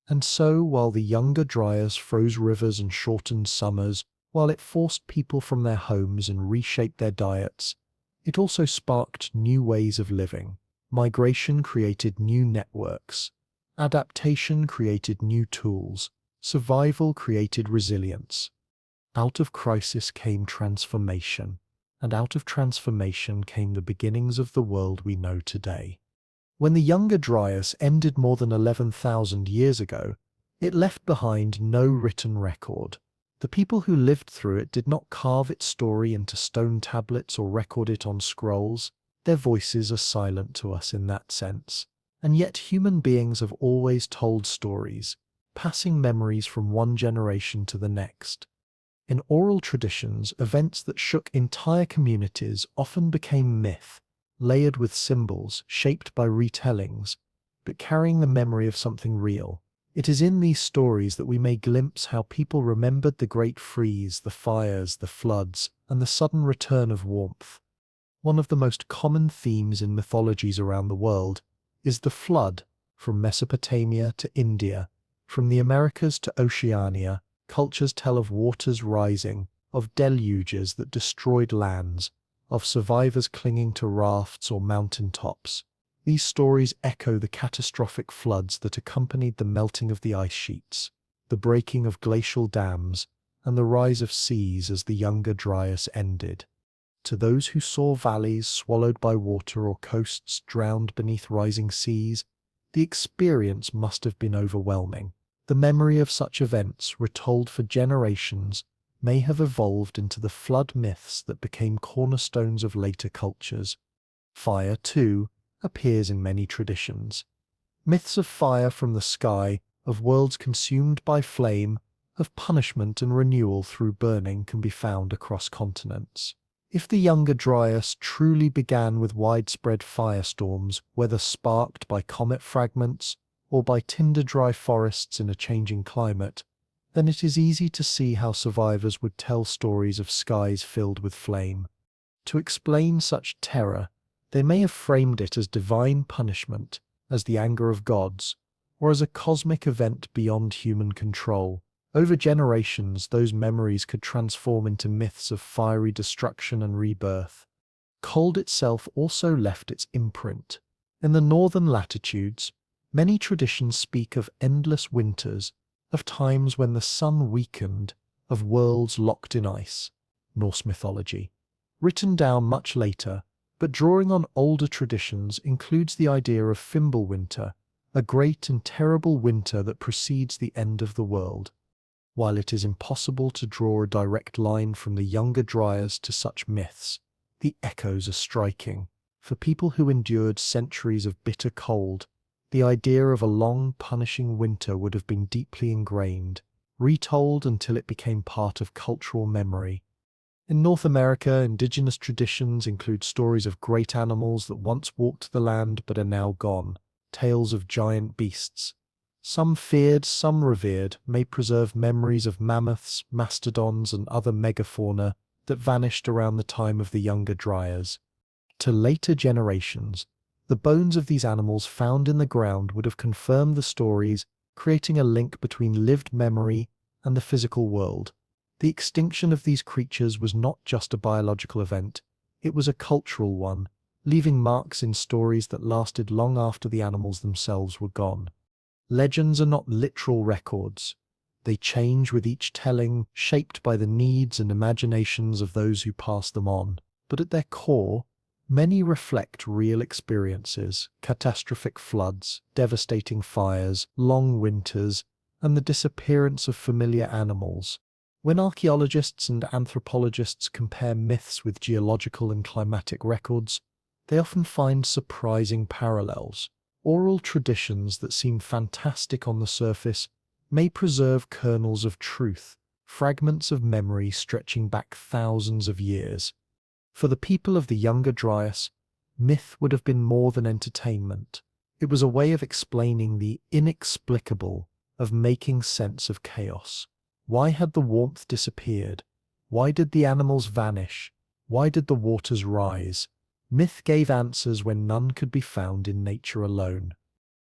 And so, while the Younger Dryas froze rivers and shortened summers, while it forced people from their homes and reshaped their diets, it also sparked new ways of living. Migration created new networks. Adaptation created new tools. Survival created resilience. Out of crisis came transformation, and out of transformation came the beginnings of the world we know today. When the Younger Dryas ended more than 11,000 years ago, it left behind no written record. The people who lived through it did not carve its story into stone tablets or record it on scrolls. Their voices are silent to us in that sense. And yet human beings have always told stories, passing memories from one generation to the next. In oral traditions, events that shook entire communities often became myth, layered with symbols, shaped by retellings, but carrying the memory of something real. It is in these stories that we may glimpse how people remembered the Great Freeze, the fires, the floods, and the sudden return of warmth. One of the most common themes in mythologies around the world is the flood. From Mesopotamia to India, from the Americas to Oceania, cultures tell of waters rising, of deluges that destroyed lands, of survivors clinging to rafts or mountain tops. These stories echo the catastrophic floods that accompanied the melting of the ice sheets, the breaking of glacial dams, and the rise of seas as the Younger Dryas ended. To those who saw valleys swallowed by water or coasts drowned beneath rising seas, the experience must have been overwhelming. The memory of such events, retold for generations, may have evolved into the flood myths that became cornerstones of later cultures. Fire, too, appears in many traditions. Myths of fire from the sky, of worlds consumed by flame, of punishment and renewal through burning can be found across continents. If the Younger Dryas truly began with widespread firestorms, whether sparked by comet fragments or by tinder-dry forests in a changing climate, then it is easy to see how survivors would tell stories of skies filled with flame. To explain such terror, they may have framed it as divine punishment, as the anger of gods, or as a cosmic event beyond human control. Over generations, those memories could transform into myths of fiery destruction and rebirth. Cold itself also left its imprint. In the northern latitudes, many traditions speak of endless winters, of times when the sun weakened, of worlds locked in ice. Norse mythology. Written down much later, but drawing on older traditions, includes the idea of Fimbulwinter, a great and terrible winter that precedes the end of the world. While it is impossible to draw a direct line from the Younger Dryas to such myths, the echoes are striking. For people who endured centuries of bitter cold, the idea of a long, punishing winter would have been deeply ingrained, retold until it became part of cultural memory. In North America, indigenous traditions include stories of great animals that once walked the land but are now gone, tales of giant beasts. Some feared, some revered, may preserve memories of mammoths, mastodons, and other megafauna that vanished around the time of the Younger Dryas. To later generations, the bones of these animals found in the ground would have confirmed the stories, creating a link between lived memory and the physical world. The extinction of these creatures was not just a biological event, it was a cultural one, leaving marks in stories that lasted long after the animals themselves were gone. Legends are not literal records. They change with each telling, shaped by the needs and imaginations of those who pass them on. But at their core, many reflect real experiences: catastrophic floods, devastating fires, long winters, and the disappearance of familiar animals. When archaeologists and anthropologists compare myths with geological and climatic records, they often find surprising parallels. Oral traditions that seem fantastic on the surface may preserve kernels of truth, fragments of memory stretching back thousands of years. For the people of the Younger Dryas, myth would have been more than entertainment. It was a way of explaining the inexplicable, of making sense of chaos. Why had the warmth disappeared? Why did the animals vanish? Why did the waters rise? Myth gave answers when none could be found in nature alone.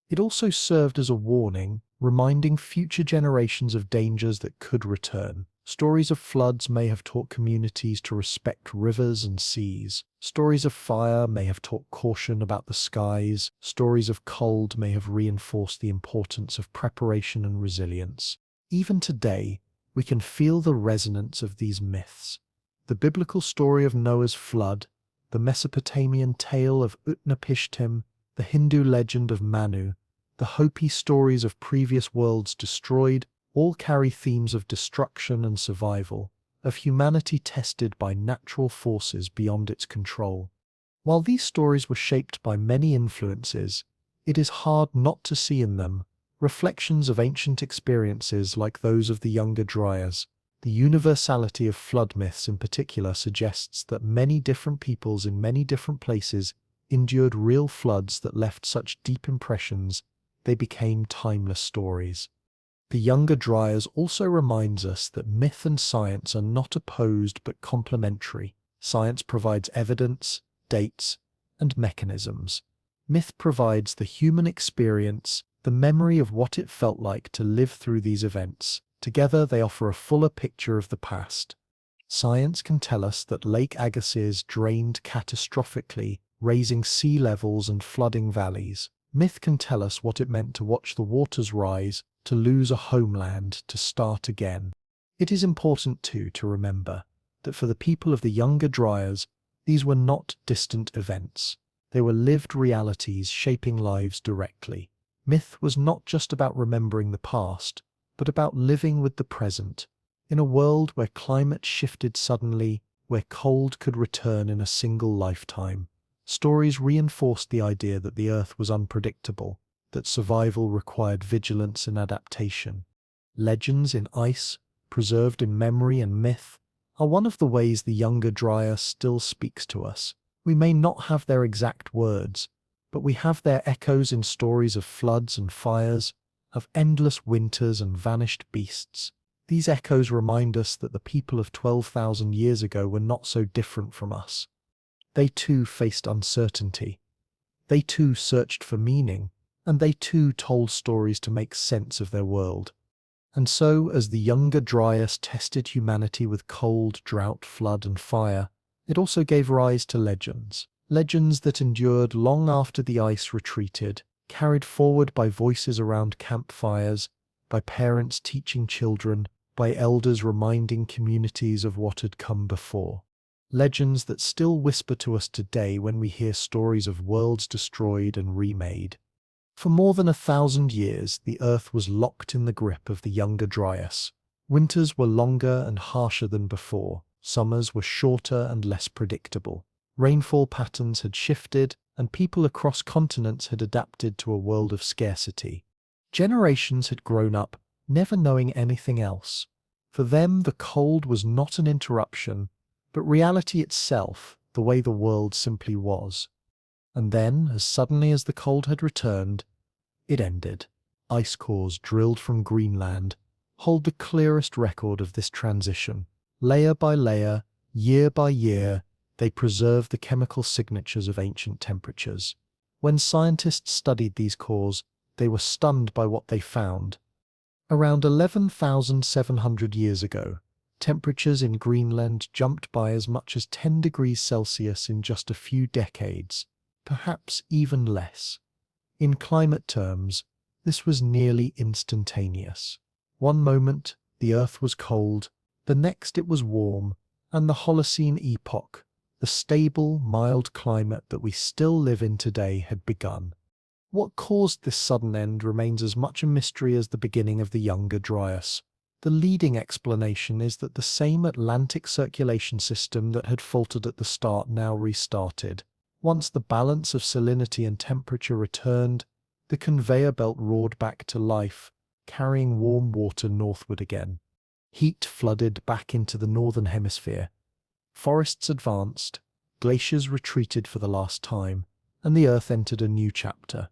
It also served as a warning, reminding future generations of dangers that could return. Stories of floods may have taught communities to respect rivers and seas. Stories of fire may have taught caution about the skies. Stories of cold may have reinforced the importance of preparation and resilience. Even today, we can feel the resonance of these myths. The biblical story of Noah's flood, the Mesopotamian tale of Utnapishtim, the Hindu legend of Manu, the Hopi stories of previous worlds destroyed, all carry themes of destruction and survival, of humanity tested by natural forces beyond its control. While these stories were shaped by many influences, it is hard not to see in them reflections of ancient experiences like those of the Younger Dryas. The universality of flood myths in particular suggests that many different peoples in many different places endured real floods that left such deep impressions they became timeless stories. The Younger Dryas also reminds us that myth and science are not opposed but complementary. Science provides evidence, dates, and mechanisms. Myth provides the human experience, the memory of what it felt like to live through these events. Together, they offer a fuller picture of the past. Science can tell us that Lake Agassiz drained catastrophically, raising sea levels and flooding valleys. Myth can tell us what it meant to watch the waters rise, to lose a homeland, to start again. It is important, too, to remember that for the people of the Younger Dryas, these were not distant events. They were lived realities shaping lives directly. Myth was not just about remembering the past, but about living with the present. In a world where climate shifted suddenly, where cold could return in a single lifetime, stories reinforced the idea that the Earth was unpredictable, that survival required vigilance and adaptation. Legends in ice, preserved in memory and myth, are one of the ways the Younger Dryas still speaks to us. We may not have their exact words, but we have their echoes in stories of floods and fires, of endless winters and vanished beasts. These echoes remind us that the people of 12,000 years ago were not so different from us. They too faced uncertainty. They too searched for meaning, and they too told stories to make sense of their world. And so, as the Younger Dryas tested humanity with cold, drought, flood, and fire, it also gave rise to legends. Legends that endured long after the ice retreated, carried forward by voices around campfires, by parents teaching children, by elders reminding communities of what had come before. Legends that still whisper to us today when we hear stories of worlds destroyed and remade. For more than 1,000 years, the Earth was locked in the grip of the Younger Dryas. Winters were longer and harsher than before. Summers were shorter and less predictable. Rainfall patterns had shifted, and people across continents had adapted to a world of scarcity. Generations had grown up, never knowing anything else. For them, the cold was not an interruption, but reality itself, the way the world simply was. And then, as suddenly as the cold had returned, it ended. Ice cores drilled from Greenland hold the clearest record of this transition. Layer by layer, year by year, they preserve the chemical signatures of ancient temperatures. When scientists studied these cores, they were stunned by what they found. Around 11,700 years ago, temperatures in Greenland jumped by as much as 10 degrees Celsius in just a few decades, perhaps even less. In climate terms, this was nearly instantaneous. One moment, the Earth was cold, the next it was warm, and the Holocene epoch, the stable, mild climate that we still live in today, had begun. What caused this sudden end remains as much a mystery as the beginning of the Younger Dryas. The leading explanation is that the same Atlantic circulation system that had faltered at the start now restarted. Once the balance of salinity and temperature returned, the conveyor belt roared back to life, carrying warm water northward again. Heat flooded back into the northern hemisphere. Forests advanced, glaciers retreated for the last time, and the Earth entered a new chapter.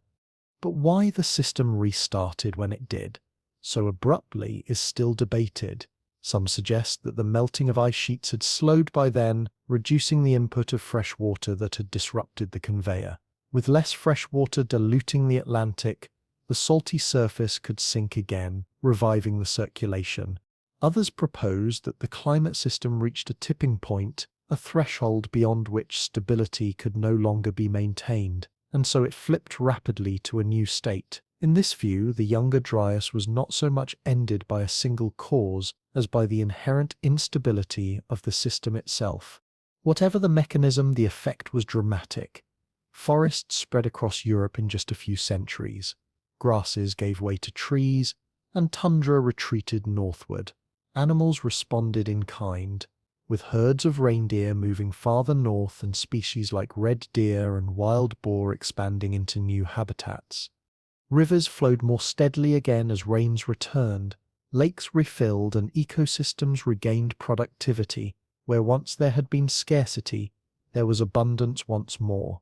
But why the system restarted when it did, so abruptly, is still debated. Some suggest that the melting of ice sheets had slowed by then, reducing the input of fresh water that had disrupted the conveyor. With less fresh water diluting the Atlantic, the salty surface could sink again, reviving the circulation. Others propose that the climate system reached a tipping point, a threshold beyond which stability could no longer be maintained, and so it flipped rapidly to a new state. In this view, the Younger Dryas was not so much ended by a single cause as by the inherent instability of the system itself. Whatever the mechanism, the effect was dramatic. Forests spread across Europe in just a few centuries. Grasses gave way to trees, and tundra retreated northward. Animals responded in kind, with herds of reindeer moving farther north and species like red deer and wild boar expanding into new habitats. Rivers flowed more steadily again as rains returned, lakes refilled, and ecosystems regained productivity. Where once there had been scarcity, there was abundance once more.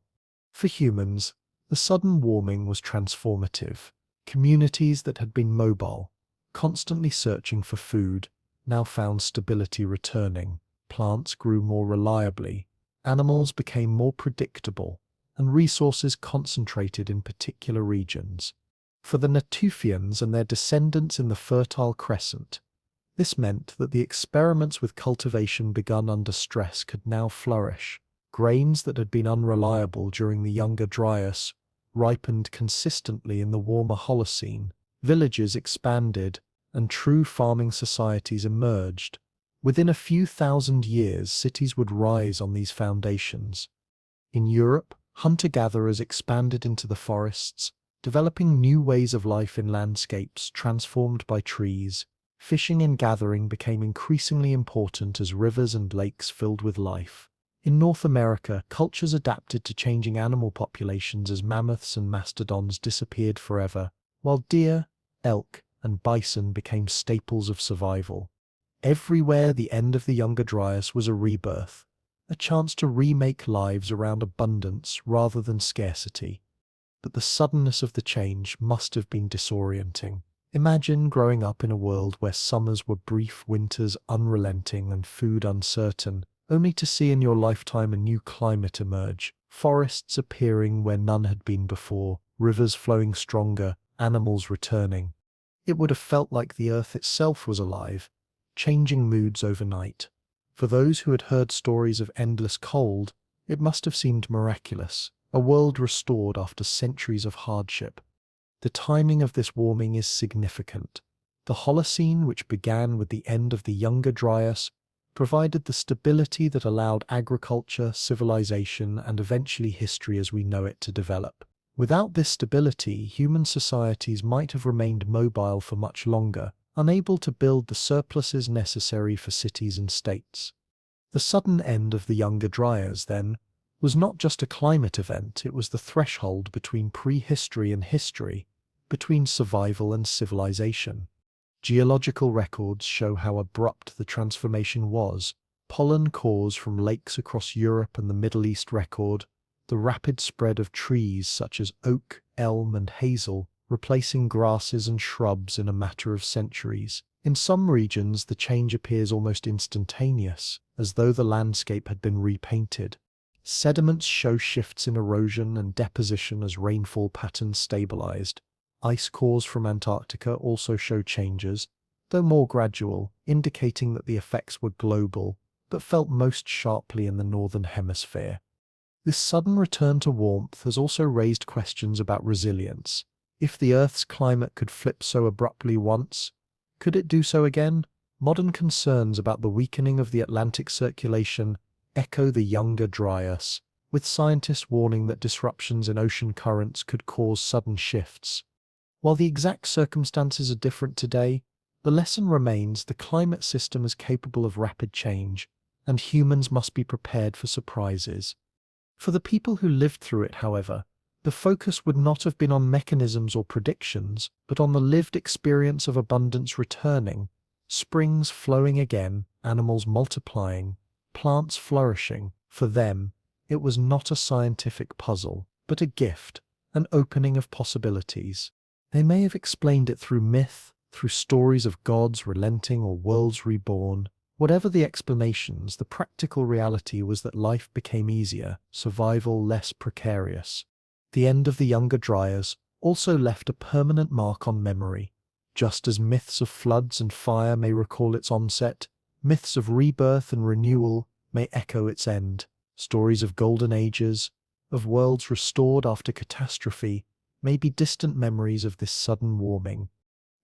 For humans, the sudden warming was transformative. Communities that had been mobile, constantly searching for food, now found stability returning. Plants grew more reliably, animals became more predictable, and resources concentrated in particular regions. For the Natufians and their descendants in the Fertile Crescent, this meant that the experiments with cultivation begun under stress could now flourish. Grains that had been unreliable during the Younger Dryas ripened consistently in the warmer Holocene. Villages expanded, and true farming societies emerged. Within a few thousand years, cities would rise on these foundations. In Europe, hunter-gatherers expanded into the forests, developing new ways of life in landscapes transformed by trees. Fishing and gathering became increasingly important as rivers and lakes filled with life. In North America, cultures adapted to changing animal populations as mammoths and mastodons disappeared forever, while deer, elk, and bison became staples of survival. Everywhere, the end of the Younger Dryas was a rebirth, a chance to remake lives around abundance rather than scarcity. But the suddenness of the change must have been disorienting. Imagine growing up in a world where summers were brief, winters unrelenting, and food uncertain, only to see in your lifetime a new climate emerge, forests appearing where none had been before, rivers flowing stronger, animals returning. It would have felt like the earth itself was alive, changing moods overnight. For those who had heard stories of endless cold, it must have seemed miraculous, a world restored after centuries of hardship. The timing of this warming is significant. The Holocene, which began with the end of the Younger Dryas, provided the stability that allowed agriculture, civilization, and eventually history as we know it to develop. Without this stability, human societies might have remained mobile for much longer, unable to build the surpluses necessary for cities and states. The sudden end of the Younger Dryas, then, was not just a climate event, it was the threshold between prehistory and history, between survival and civilization. Geological records show how abrupt the transformation was. Pollen cores from lakes across Europe and the Middle East record the rapid spread of trees such as oak, elm, and hazel, replacing grasses and shrubs in a matter of centuries. In some regions, the change appears almost instantaneous, as though the landscape had been repainted. Sediments show shifts in erosion and deposition as rainfall patterns stabilized. Ice cores from Antarctica also show changes, though more gradual, indicating that the effects were global, but felt most sharply in the northern hemisphere. This sudden return to warmth has also raised questions about resilience. If the Earth's climate could flip so abruptly once, could it do so again? Modern concerns about the weakening of the Atlantic circulation echo the Younger Dryas, with scientists warning that disruptions in ocean currents could cause sudden shifts. While the exact circumstances are different today, the lesson remains: the climate system is capable of rapid change, and humans must be prepared for surprises. For the people who lived through it, however, the focus would not have been on mechanisms or predictions, but on the lived experience of abundance returning, springs flowing again, animals multiplying, plants flourishing. For them, it was not a scientific puzzle, but a gift, an opening of possibilities. They may have explained it through myth, through stories of gods relenting or worlds reborn. Whatever the explanations, the practical reality was that life became easier, survival less precarious. The end of the Younger Dryas also left a permanent mark on memory. Just as myths of floods and fire may recall its onset, myths of rebirth and renewal may echo its end. Stories of golden ages, of worlds restored after catastrophe, may be distant memories of this sudden warming.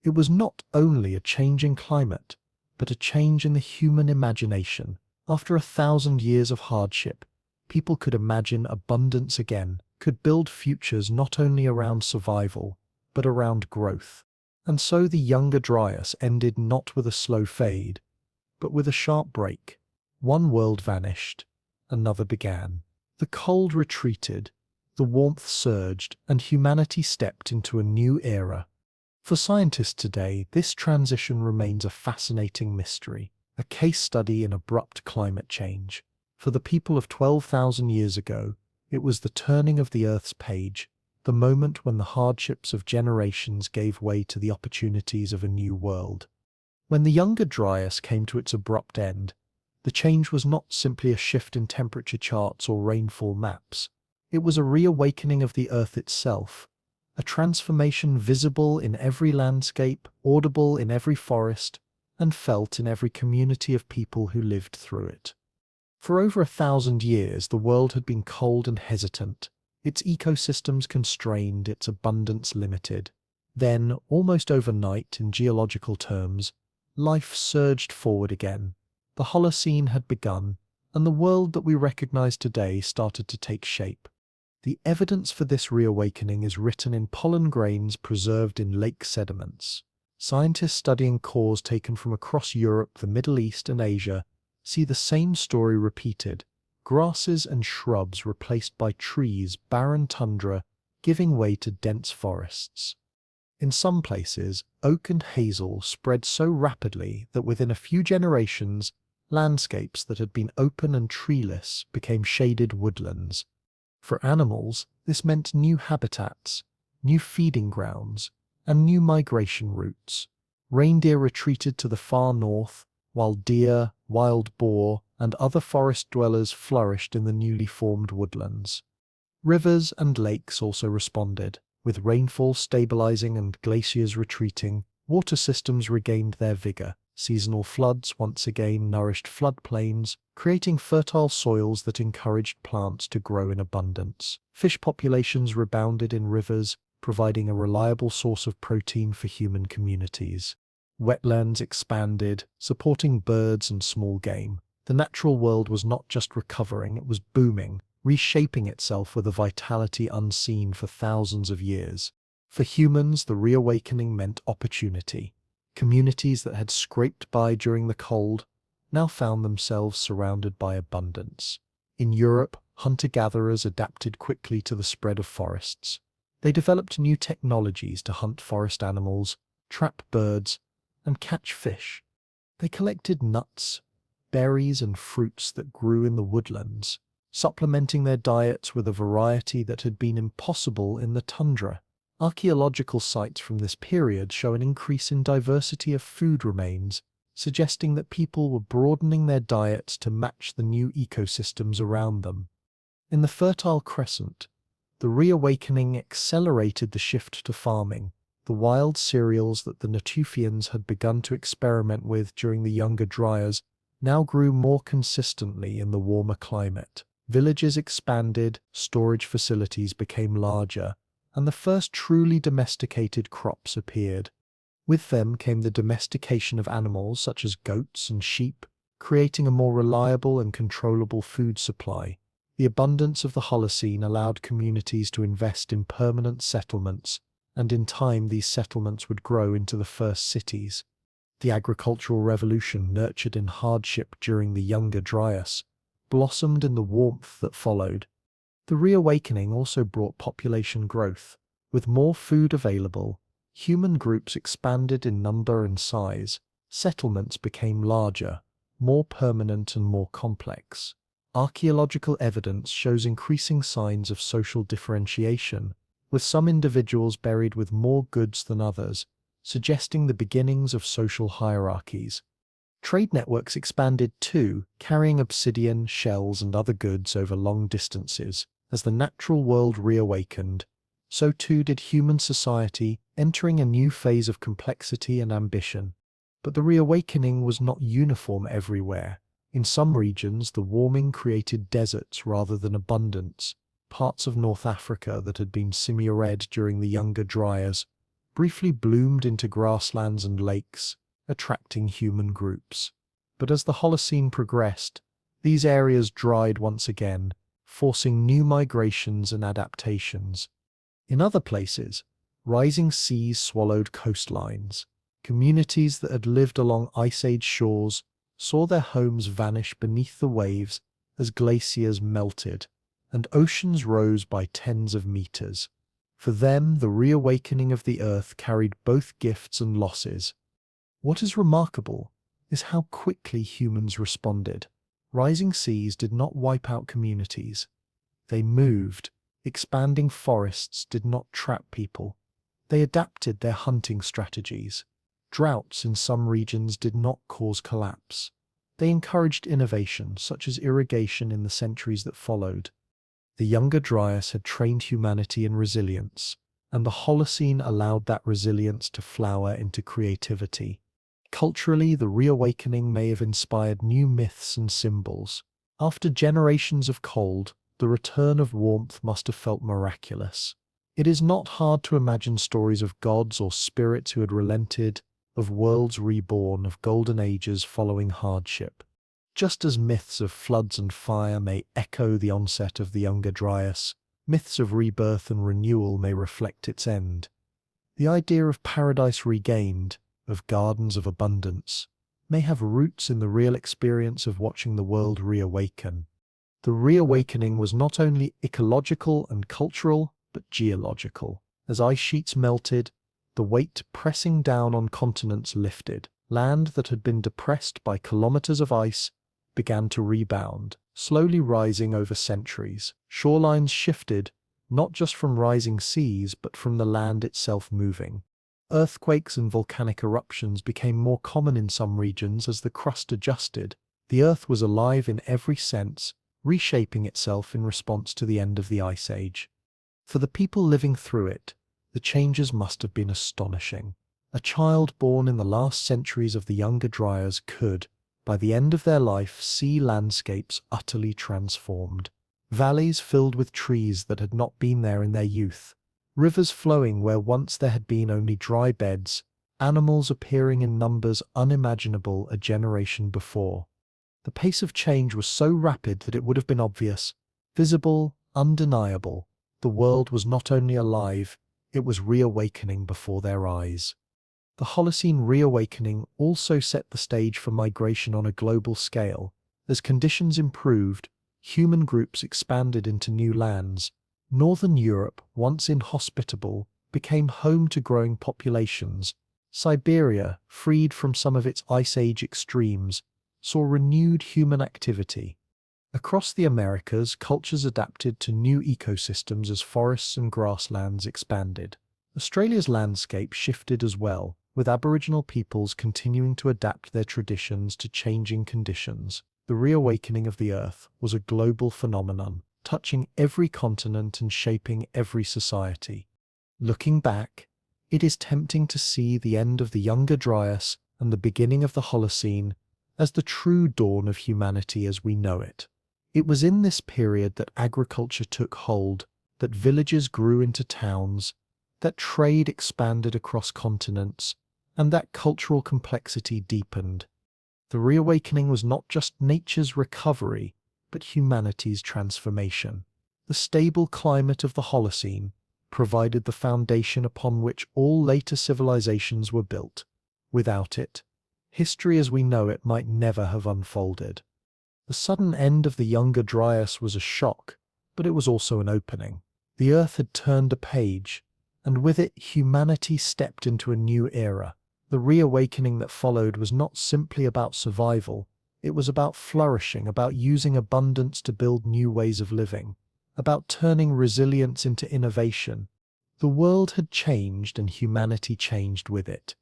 It was not only a change in climate, but a change in the human imagination. After 1,000 years of hardship, people could imagine abundance again, could build futures not only around survival, but around growth. And so the Younger Dryas ended not with a slow fade, but with a sharp break. One world vanished, another began. The cold retreated, the warmth surged, and humanity stepped into a new era. For scientists today, this transition remains a fascinating mystery, a case study in abrupt climate change. For the people of 12,000 years ago, it was the turning of the Earth's page, the moment when the hardships of generations gave way to the opportunities of a new world. When the Younger Dryas came to its abrupt end, the change was not simply a shift in temperature charts or rainfall maps. It was a reawakening of the Earth itself, a transformation visible in every landscape, audible in every forest, and felt in every community of people who lived through it. For over 1,000 years, the world had been cold and hesitant, its ecosystems constrained, its abundance limited. Then, almost overnight in geological terms, life surged forward again. The Holocene had begun, and the world that we recognize today started to take shape. The evidence for this reawakening is written in pollen grains preserved in lake sediments. Scientists studying cores taken from across Europe, the Middle East, and Asia see the same story repeated: grasses and shrubs replaced by trees, barren tundra, giving way to dense forests. In some places, oak and hazel spread so rapidly that within a few generations, landscapes that had been open and treeless became shaded woodlands. For animals, this meant new habitats, new feeding grounds, and new migration routes. Reindeer retreated to the far north, while deer, wild boar, and other forest dwellers flourished in the newly formed woodlands. Rivers and lakes also responded. With rainfall stabilizing and glaciers retreating, water systems regained their vigor. Seasonal floods once again nourished floodplains, creating fertile soils that encouraged plants to grow in abundance. Fish populations rebounded in rivers, providing a reliable source of protein for human communities. Wetlands expanded, supporting birds and small game. The natural world was not just recovering, it was booming, reshaping itself with a vitality unseen for thousands of years. For humans, the reawakening meant opportunity. Communities that had scraped by during the cold now found themselves surrounded by abundance. In Europe, hunter-gatherers adapted quickly to the spread of forests. They developed new technologies to hunt forest animals, trap birds, and catch fish. They collected nuts, berries, and fruits that grew in the woodlands, supplementing their diets with a variety that had been impossible in the tundra. Archaeological sites from this period show an increase in diversity of food remains, suggesting that people were broadening their diets to match the new ecosystems around them. In the Fertile Crescent, the reawakening accelerated the shift to farming. The wild cereals that the Natufians had begun to experiment with during the Younger Dryas now grew more consistently in the warmer climate. Villages expanded, storage facilities became larger, and the first truly domesticated crops appeared. With them came the domestication of animals such as goats and sheep, creating a more reliable and controllable food supply. The abundance of the Holocene allowed communities to invest in permanent settlements, and in time these settlements would grow into the first cities. The agricultural revolution, nurtured in hardship during the Younger Dryas, blossomed in the warmth that followed. The reawakening also brought population growth. With more food available, human groups expanded in number and size. Settlements became larger, more permanent and more complex. Archaeological evidence shows increasing signs of social differentiation, with some individuals buried with more goods than others, suggesting the beginnings of social hierarchies. Trade networks expanded too, carrying obsidian, shells, and other goods over long distances. As the natural world reawakened, so too did human society, entering a new phase of complexity and ambition. But the reawakening was not uniform everywhere. In some regions, the warming created deserts rather than abundance. Parts of North Africa that had been semi-arid during the Younger Dryas briefly bloomed into grasslands and lakes, attracting human groups. But as the Holocene progressed, these areas dried once again, forcing new migrations and adaptations. In other places, rising seas swallowed coastlines. Communities that had lived along Ice Age shores saw their homes vanish beneath the waves as glaciers melted, and oceans rose by tens of meters. For them, the reawakening of the earth carried both gifts and losses. What is remarkable is how quickly humans responded. Rising seas did not wipe out communities. They moved. Expanding forests did not trap people. They adapted their hunting strategies. Droughts in some regions did not cause collapse. They encouraged innovation, such as irrigation in the centuries that followed. The Younger Dryas had trained humanity in resilience, and the Holocene allowed that resilience to flower into creativity. Culturally, the reawakening may have inspired new myths and symbols. After generations of cold, the return of warmth must have felt miraculous. It is not hard to imagine stories of gods or spirits who had relented, of worlds reborn, of golden ages following hardship. Just as myths of floods and fire may echo the onset of the Younger Dryas, myths of rebirth and renewal may reflect its end. The idea of paradise regained, of gardens of abundance, may have roots in the real experience of watching the world reawaken. The reawakening was not only ecological and cultural, but geological. As ice sheets melted, the weight pressing down on continents lifted. Land that had been depressed by kilometers of ice began to rebound, slowly rising over centuries. Shorelines shifted, not just from rising seas, but from the land itself moving. Earthquakes and volcanic eruptions became more common in some regions as the crust adjusted. The Earth was alive in every sense, reshaping itself in response to the end of the Ice Age. For the people living through it, the changes must have been astonishing. A child born in the last centuries of the Younger Dryas could, by the end of their life, see landscapes utterly transformed. Valleys filled with trees that had not been there in their youth, rivers flowing where once there had been only dry beds, animals appearing in numbers unimaginable a generation before. The pace of change was so rapid that it would have been obvious, visible, undeniable. The world was not only alive, it was reawakening before their eyes. The Holocene reawakening also set the stage for migration on a global scale. As conditions improved, human groups expanded into new lands. Northern Europe, once inhospitable, became home to growing populations. Siberia, freed from some of its Ice Age extremes, saw renewed human activity. Across the Americas, cultures adapted to new ecosystems as forests and grasslands expanded. Australia's landscape shifted as well, with Aboriginal peoples continuing to adapt their traditions to changing conditions. The reawakening of the Earth was a global phenomenon, touching every continent and shaping every society. Looking back, it is tempting to see the end of the Younger Dryas and the beginning of the Holocene as the true dawn of humanity as we know it. It was in this period that agriculture took hold, that villages grew into towns, that trade expanded across continents, and that cultural complexity deepened. The reawakening was not just nature's recovery, but humanity's transformation. The stable climate of the Holocene provided the foundation upon which all later civilizations were built. Without it, history as we know it might never have unfolded. The sudden end of the Younger Dryas was a shock, but it was also an opening. The Earth had turned a page, and with it humanity stepped into a new era. The reawakening that followed was not simply about survival, it was about flourishing, about using abundance to build new ways of living, about turning resilience into innovation. The world had changed and humanity changed with it.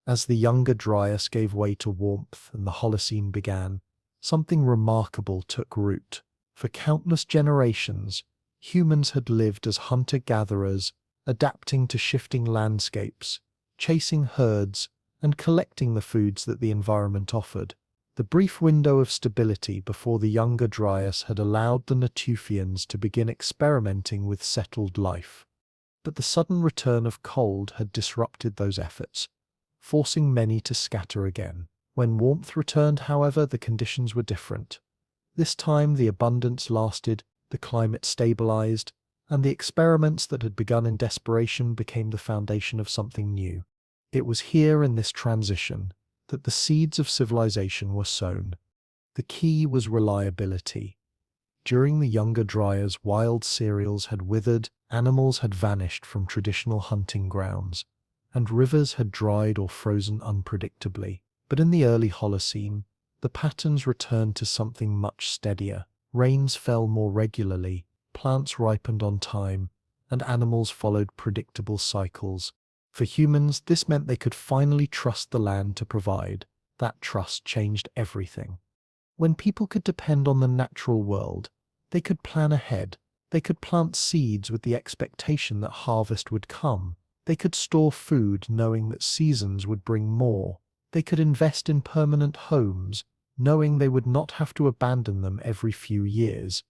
As the Younger Dryas gave way to warmth and the Holocene began, something remarkable took root. For countless generations, humans had lived as hunter-gatherers, adapting to shifting landscapes, chasing herds, and collecting the foods that the environment offered. The brief window of stability before the Younger Dryas had allowed the Natufians to begin experimenting with settled life. But the sudden return of cold had disrupted those efforts, forcing many to scatter again. When warmth returned, however, the conditions were different. This time the abundance lasted, the climate stabilized, and the experiments that had begun in desperation became the foundation of something new. It was here in this transition that the seeds of civilization were sown. The key was reliability. During the Younger Dryas, wild cereals had withered, animals had vanished from traditional hunting grounds, and rivers had dried or frozen unpredictably. But in the early Holocene, the patterns returned to something much steadier. Rains fell more regularly, plants ripened on time, and animals followed predictable cycles. For humans, this meant they could finally trust the land to provide. That trust changed everything. When people could depend on the natural world, they could plan ahead. They could plant seeds with the expectation that harvest would come. They could store food knowing that seasons would bring more. They could invest in permanent homes, knowing they would not have to abandon them every few years.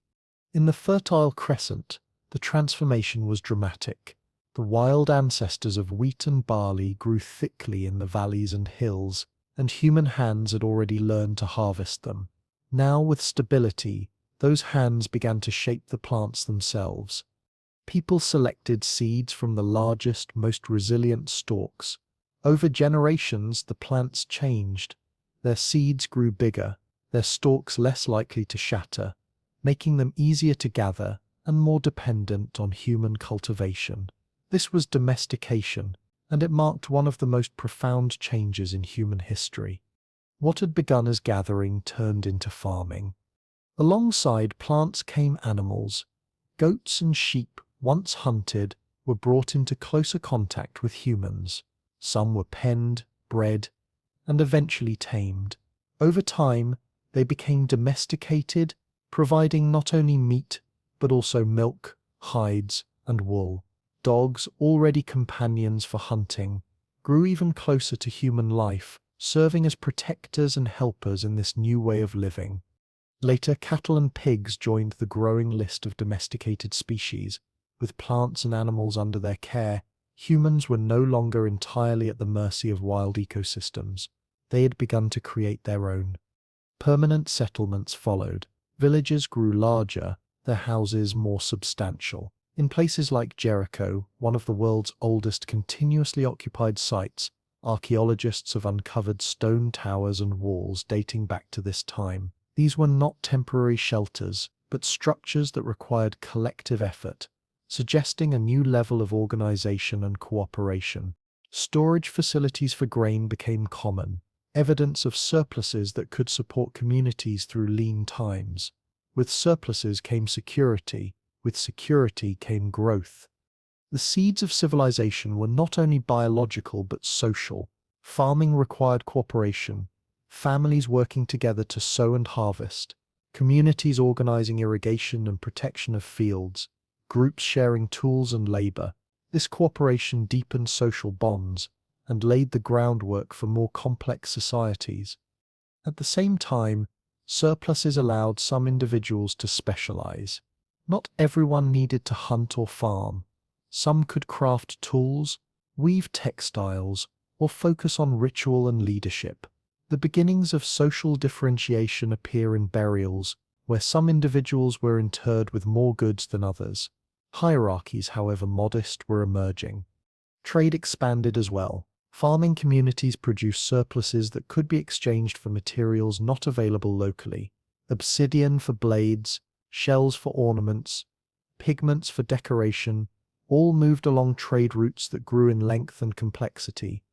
In the Fertile Crescent, the transformation was dramatic. The wild ancestors of wheat and barley grew thickly in the valleys and hills, and human hands had already learned to harvest them. Now, with stability, those hands began to shape the plants themselves. People selected seeds from the largest, most resilient stalks. Over generations, the plants changed. Their seeds grew bigger, their stalks less likely to shatter, making them easier to gather and more dependent on human cultivation. This was domestication, and it marked one of the most profound changes in human history. What had begun as gathering turned into farming. Alongside plants came animals. Goats and sheep, once hunted, were brought into closer contact with humans. Some were penned, bred, and eventually tamed. Over time, they became domesticated, providing not only meat, but also milk, hides, and wool. Dogs, already companions for hunting, grew even closer to human life, serving as protectors and helpers in this new way of living. Later, cattle and pigs joined the growing list of domesticated species. With plants and animals under their care, humans were no longer entirely at the mercy of wild ecosystems. They had begun to create their own. Permanent settlements followed. Villages grew larger, their houses more substantial. In places like Jericho, one of the world's oldest continuously occupied sites, archaeologists have uncovered stone towers and walls dating back to this time. These were not temporary shelters, but structures that required collective effort, suggesting a new level of organization and cooperation. Storage facilities for grain became common, evidence of surpluses that could support communities through lean times. With surpluses came security, with security came growth. The seeds of civilization were not only biological but social. Farming required cooperation, families working together to sow and harvest, communities organizing irrigation and protection of fields, groups sharing tools and labor. This cooperation deepened social bonds and laid the groundwork for more complex societies. At the same time, surpluses allowed some individuals to specialize. Not everyone needed to hunt or farm. Some could craft tools, weave textiles, or focus on ritual and leadership. The beginnings of social differentiation appear in burials, where some individuals were interred with more goods than others. Hierarchies, however modest, were emerging. Trade expanded as well. Farming communities produced surpluses that could be exchanged for materials not available locally. Obsidian for blades, shells for ornaments, pigments for decoration, all moved along trade routes that grew in length and complexity.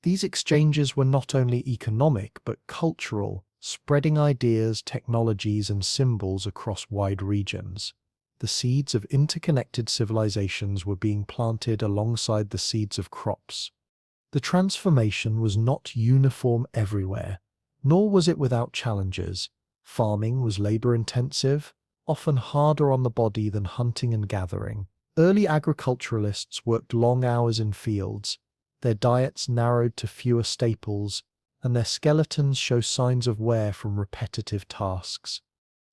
These exchanges were not only economic but cultural, spreading ideas, technologies, and symbols across wide regions. The seeds of interconnected civilizations were being planted alongside the seeds of crops. The transformation was not uniform everywhere, nor was it without challenges. Farming was labor-intensive, often harder on the body than hunting and gathering. Early agriculturalists worked long hours in fields. Their diets narrowed to fewer staples, and their skeletons show signs of wear from repetitive tasks.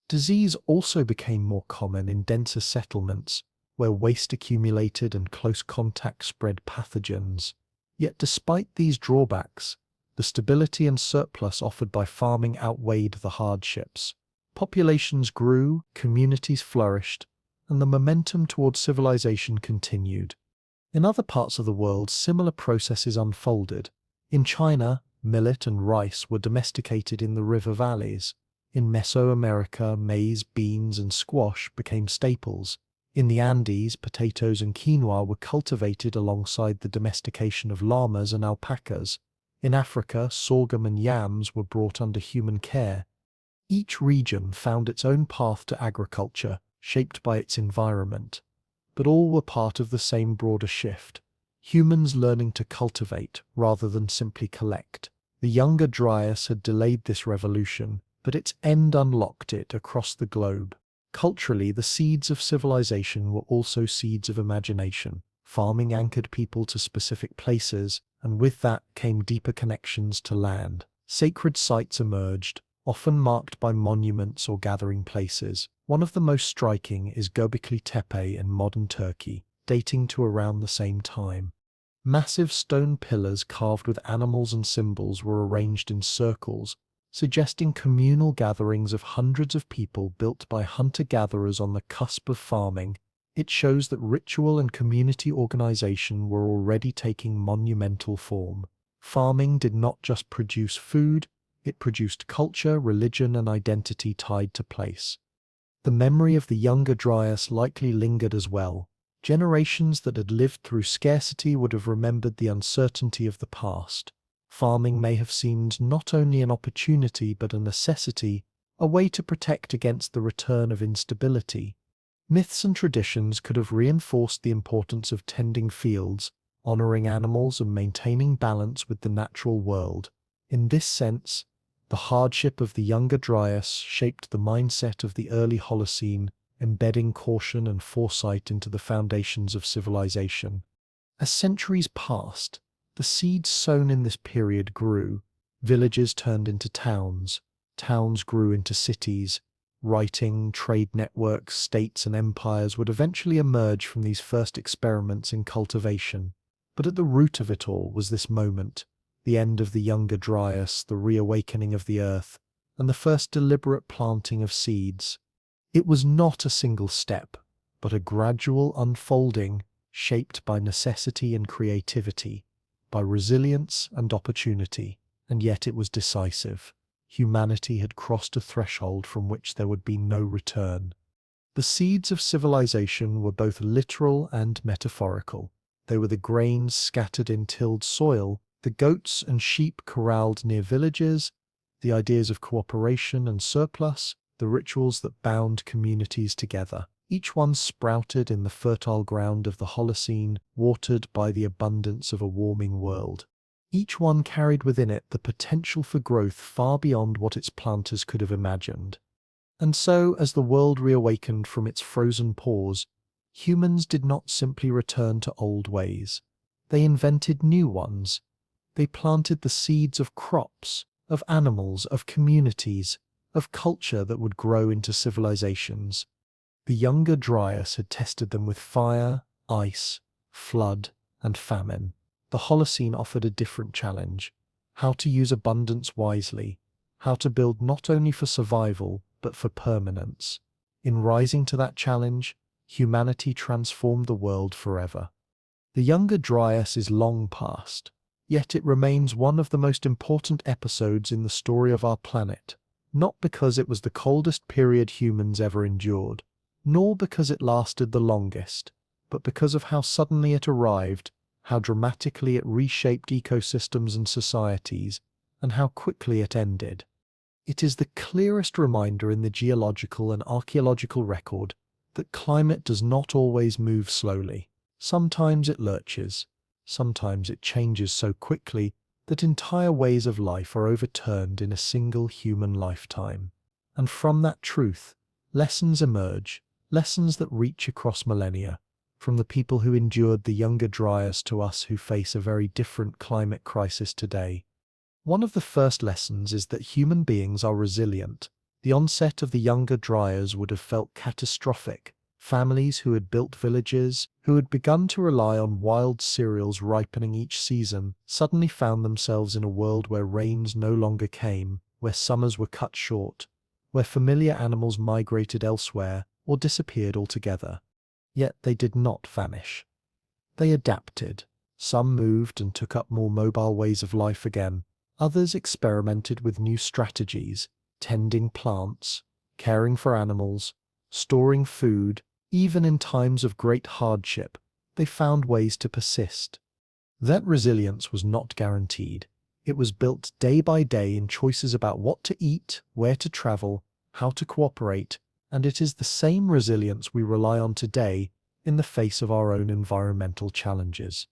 Disease also became more common in denser settlements, where waste accumulated and close contact spread pathogens. Yet despite these drawbacks, the stability and surplus offered by farming outweighed the hardships. Populations grew, communities flourished, and the momentum toward civilization continued. In other parts of the world, similar processes unfolded. In China, millet and rice were domesticated in the river valleys. In Mesoamerica, maize, beans, and squash became staples. In the Andes, potatoes and quinoa were cultivated alongside the domestication of llamas and alpacas. In Africa, sorghum and yams were brought under human care. Each region found its own path to agriculture, shaped by its environment. But all were part of the same broader shift. Humans learning to cultivate rather than simply collect. The Younger Dryas had delayed this revolution, but its end unlocked it across the globe. Culturally, the seeds of civilization were also seeds of imagination. Farming anchored people to specific places, and with that came deeper connections to land. Sacred sites emerged, often marked by monuments or gathering places. One of the most striking is Göbekli Tepe in modern Turkey, dating to around the same time. Massive stone pillars carved with animals and symbols were arranged in circles, suggesting communal gatherings of hundreds of people built by hunter-gatherers on the cusp of farming. It shows that ritual and community organization were already taking monumental form. Farming did not just produce food, it produced culture, religion, and identity tied to place. The memory of the Younger Dryas likely lingered as well. Generations that had lived through scarcity would have remembered the uncertainty of the past. Farming may have seemed not only an opportunity but a necessity, a way to protect against the return of instability. Myths and traditions could have reinforced the importance of tending fields, honoring animals and maintaining balance with the natural world. In this sense, the hardship of the Younger Dryas shaped the mindset of the early Holocene, embedding caution and foresight into the foundations of civilization. As centuries passed, the seeds sown in this period grew. Villages turned into towns. Towns grew into cities. Writing, trade networks, states, and empires would eventually emerge from these first experiments in cultivation. But at the root of it all was this moment, the end of the Younger Dryas, the reawakening of the earth, and the first deliberate planting of seeds. It was not a single step, but a gradual unfolding, shaped by necessity and creativity, by resilience and opportunity, and yet it was decisive. Humanity had crossed a threshold from which there would be no return. The seeds of civilization were both literal and metaphorical. They were the grains scattered in tilled soil, the goats and sheep corralled near villages, the ideas of cooperation and surplus, the rituals that bound communities together. Each one sprouted in the fertile ground of the Holocene, watered by the abundance of a warming world. Each one carried within it the potential for growth far beyond what its planters could have imagined. And so, as the world reawakened from its frozen pause, humans did not simply return to old ways. They invented new ones. They planted the seeds of crops, of animals, of communities, of culture that would grow into civilizations. The Younger Dryas had tested them with fire, ice, flood, and famine. The Holocene offered a different challenge: how to use abundance wisely, how to build not only for survival, but for permanence. In rising to that challenge, humanity transformed the world forever. The Younger Dryas is long past, yet it remains one of the most important episodes in the story of our planet, not because it was the coldest period humans ever endured, nor because it lasted the longest, but because of how suddenly it arrived, how dramatically it reshaped ecosystems and societies, and how quickly it ended. It is the clearest reminder in the geological and archaeological record that climate does not always move slowly. Sometimes it lurches, sometimes it changes so quickly that entire ways of life are overturned in a single human lifetime. And from that truth, lessons emerge, lessons that reach across millennia, from the people who endured the Younger Dryas to us who face a very different climate crisis today. One of the first lessons is that human beings are resilient. The onset of the Younger Dryas would have felt catastrophic. Families who had built villages, who had begun to rely on wild cereals ripening each season, suddenly found themselves in a world where rains no longer came, where summers were cut short, where familiar animals migrated elsewhere or disappeared altogether. Yet they did not vanish. They adapted. Some moved and took up more mobile ways of life again. Others experimented with new strategies, tending plants, caring for animals, storing food. Even in times of great hardship, they found ways to persist. That resilience was not guaranteed. It was built day by day in choices about what to eat, where to travel, how to cooperate, and it is the same resilience we rely on today in the face of our own environmental challenges.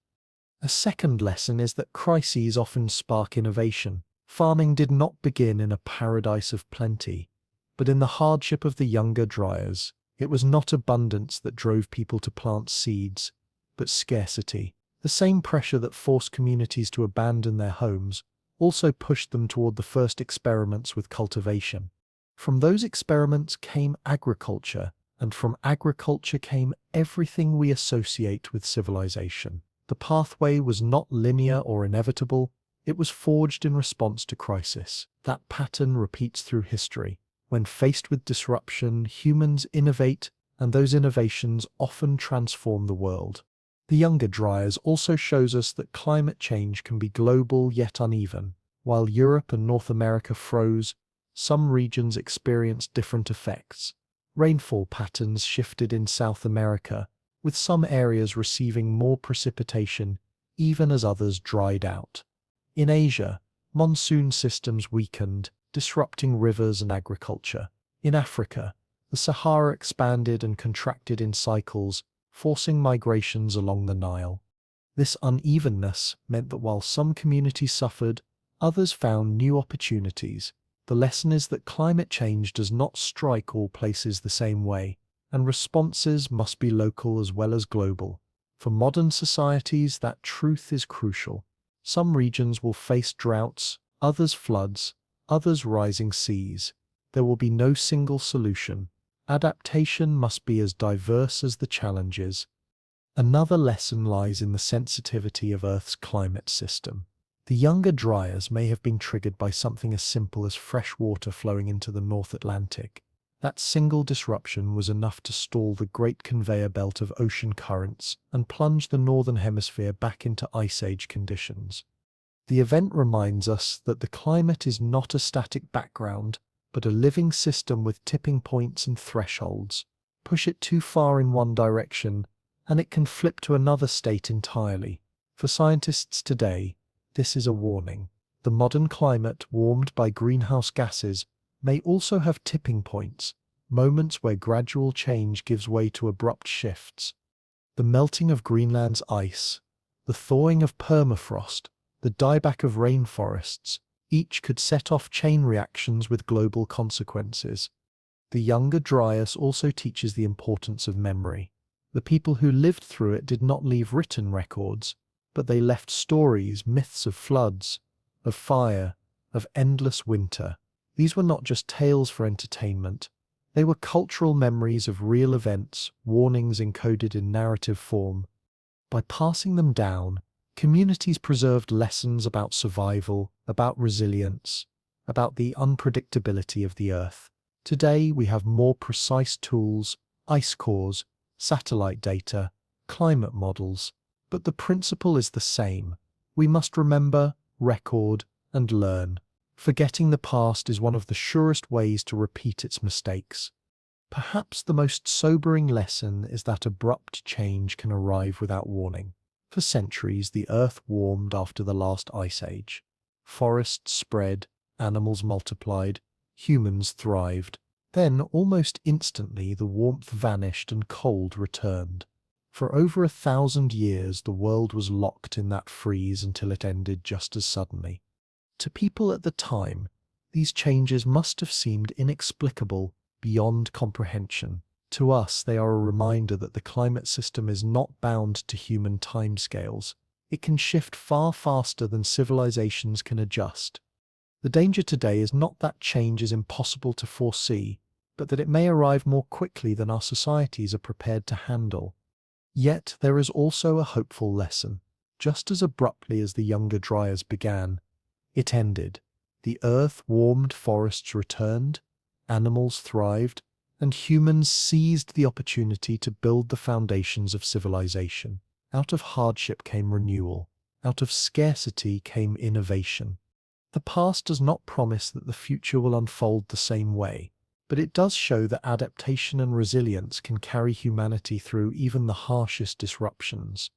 A second lesson is that crises often spark innovation. Farming did not begin in a paradise of plenty, but in the hardship of the Younger Dryas. It was not abundance that drove people to plant seeds, but scarcity. The same pressure that forced communities to abandon their homes also pushed them toward the first experiments with cultivation. From those experiments came agriculture, and from agriculture came everything we associate with civilization. The pathway was not linear or inevitable, it was forged in response to crisis. That pattern repeats through history. When faced with disruption, humans innovate, and those innovations often transform the world. The Younger Dryas also shows us that climate change can be global yet uneven. While Europe and North America froze, some regions experienced different effects. Rainfall patterns shifted in South America, with some areas receiving more precipitation even as others dried out. In Asia, monsoon systems weakened, disrupting rivers and agriculture. In Africa, the Sahara expanded and contracted in cycles, forcing migrations along the Nile. This unevenness meant that while some communities suffered, others found new opportunities. The lesson is that climate change does not strike all places the same way, and responses must be local as well as global. For modern societies, that truth is crucial. Some regions will face droughts, others floods, others rising seas. There will be no single solution. Adaptation must be as diverse as the challenges. Another lesson lies in the sensitivity of Earth's climate system. The Younger Dryas may have been triggered by something as simple as fresh water flowing into the North Atlantic. That single disruption was enough to stall the great conveyor belt of ocean currents and plunge the Northern Hemisphere back into Ice Age conditions. The event reminds us that the climate is not a static background, but a living system with tipping points and thresholds. Push it too far in one direction, and it can flip to another state entirely. For scientists today, this is a warning. The modern climate, warmed by greenhouse gases, may also have tipping points, moments where gradual change gives way to abrupt shifts. The melting of Greenland's ice, the thawing of permafrost, the dieback of rainforests, each could set off chain reactions with global consequences. The Younger Dryas also teaches the importance of memory. The people who lived through it did not leave written records, but they left stories, myths of floods, of fire, of endless winter. These were not just tales for entertainment. They were cultural memories of real events, warnings encoded in narrative form. By passing them down, communities preserved lessons about survival, about resilience, about the unpredictability of the Earth. Today, we have more precise tools, ice cores, satellite data, climate models, but the principle is the same. We must remember, record, and learn. Forgetting the past is one of the surest ways to repeat its mistakes. Perhaps the most sobering lesson is that abrupt change can arrive without warning. For centuries, the Earth warmed after the last ice age. Forests spread, animals multiplied, humans thrived. Then, almost instantly, the warmth vanished and cold returned. For over 1,000 years, the world was locked in that freeze until it ended just as suddenly. To people at the time, these changes must have seemed inexplicable, beyond comprehension. To us, they are a reminder that the climate system is not bound to human timescales. It can shift far faster than civilizations can adjust. The danger today is not that change is impossible to foresee, but that it may arrive more quickly than our societies are prepared to handle. Yet there is also a hopeful lesson. Just as abruptly as the Younger Dryas began, it ended. The Earth warmed, forests returned, animals thrived, and humans seized the opportunity to build the foundations of civilization. Out of hardship came renewal. Out of scarcity came innovation. The past does not promise that the future will unfold the same way, but it does show that adaptation and resilience can carry humanity through even the harshest disruptions.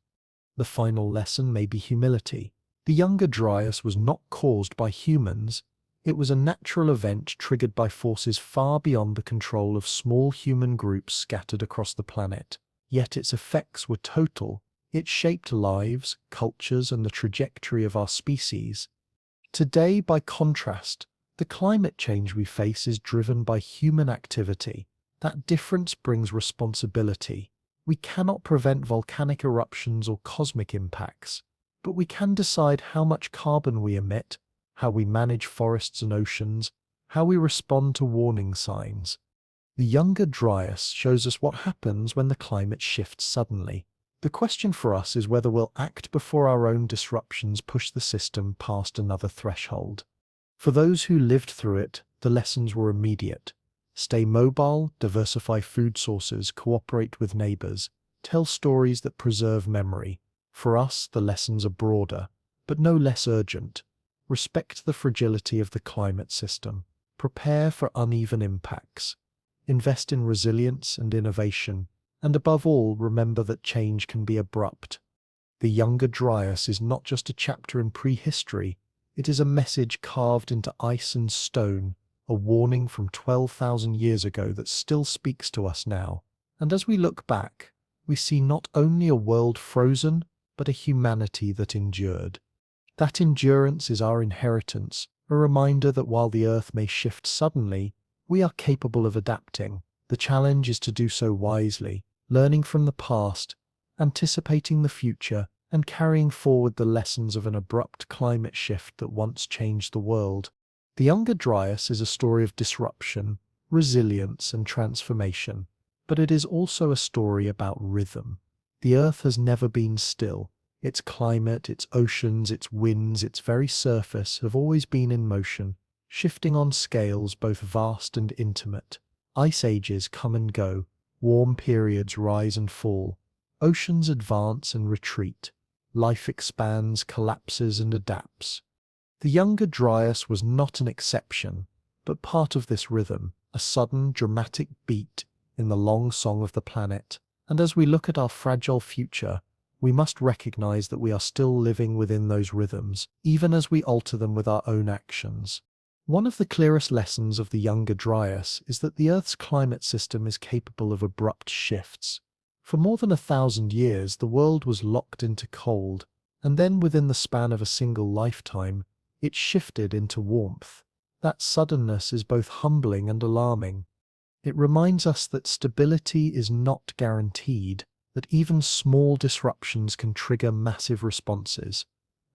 The final lesson may be humility. The Younger Dryas was not caused by humans. It was a natural event triggered by forces far beyond the control of small human groups scattered across the planet. Yet its effects were total. It shaped lives, cultures, and the trajectory of our species. Today, by contrast, the climate change we face is driven by human activity. That difference brings responsibility. We cannot prevent volcanic eruptions or cosmic impacts, but we can decide how much carbon we emit, how we manage forests and oceans, how we respond to warning signs. The Younger Dryas shows us what happens when the climate shifts suddenly. The question for us is whether we'll act before our own disruptions push the system past another threshold. For those who lived through it, the lessons were immediate. Stay mobile, diversify food sources, cooperate with neighbors, tell stories that preserve memory. For us, the lessons are broader, but no less urgent. Respect the fragility of the climate system. Prepare for uneven impacts. invest in resilience and innovation, and above all, remember that change can be abrupt. The Younger Dryas is not just a chapter in prehistory, it is a message carved into ice and stone, a warning from 12,000 years ago that still speaks to us now. And as we look back, we see not only a world frozen, but a humanity that endured. That endurance is our inheritance, a reminder that while the Earth may shift suddenly, we are capable of adapting. The challenge is to do so wisely, learning from the past, anticipating the future, and carrying forward the lessons of an abrupt climate shift that once changed the world. The Younger Dryas is a story of disruption, resilience, and transformation, but it is also a story about rhythm. The Earth has never been still. Its climate, its oceans, its winds, its very surface have always been in motion, shifting on scales both vast and intimate. Ice ages come and go, warm periods rise and fall, oceans advance and retreat, life expands, collapses, and adapts. The Younger Dryas was not an exception, but part of this rhythm, a sudden, dramatic beat in the long song of the planet. And as we look at our fragile future, we must recognize that we are still living within those rhythms, even as we alter them with our own actions. One of the clearest lessons of the Younger Dryas is that the Earth's climate system is capable of abrupt shifts. For more than 1,000 years, the world was locked into cold, and then within the span of a single lifetime, it shifted into warmth. That suddenness is both humbling and alarming. It reminds us that stability is not guaranteed, that even small disruptions can trigger massive responses,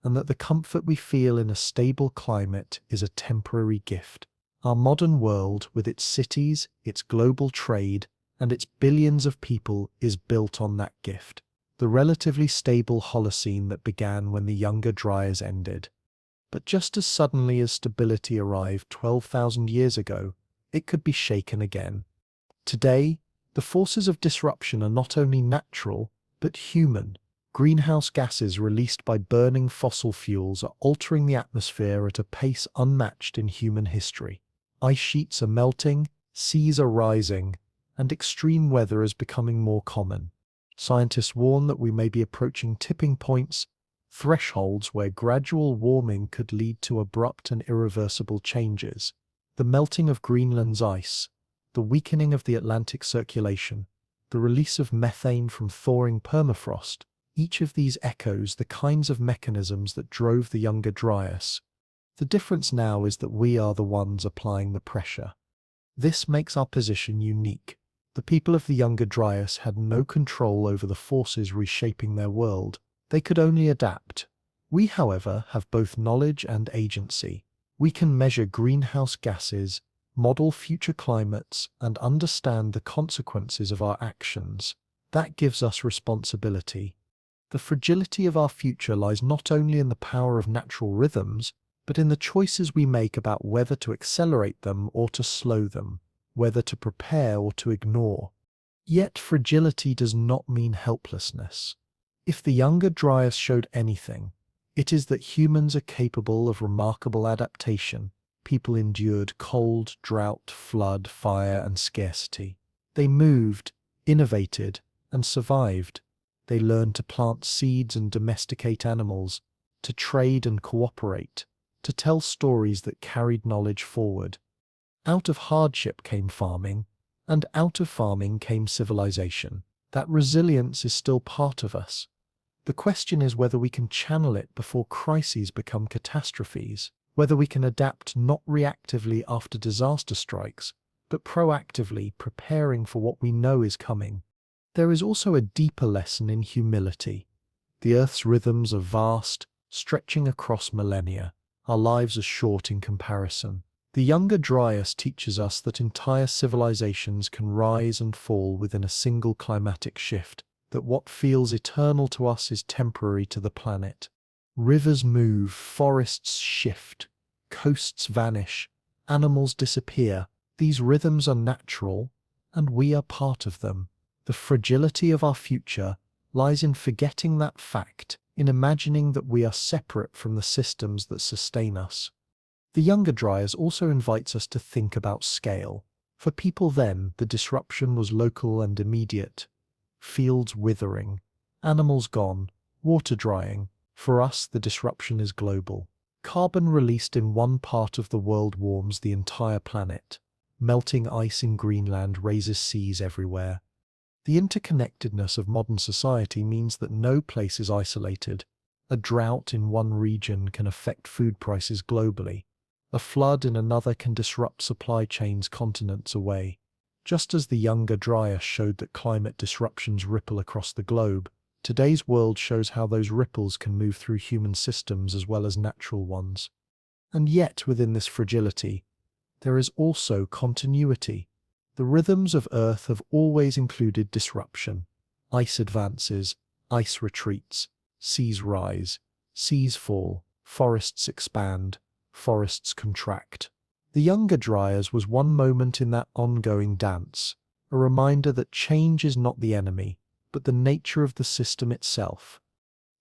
and that the comfort we feel in a stable climate is a temporary gift. Our modern world, with its cities, its global trade, and its billions of people, is built on that gift. The relatively stable Holocene that began when the Younger Dryas ended. But just as suddenly as stability arrived 12,000 years ago, it could be shaken again. Today, the forces of disruption are not only natural, but human. Greenhouse gases released by burning fossil fuels are altering the atmosphere at a pace unmatched in human history. Ice sheets are melting, seas are rising, and extreme weather is becoming more common. Scientists warn that we may be approaching tipping points, thresholds where gradual warming could lead to abrupt and irreversible changes. The melting of Greenland's ice, the weakening of the Atlantic circulation, the release of methane from thawing permafrost, each of these echoes the kinds of mechanisms that drove the Younger Dryas. The difference now is that we are the ones applying the pressure. This makes our position unique. The people of the Younger Dryas had no control over the forces reshaping their world. They could only adapt. We, however, have both knowledge and agency. We can measure greenhouse gases, model future climates, and understand the consequences of our actions. That gives us responsibility. The fragility of our future lies not only in the power of natural rhythms, but in the choices we make about whether to accelerate them or to slow them, whether to prepare or to ignore. Yet fragility does not mean helplessness. If the Younger Dryas showed anything, it is that humans are capable of remarkable adaptation. People endured cold, drought, flood, fire, and scarcity. They moved, innovated, and survived. They learned to plant seeds and domesticate animals, to trade and cooperate, to tell stories that carried knowledge forward. Out of hardship came farming, and out of farming came civilization. That resilience is still part of us. The question is whether we can channel it before crises become catastrophes, whether we can adapt not reactively after disaster strikes, but proactively preparing for what we know is coming. There is also a deeper lesson in humility. The Earth's rhythms are vast, stretching across millennia. Our lives are short in comparison. The Younger Dryas teaches us that entire civilizations can rise and fall within a single climatic shift, that what feels eternal to us is temporary to the planet. Rivers move, forests shift, coasts vanish, animals disappear. These rhythms are natural, and we are part of them. The fragility of our future lies in forgetting that fact, in imagining that we are separate from the systems that sustain us. The Younger Dryas also invites us to think about scale. For people then, the disruption was local and immediate. Fields withering, animals gone, water drying. For us, the disruption is global. Carbon released in one part of the world warms the entire planet. Melting ice in Greenland raises seas everywhere. The interconnectedness of modern society means that no place is isolated. A drought in one region can affect food prices globally. A flood in another can disrupt supply chains continents away. Just as the Younger Dryas showed that climate disruptions ripple across the globe, today's world shows how those ripples can move through human systems as well as natural ones. And yet, within this fragility, there is also continuity. The rhythms of Earth have always included disruption. Ice advances, ice retreats, seas rise, seas fall, forests expand, forests contract. The Younger Dryas was one moment in that ongoing dance, a reminder that change is not the enemy, but the nature of the system itself.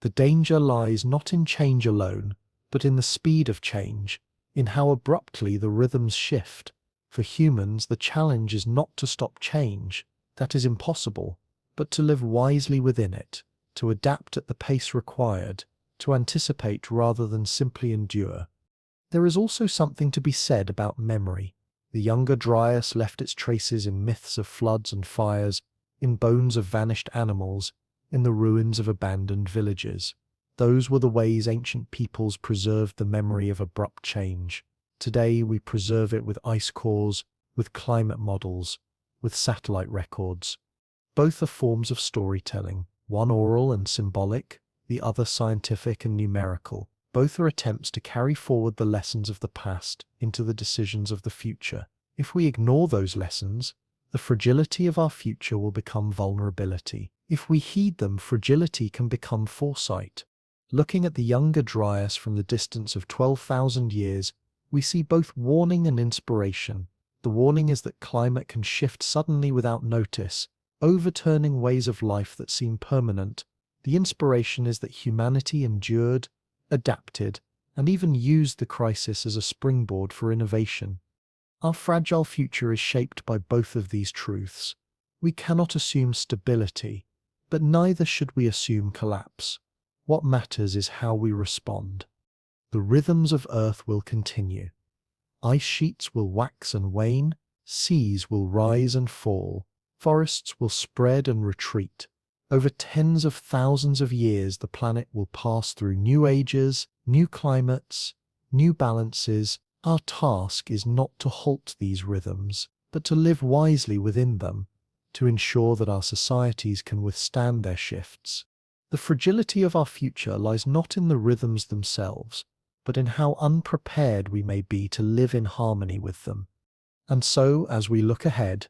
The danger lies not in change alone, but in the speed of change, in how abruptly the rhythms shift. For humans, the challenge is not to stop change, that is impossible, but to live wisely within it, to adapt at the pace required, to anticipate rather than simply endure. There is also something to be said about memory. The Younger Dryas left its traces in myths of floods and fires, in bones of vanished animals, in the ruins of abandoned villages. Those were the ways ancient peoples preserved the memory of abrupt change. Today we preserve it with ice cores, with climate models, with satellite records. Both are forms of storytelling, one oral and symbolic, the other scientific and numerical. Both are attempts to carry forward the lessons of the past into the decisions of the future. If we ignore those lessons, the fragility of our future will become vulnerability. If we heed them, fragility can become foresight. Looking at the Younger Dryas from the distance of 12,000 years, we see both warning and inspiration. The warning is that climate can shift suddenly without notice, overturning ways of life that seem permanent. The inspiration is that humanity endured, adapted, and even used the crisis as a springboard for innovation. Our fragile future is shaped by both of these truths. We cannot assume stability, but neither should we assume collapse. What matters is how we respond. The rhythms of Earth will continue. Ice sheets will wax and wane, seas will rise and fall, forests will spread and retreat. Over tens of thousands of years, the planet will pass through new ages, new climates, new balances. Our task is not to halt these rhythms, but to live wisely within them, to ensure that our societies can withstand their shifts. The fragility of our future lies not in the rhythms themselves, but in how unprepared we may be to live in harmony with them. And so, as we look ahead,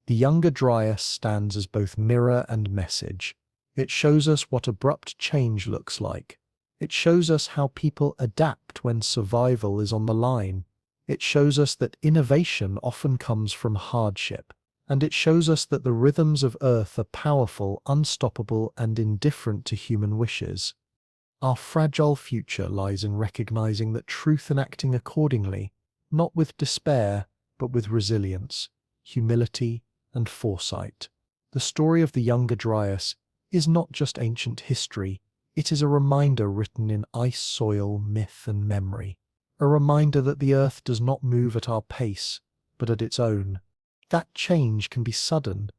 the Younger Dryas stands as both mirror and message. It shows us what abrupt change looks like. It shows us how people adapt when survival is on the line. It shows us that innovation often comes from hardship. And it shows us that the rhythms of Earth are powerful, unstoppable, and indifferent to human wishes. Our fragile future lies in recognizing that truth and acting accordingly, not with despair, but with resilience, humility, and foresight. The story of the Younger Dryas is not just ancient history, it is a reminder written in ice, soil, myth, and memory. A reminder that the Earth does not move at our pace, but at its own. That change can be sudden,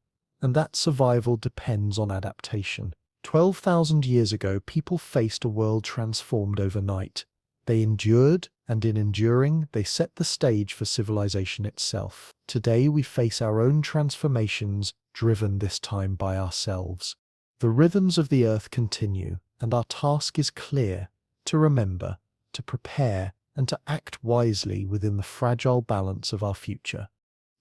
and that survival depends on adaptation. 12,000 years ago, people faced a world transformed overnight. They endured, and in enduring, they set the stage for civilization itself. Today we face our own transformations, driven this time by ourselves. The rhythms of the Earth continue, and our task is clear: to remember, to prepare, and to act wisely within the fragile balance of our future.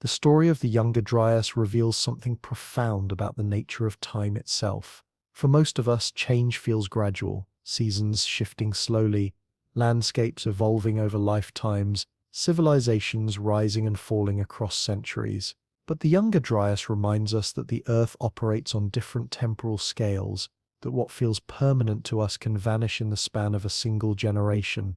The story of the Younger Dryas reveals something profound about the nature of time itself. For most of us, change feels gradual, seasons shifting slowly, landscapes evolving over lifetimes, civilizations rising and falling across centuries. But the Younger Dryas reminds us that the Earth operates on different temporal scales, that what feels permanent to us can vanish in the span of a single generation.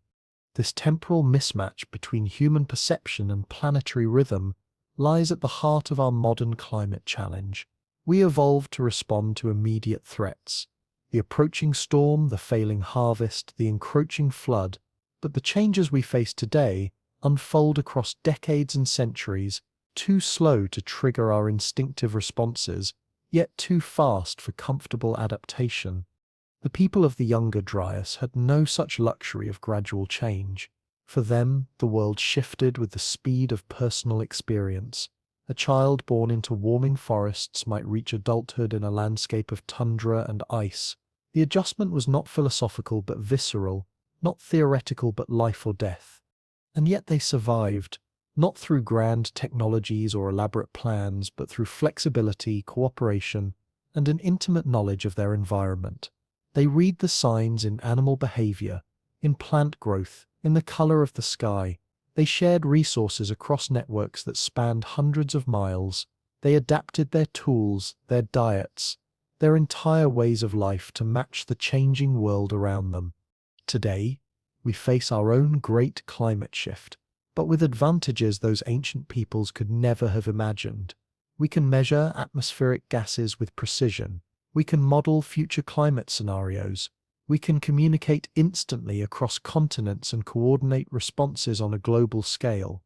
This temporal mismatch between human perception and planetary rhythm lies at the heart of our modern climate challenge. We evolved to respond to immediate threats: the approaching storm, the failing harvest, the encroaching flood. But the changes we face today unfold across decades and centuries, too slow to trigger our instinctive responses, yet too fast for comfortable adaptation. The people of the Younger Dryas had no such luxury of gradual change. For them, the world shifted with the speed of personal experience. A child born into warming forests might reach adulthood in a landscape of tundra and ice. The adjustment was not philosophical but visceral, not theoretical but life or death. And yet they survived, not through grand technologies or elaborate plans, but through flexibility, cooperation, and an intimate knowledge of their environment. They read the signs in animal behavior, in plant growth, in the color of the sky. They shared resources across networks that spanned hundreds of miles. They adapted their tools, their diets, their entire ways of life to match the changing world around them. Today, we face our own great climate shift, but with advantages those ancient peoples could never have imagined. We can measure atmospheric gases with precision. We can model future climate scenarios. We can communicate instantly across continents and coordinate responses on a global scale.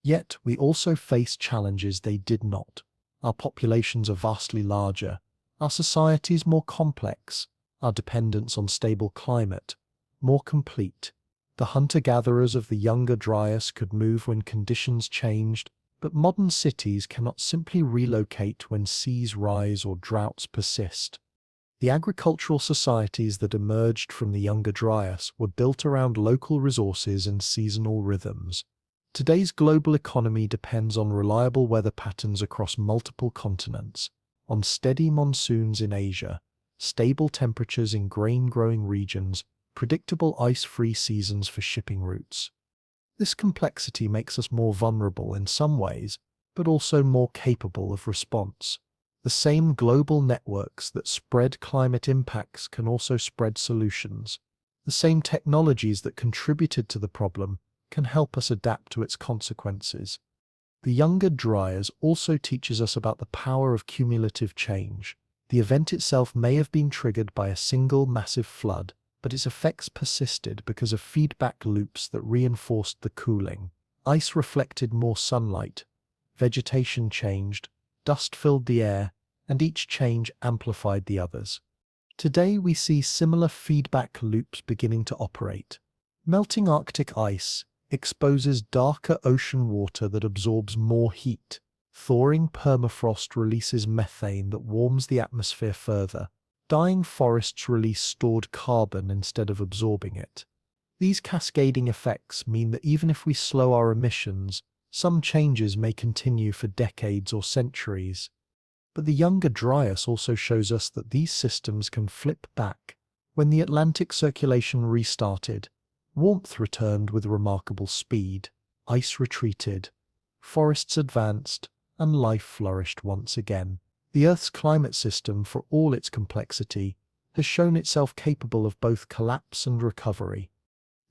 Yet we also face challenges they did not. Our populations are vastly larger, our societies more complex, our dependence on stable climate more complete. The hunter-gatherers of the Younger Dryas could move when conditions changed, but modern cities cannot simply relocate when seas rise or droughts persist. The agricultural societies that emerged from the Younger Dryas were built around local resources and seasonal rhythms. Today's global economy depends on reliable weather patterns across multiple continents, on steady monsoons in Asia, stable temperatures in grain-growing regions, predictable ice-free seasons for shipping routes. This complexity makes us more vulnerable in some ways, but also more capable of response. The same global networks that spread climate impacts can also spread solutions. The same technologies that contributed to the problem can help us adapt to its consequences. The Younger Dryas also teaches us about the power of cumulative change. The event itself may have been triggered by a single massive flood, but its effects persisted because of feedback loops that reinforced the cooling. Ice reflected more sunlight, vegetation changed, dust filled the air, and each change amplified the others. Today we see similar feedback loops beginning to operate. Melting Arctic ice exposes darker ocean water that absorbs more heat. Thawing permafrost releases methane that warms the atmosphere further. Dying forests release stored carbon instead of absorbing it. These cascading effects mean that even if we slow our emissions, some changes may continue for decades or centuries. But the Younger Dryas also shows us that these systems can flip back. When the Atlantic circulation restarted, warmth returned with remarkable speed, ice retreated, forests advanced, and life flourished once again. The Earth's climate system, for all its complexity, has shown itself capable of both collapse and recovery.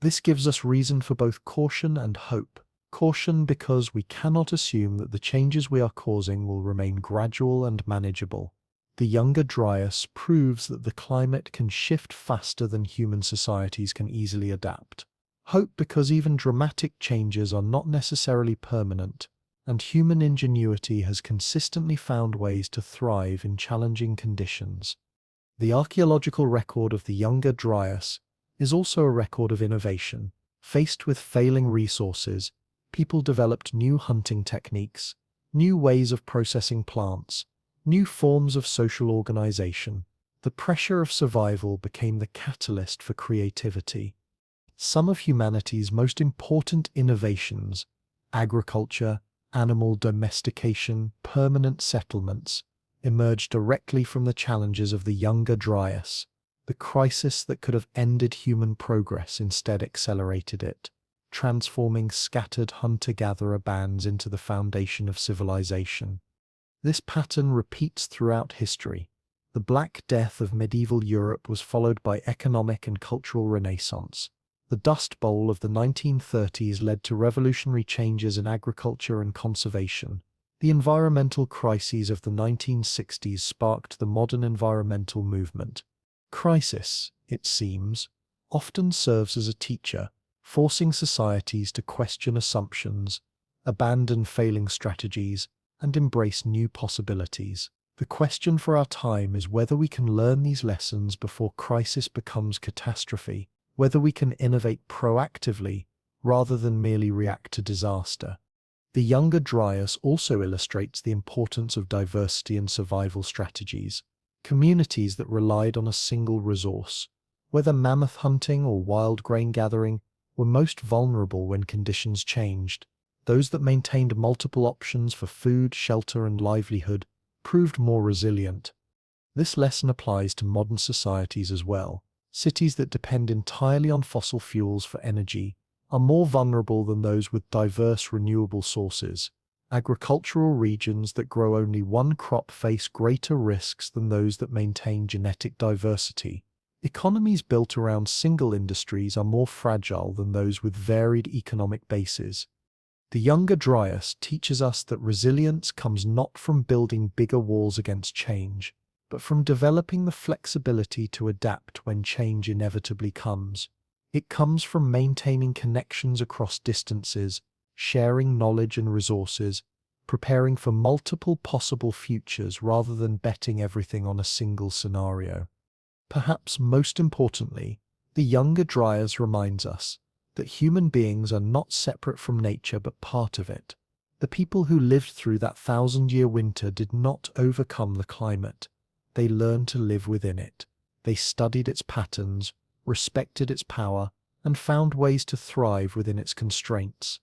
This gives us reason for both caution and hope. Caution because we cannot assume that the changes we are causing will remain gradual and manageable. The Younger Dryas proves that the climate can shift faster than human societies can easily adapt. Hope because even dramatic changes are not necessarily permanent, and human ingenuity has consistently found ways to thrive in challenging conditions. The archaeological record of the Younger Dryas is also a record of innovation. Faced with failing resources, people developed new hunting techniques, new ways of processing plants, new forms of social organization. The pressure of survival became the catalyst for creativity. Some of humanity's most important innovations, agriculture, animal domestication, permanent settlements, emerged directly from the challenges of the Younger Dryas. The crisis that could have ended human progress instead accelerated it, transforming scattered hunter-gatherer bands into the foundation of civilization. This pattern repeats throughout history. The Black Death of medieval Europe was followed by economic and cultural renaissance. The Dust Bowl of the 1930s led to revolutionary changes in agriculture and conservation. The environmental crises of the 1960s sparked the modern environmental movement. Crisis, it seems, often serves as a teacher, forcing societies to question assumptions, abandon failing strategies, and embrace new possibilities. The question for our time is whether we can learn these lessons before crisis becomes catastrophe, whether we can innovate proactively rather than merely react to disaster. The Younger Dryas also illustrates the importance of diversity in survival strategies. Communities that relied on a single resource, whether mammoth hunting or wild grain gathering, were most vulnerable when conditions changed. Those that maintained multiple options for food, shelter, and livelihood proved more resilient. This lesson applies to modern societies as well. Cities that depend entirely on fossil fuels for energy are more vulnerable than those with diverse renewable sources. Agricultural regions that grow only one crop face greater risks than those that maintain genetic diversity. Economies built around single industries are more fragile than those with varied economic bases. The Younger Dryas teaches us that resilience comes not from building bigger walls against change, but from developing the flexibility to adapt when change inevitably comes. It comes from maintaining connections across distances, sharing knowledge and resources, preparing for multiple possible futures rather than betting everything on a single scenario. Perhaps most importantly, the Younger Dryas reminds us that human beings are not separate from nature but part of it. The people who lived through that thousand-year winter did not overcome the climate. They learned to live within it. They studied its patterns, respected its power, and found ways to thrive within its constraints.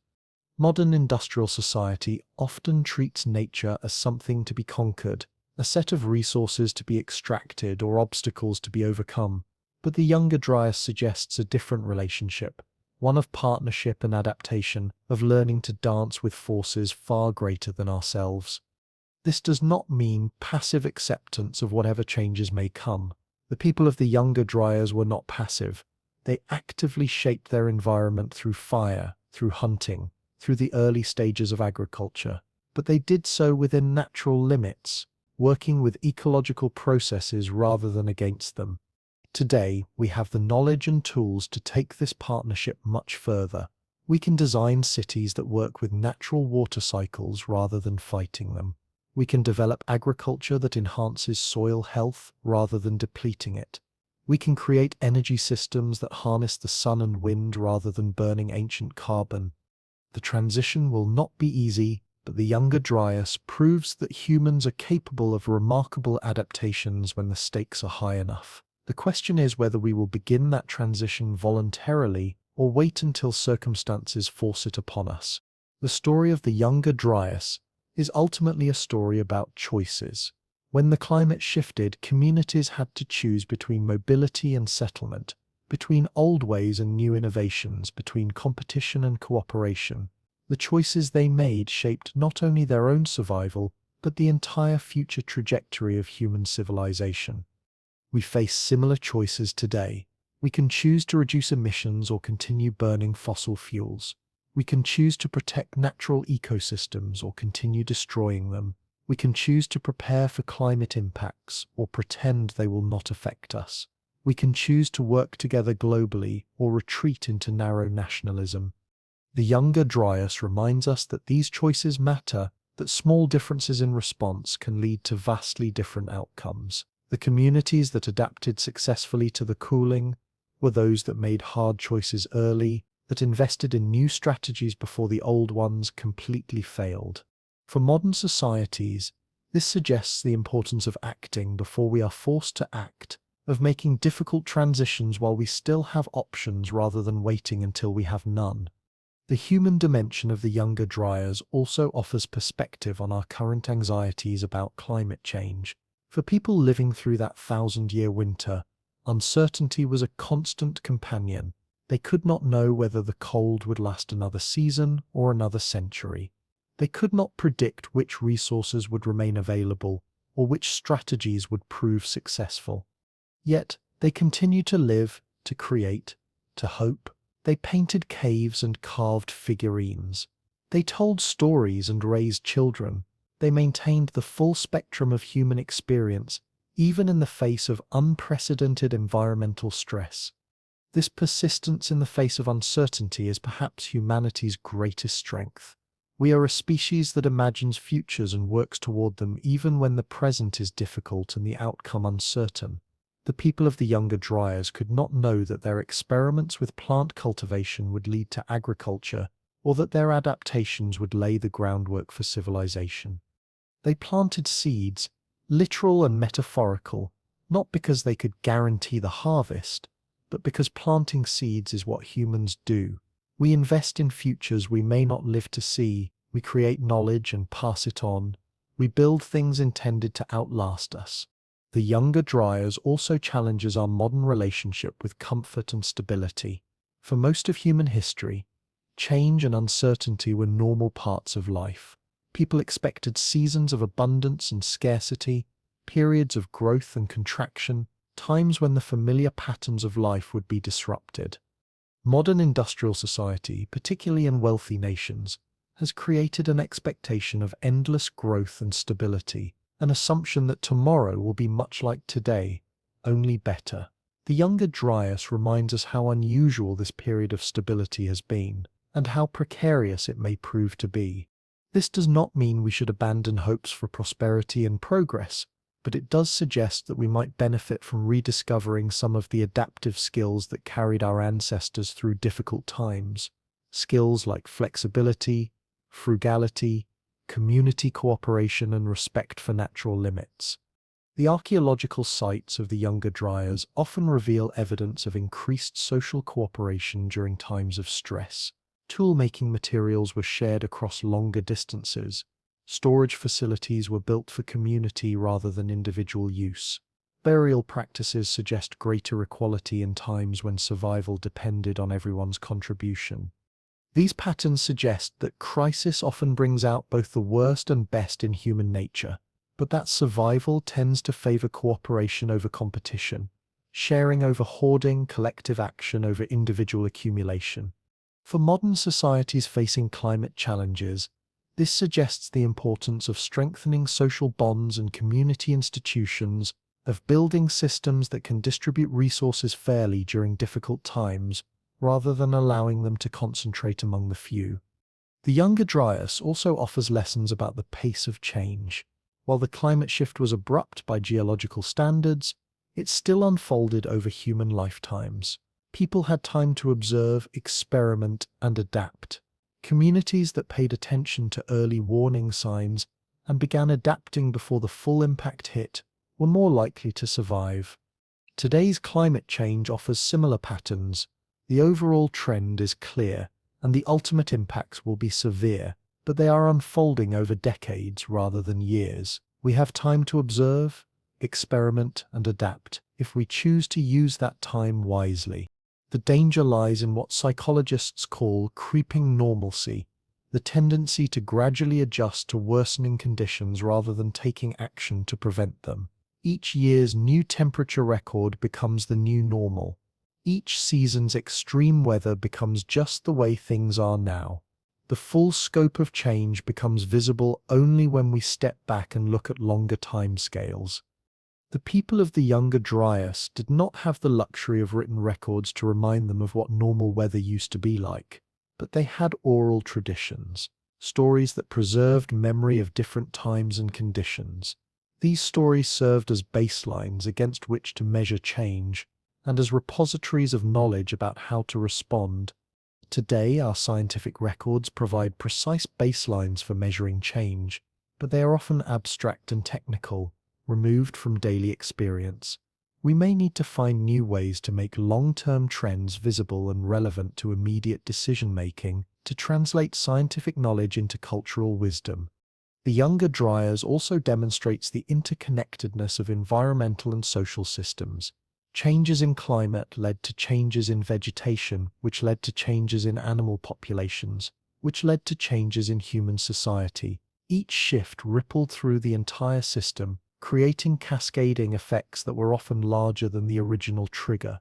Modern industrial society often treats nature as something to be conquered, a set of resources to be extracted or obstacles to be overcome. But the Younger Dryas suggests a different relationship, one of partnership and adaptation, of learning to dance with forces far greater than ourselves. This does not mean passive acceptance of whatever changes may come. The people of the Younger Dryas were not passive. They actively shaped their environment through fire, through hunting, through the early stages of agriculture. But they did so within natural limits, working with ecological processes rather than against them. Today, we have the knowledge and tools to take this partnership much further. We can design cities that work with natural water cycles rather than fighting them. We can develop agriculture that enhances soil health rather than depleting it. We can create energy systems that harness the sun and wind rather than burning ancient carbon. The transition will not be easy, but the Younger Dryas proves that humans are capable of remarkable adaptations when the stakes are high enough. The question is whether we will begin that transition voluntarily or wait until circumstances force it upon us. The story of the Younger Dryas is ultimately a story about choices. When the climate shifted, communities had to choose between mobility and settlement, between old ways and new innovations, between competition and cooperation. The choices they made shaped not only their own survival, but the entire future trajectory of human civilization. We face similar choices today. We can choose to reduce emissions or continue burning fossil fuels. We can choose to protect natural ecosystems or continue destroying them. We can choose to prepare for climate impacts or pretend they will not affect us. We can choose to work together globally or retreat into narrow nationalism. The Younger Dryas reminds us that these choices matter, that small differences in response can lead to vastly different outcomes. The communities that adapted successfully to the cooling were those that made hard choices early, that invested in new strategies before the old ones completely failed. For modern societies, this suggests the importance of acting before we are forced to act, of making difficult transitions while we still have options rather than waiting until we have none. The human dimension of the Younger Dryas also offers perspective on our current anxieties about climate change. For people living through that thousand-year winter, uncertainty was a constant companion. They could not know whether the cold would last another season or another century. They could not predict which resources would remain available or which strategies would prove successful. Yet, they continued to live, to create, to hope. They painted caves and carved figurines. They told stories and raised children. They maintained the full spectrum of human experience, even in the face of unprecedented environmental stress. This persistence in the face of uncertainty is perhaps humanity's greatest strength. We are a species that imagines futures and works toward them even when the present is difficult and the outcome uncertain. The people of the Younger Dryas could not know that their experiments with plant cultivation would lead to agriculture, or that their adaptations would lay the groundwork for civilization. They planted seeds, literal and metaphorical, not because they could guarantee the harvest, but because planting seeds is what humans do. We invest in futures we may not live to see, we create knowledge and pass it on, we build things intended to outlast us. The Younger Dryas also challenges our modern relationship with comfort and stability. For most of human history, change and uncertainty were normal parts of life. People expected seasons of abundance and scarcity, periods of growth and contraction, times when the familiar patterns of life would be disrupted. Modern industrial society, particularly in wealthy nations, has created an expectation of endless growth and stability, an assumption that tomorrow will be much like today, only better. The Younger Dryas reminds us how unusual this period of stability has been, and how precarious it may prove to be. This does not mean we should abandon hopes for prosperity and progress, but it does suggest that we might benefit from rediscovering some of the adaptive skills that carried our ancestors through difficult times. Skills like flexibility, frugality, community cooperation, and respect for natural limits. The archaeological sites of the Younger Dryas often reveal evidence of increased social cooperation during times of stress. Tool-making materials were shared across longer distances. Storage facilities were built for community rather than individual use. Burial practices suggest greater equality in times when survival depended on everyone's contribution. These patterns suggest that crisis often brings out both the worst and best in human nature, but that survival tends to favor cooperation over competition, sharing over hoarding, collective action over individual accumulation. For modern societies facing climate challenges, this suggests the importance of strengthening social bonds and community institutions, of building systems that can distribute resources fairly during difficult times, rather than allowing them to concentrate among the few. The Younger Dryas also offers lessons about the pace of change. While the climate shift was abrupt by geological standards, it still unfolded over human lifetimes. People had time to observe, experiment, and adapt. Communities that paid attention to early warning signs and began adapting before the full impact hit were more likely to survive. Today's climate change offers similar patterns. The overall trend is clear, and the ultimate impacts will be severe, but they are unfolding over decades rather than years. We have time to observe, experiment, and adapt if we choose to use that time wisely. The danger lies in what psychologists call creeping normalcy, the tendency to gradually adjust to worsening conditions rather than taking action to prevent them. Each year's new temperature record becomes the new normal. Each season's extreme weather becomes just the way things are now. The full scope of change becomes visible only when we step back and look at longer timescales. The people of the Younger Dryas did not have the luxury of written records to remind them of what normal weather used to be like, but they had oral traditions, stories that preserved memory of different times and conditions. These stories served as baselines against which to measure change, and as repositories of knowledge about how to respond. Today, our scientific records provide precise baselines for measuring change, but they are often abstract and technical, removed from daily experience. We may need to find new ways to make long-term trends visible and relevant to immediate decision-making, to translate scientific knowledge into cultural wisdom. The Younger Dryas also demonstrates the interconnectedness of environmental and social systems. Changes in climate led to changes in vegetation, which led to changes in animal populations, which led to changes in human society. Each shift rippled through the entire system, creating cascading effects that were often larger than the original trigger.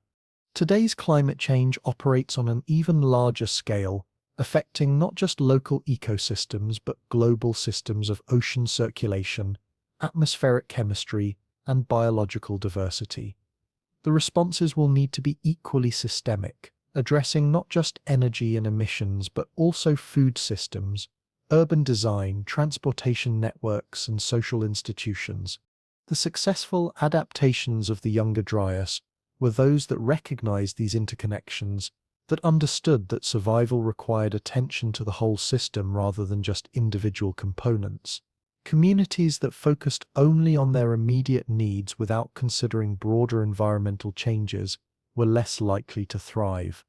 Today's climate change operates on an even larger scale, affecting not just local ecosystems but global systems of ocean circulation, atmospheric chemistry, and biological diversity. The responses will need to be equally systemic, addressing not just energy and emissions but also food systems, urban design, transportation networks, and social institutions. The successful adaptations of the Younger Dryas were those that recognized these interconnections, that understood that survival required attention to the whole system rather than just individual components. Communities that focused only on their immediate needs without considering broader environmental changes were less likely to thrive.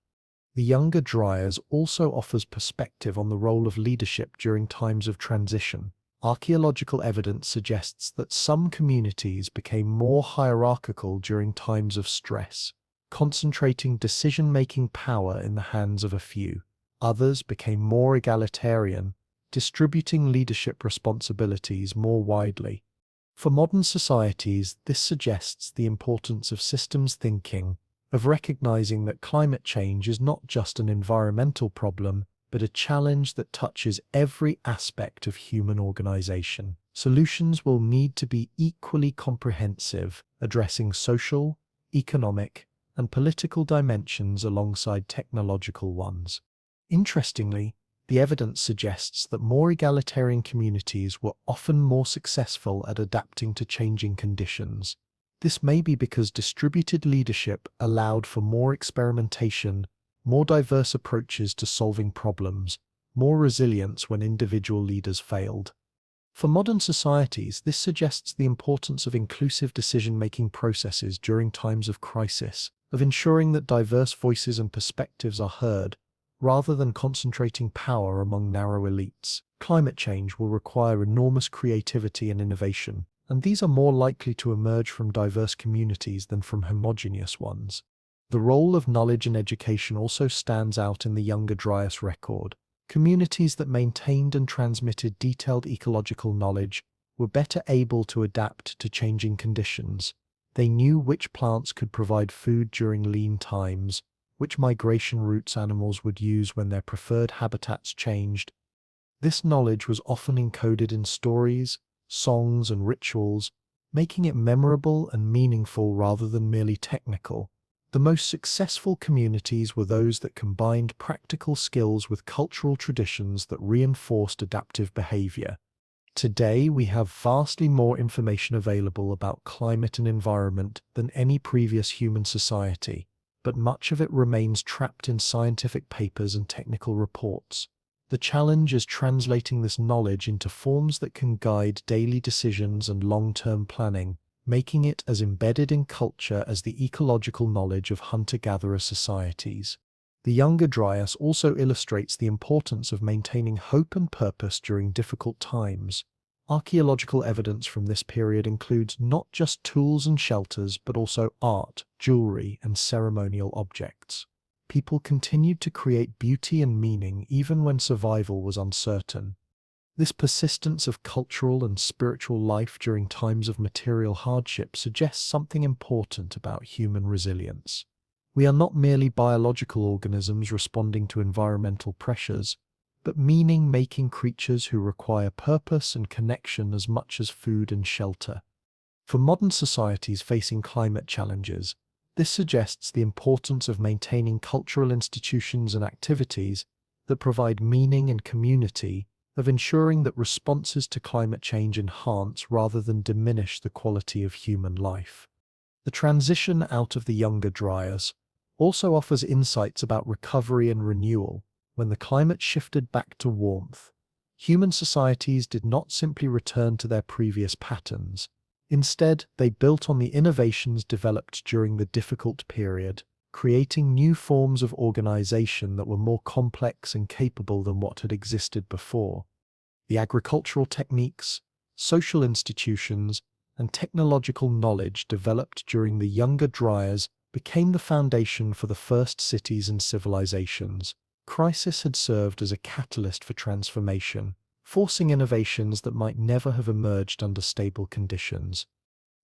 The Younger Dryas also offers perspective on the role of leadership during times of transition. Archaeological evidence suggests that some communities became more hierarchical during times of stress, concentrating decision-making power in the hands of a few. Others became more egalitarian, distributing leadership responsibilities more widely. For modern societies, this suggests the importance of systems thinking, of recognizing that climate change is not just an environmental problem, but a challenge that touches every aspect of human organization. Solutions will need to be equally comprehensive, addressing social, economic, and political dimensions alongside technological ones. Interestingly, the evidence suggests that more egalitarian communities were often more successful at adapting to changing conditions. This may be because distributed leadership allowed for more experimentation, more diverse approaches to solving problems, more resilience when individual leaders failed. For modern societies, this suggests the importance of inclusive decision-making processes during times of crisis, of ensuring that diverse voices and perspectives are heard, rather than concentrating power among narrow elites. Climate change will require enormous creativity and innovation, and these are more likely to emerge from diverse communities than from homogeneous ones. The role of knowledge and education also stands out in the Younger Dryas record. Communities that maintained and transmitted detailed ecological knowledge were better able to adapt to changing conditions. They knew which plants could provide food during lean times, which migration routes animals would use when their preferred habitats changed. This knowledge was often encoded in stories, songs, and rituals, making it memorable and meaningful rather than merely technical. The most successful communities were those that combined practical skills with cultural traditions that reinforced adaptive behavior. Today, we have vastly more information available about climate and environment than any previous human society, but much of it remains trapped in scientific papers and technical reports. The challenge is translating this knowledge into forms that can guide daily decisions and long-term planning, making it as embedded in culture as the ecological knowledge of hunter-gatherer societies. The Younger Dryas also illustrates the importance of maintaining hope and purpose during difficult times. Archaeological evidence from this period includes not just tools and shelters, but also art, jewelry, and ceremonial objects. People continued to create beauty and meaning even when survival was uncertain. This persistence of cultural and spiritual life during times of material hardship suggests something important about human resilience. We are not merely biological organisms responding to environmental pressures, but meaning-making creatures who require purpose and connection as much as food and shelter. For modern societies facing climate challenges, this suggests the importance of maintaining cultural institutions and activities that provide meaning and community, of ensuring that responses to climate change enhance rather than diminish the quality of human life. The transition out of the Younger Dryas also offers insights about recovery and renewal. When the climate shifted back to warmth, human societies did not simply return to their previous patterns. Instead, they built on the innovations developed during the difficult period, creating new forms of organization that were more complex and capable than what had existed before. The agricultural techniques, social institutions, and technological knowledge developed during the Younger Dryas became the foundation for the first cities and civilizations. Crisis had served as a catalyst for transformation, forcing innovations that might never have emerged under stable conditions.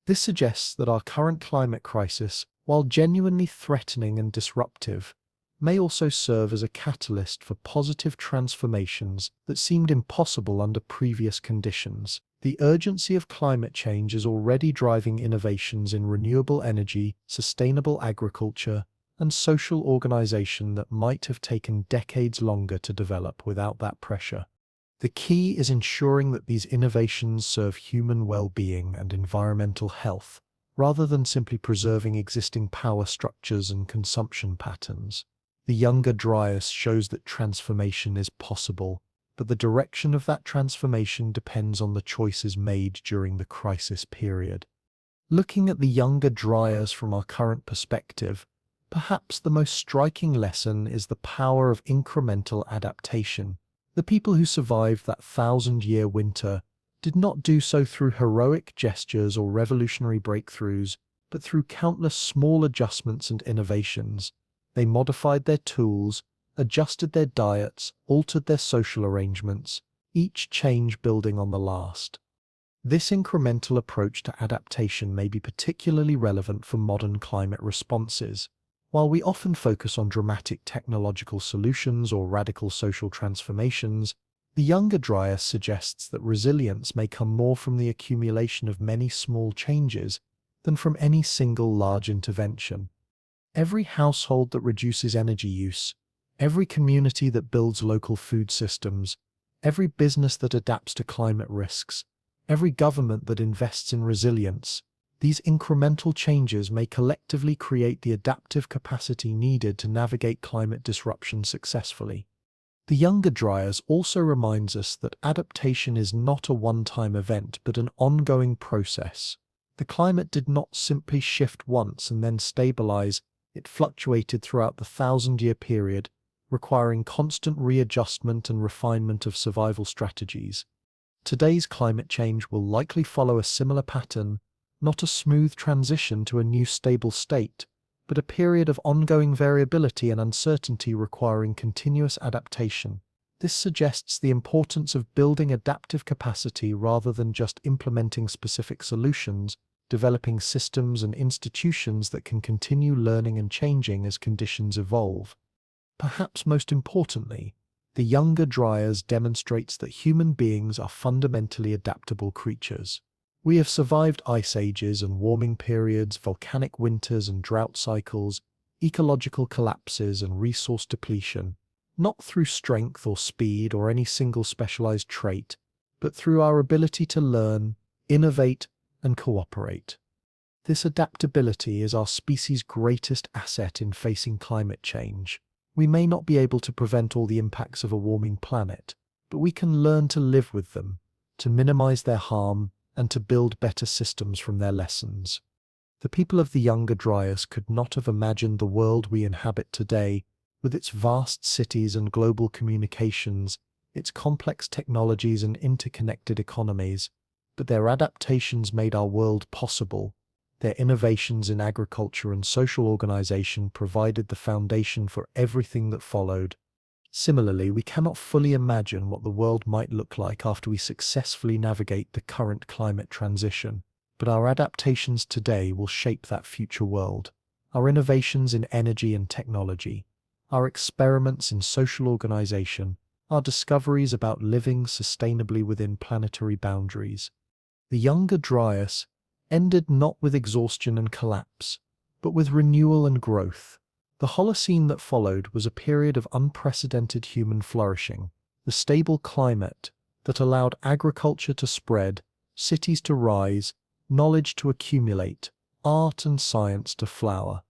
This suggests that our current climate crisis, while genuinely threatening and disruptive, may also serve as a catalyst for positive transformations that seemed impossible under previous conditions. The urgency of climate change is already driving innovations in renewable energy, sustainable agriculture, and social organization that might have taken decades longer to develop without that pressure. The key is ensuring that these innovations serve human well-being and environmental health, rather than simply preserving existing power structures and consumption patterns. The Younger Dryas shows that transformation is possible, but the direction of that transformation depends on the choices made during the crisis period. Looking at the Younger Dryas from our current perspective, perhaps the most striking lesson is the power of incremental adaptation. The people who survived that thousand-year winter did not do so through heroic gestures or revolutionary breakthroughs, but through countless small adjustments and innovations. They modified their tools, adjusted their diets, altered their social arrangements, each change building on the last. This incremental approach to adaptation may be particularly relevant for modern climate responses. While we often focus on dramatic technological solutions or radical social transformations, the Younger Dryas suggests that resilience may come more from the accumulation of many small changes than from any single large intervention. Every household that reduces energy use, every community that builds local food systems, every business that adapts to climate risks, every government that invests in resilience, these incremental changes may collectively create the adaptive capacity needed to navigate climate disruption successfully. The Younger Dryas also reminds us that adaptation is not a one-time event but an ongoing process. The climate did not simply shift once and then stabilize. It fluctuated throughout the thousand-year period, requiring constant readjustment and refinement of survival strategies. Today's climate change will likely follow a similar pattern, not a smooth transition to a new stable state, but a period of ongoing variability and uncertainty requiring continuous adaptation. This suggests the importance of building adaptive capacity rather than just implementing specific solutions, developing systems and institutions that can continue learning and changing as conditions evolve. Perhaps most importantly, the Younger Dryas demonstrates that human beings are fundamentally adaptable creatures. We have survived ice ages and warming periods, volcanic winters and drought cycles, ecological collapses and resource depletion, not through strength or speed or any single specialized trait, but through our ability to learn, innovate, and cooperate. This adaptability is our species' greatest asset in facing climate change. We may not be able to prevent all the impacts of a warming planet, but we can learn to live with them, to minimize their harm, and to build better systems from their lessons. The people of the Younger Dryas could not have imagined the world we inhabit today, with its vast cities and global communications, its complex technologies and interconnected economies, but their adaptations made our world possible. Their innovations in agriculture and social organization provided the foundation for everything that followed. Similarly, we cannot fully imagine what the world might look like after we successfully navigate the current climate transition, but our adaptations today will shape that future world. Our innovations in energy and technology, our experiments in social organization, our discoveries about living sustainably within planetary boundaries. The Younger Dryas ended not with exhaustion and collapse, but with renewal and growth. The Holocene that followed was a period of unprecedented human flourishing, the stable climate that allowed agriculture to spread, cities to rise, knowledge to accumulate, art and science to flower.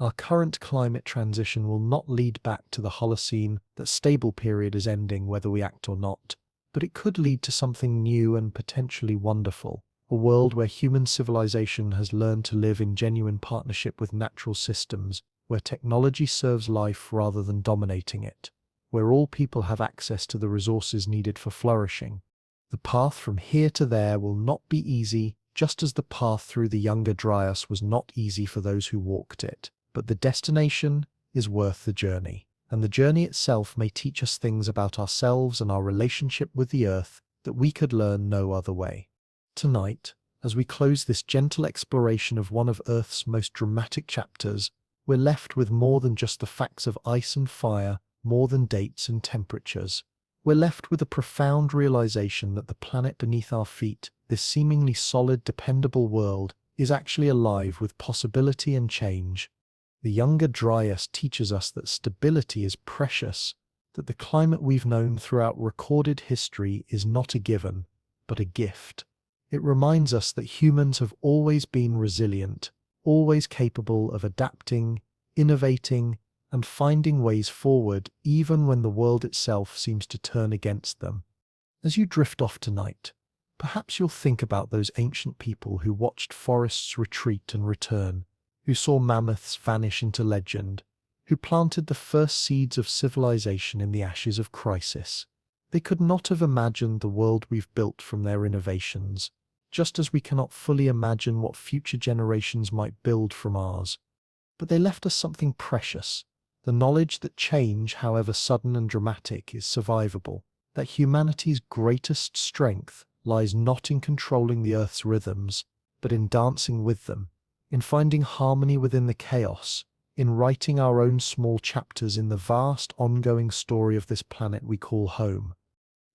Our current climate transition will not lead back to the Holocene. That stable period is ending whether we act or not, but it could lead to something new and potentially wonderful. A world where human civilization has learned to live in genuine partnership with natural systems, where technology serves life rather than dominating it, where all people have access to the resources needed for flourishing. The path from here to there will not be easy, just as the path through the Younger Dryas was not easy for those who walked it, but the destination is worth the journey, and the journey itself may teach us things about ourselves and our relationship with the earth that we could learn no other way. Tonight, as we close this gentle exploration of one of Earth's most dramatic chapters, we're left with more than just the facts of ice and fire, more than dates and temperatures. We're left with a profound realization that the planet beneath our feet, this seemingly solid, dependable world, is actually alive with possibility and change. The Younger Dryas teaches us that stability is precious, that the climate we've known throughout recorded history is not a given, but a gift. It reminds us that humans have always been resilient, always capable of adapting, innovating, and finding ways forward even when the world itself seems to turn against them. As you drift off tonight, perhaps you'll think about those ancient people who watched forests retreat and return, who saw mammoths vanish into legend, who planted the first seeds of civilization in the ashes of crisis. They could not have imagined the world we've built from their innovations, just as we cannot fully imagine what future generations might build from ours. But they left us something precious, the knowledge that change, however sudden and dramatic, is survivable, that humanity's greatest strength lies not in controlling the Earth's rhythms, but in dancing with them, in finding harmony within the chaos, in writing our own small chapters in the vast ongoing story of this planet we call home.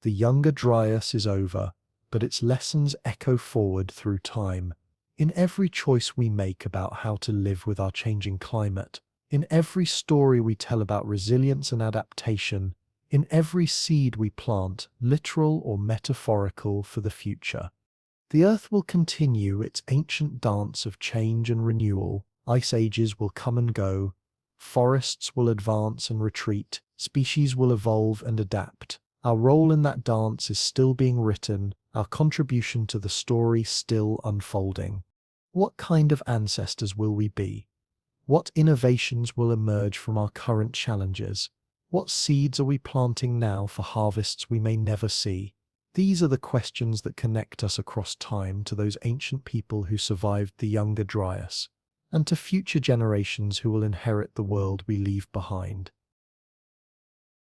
The Younger Dryas is over, but its lessons echo forward through time. In every choice we make about how to live with our changing climate, in every story we tell about resilience and adaptation, in every seed we plant, literal or metaphorical, for the future. The Earth will continue its ancient dance of change and renewal. Ice ages will come and go. Forests will advance and retreat. Species will evolve and adapt. Our role in that dance is still being written, our contribution to the story still unfolding. What kind of ancestors will we be? What innovations will emerge from our current challenges? What seeds are we planting now for harvests we may never see? These are the questions that connect us across time to those ancient people who survived the Younger Dryas, and to future generations who will inherit the world we leave behind.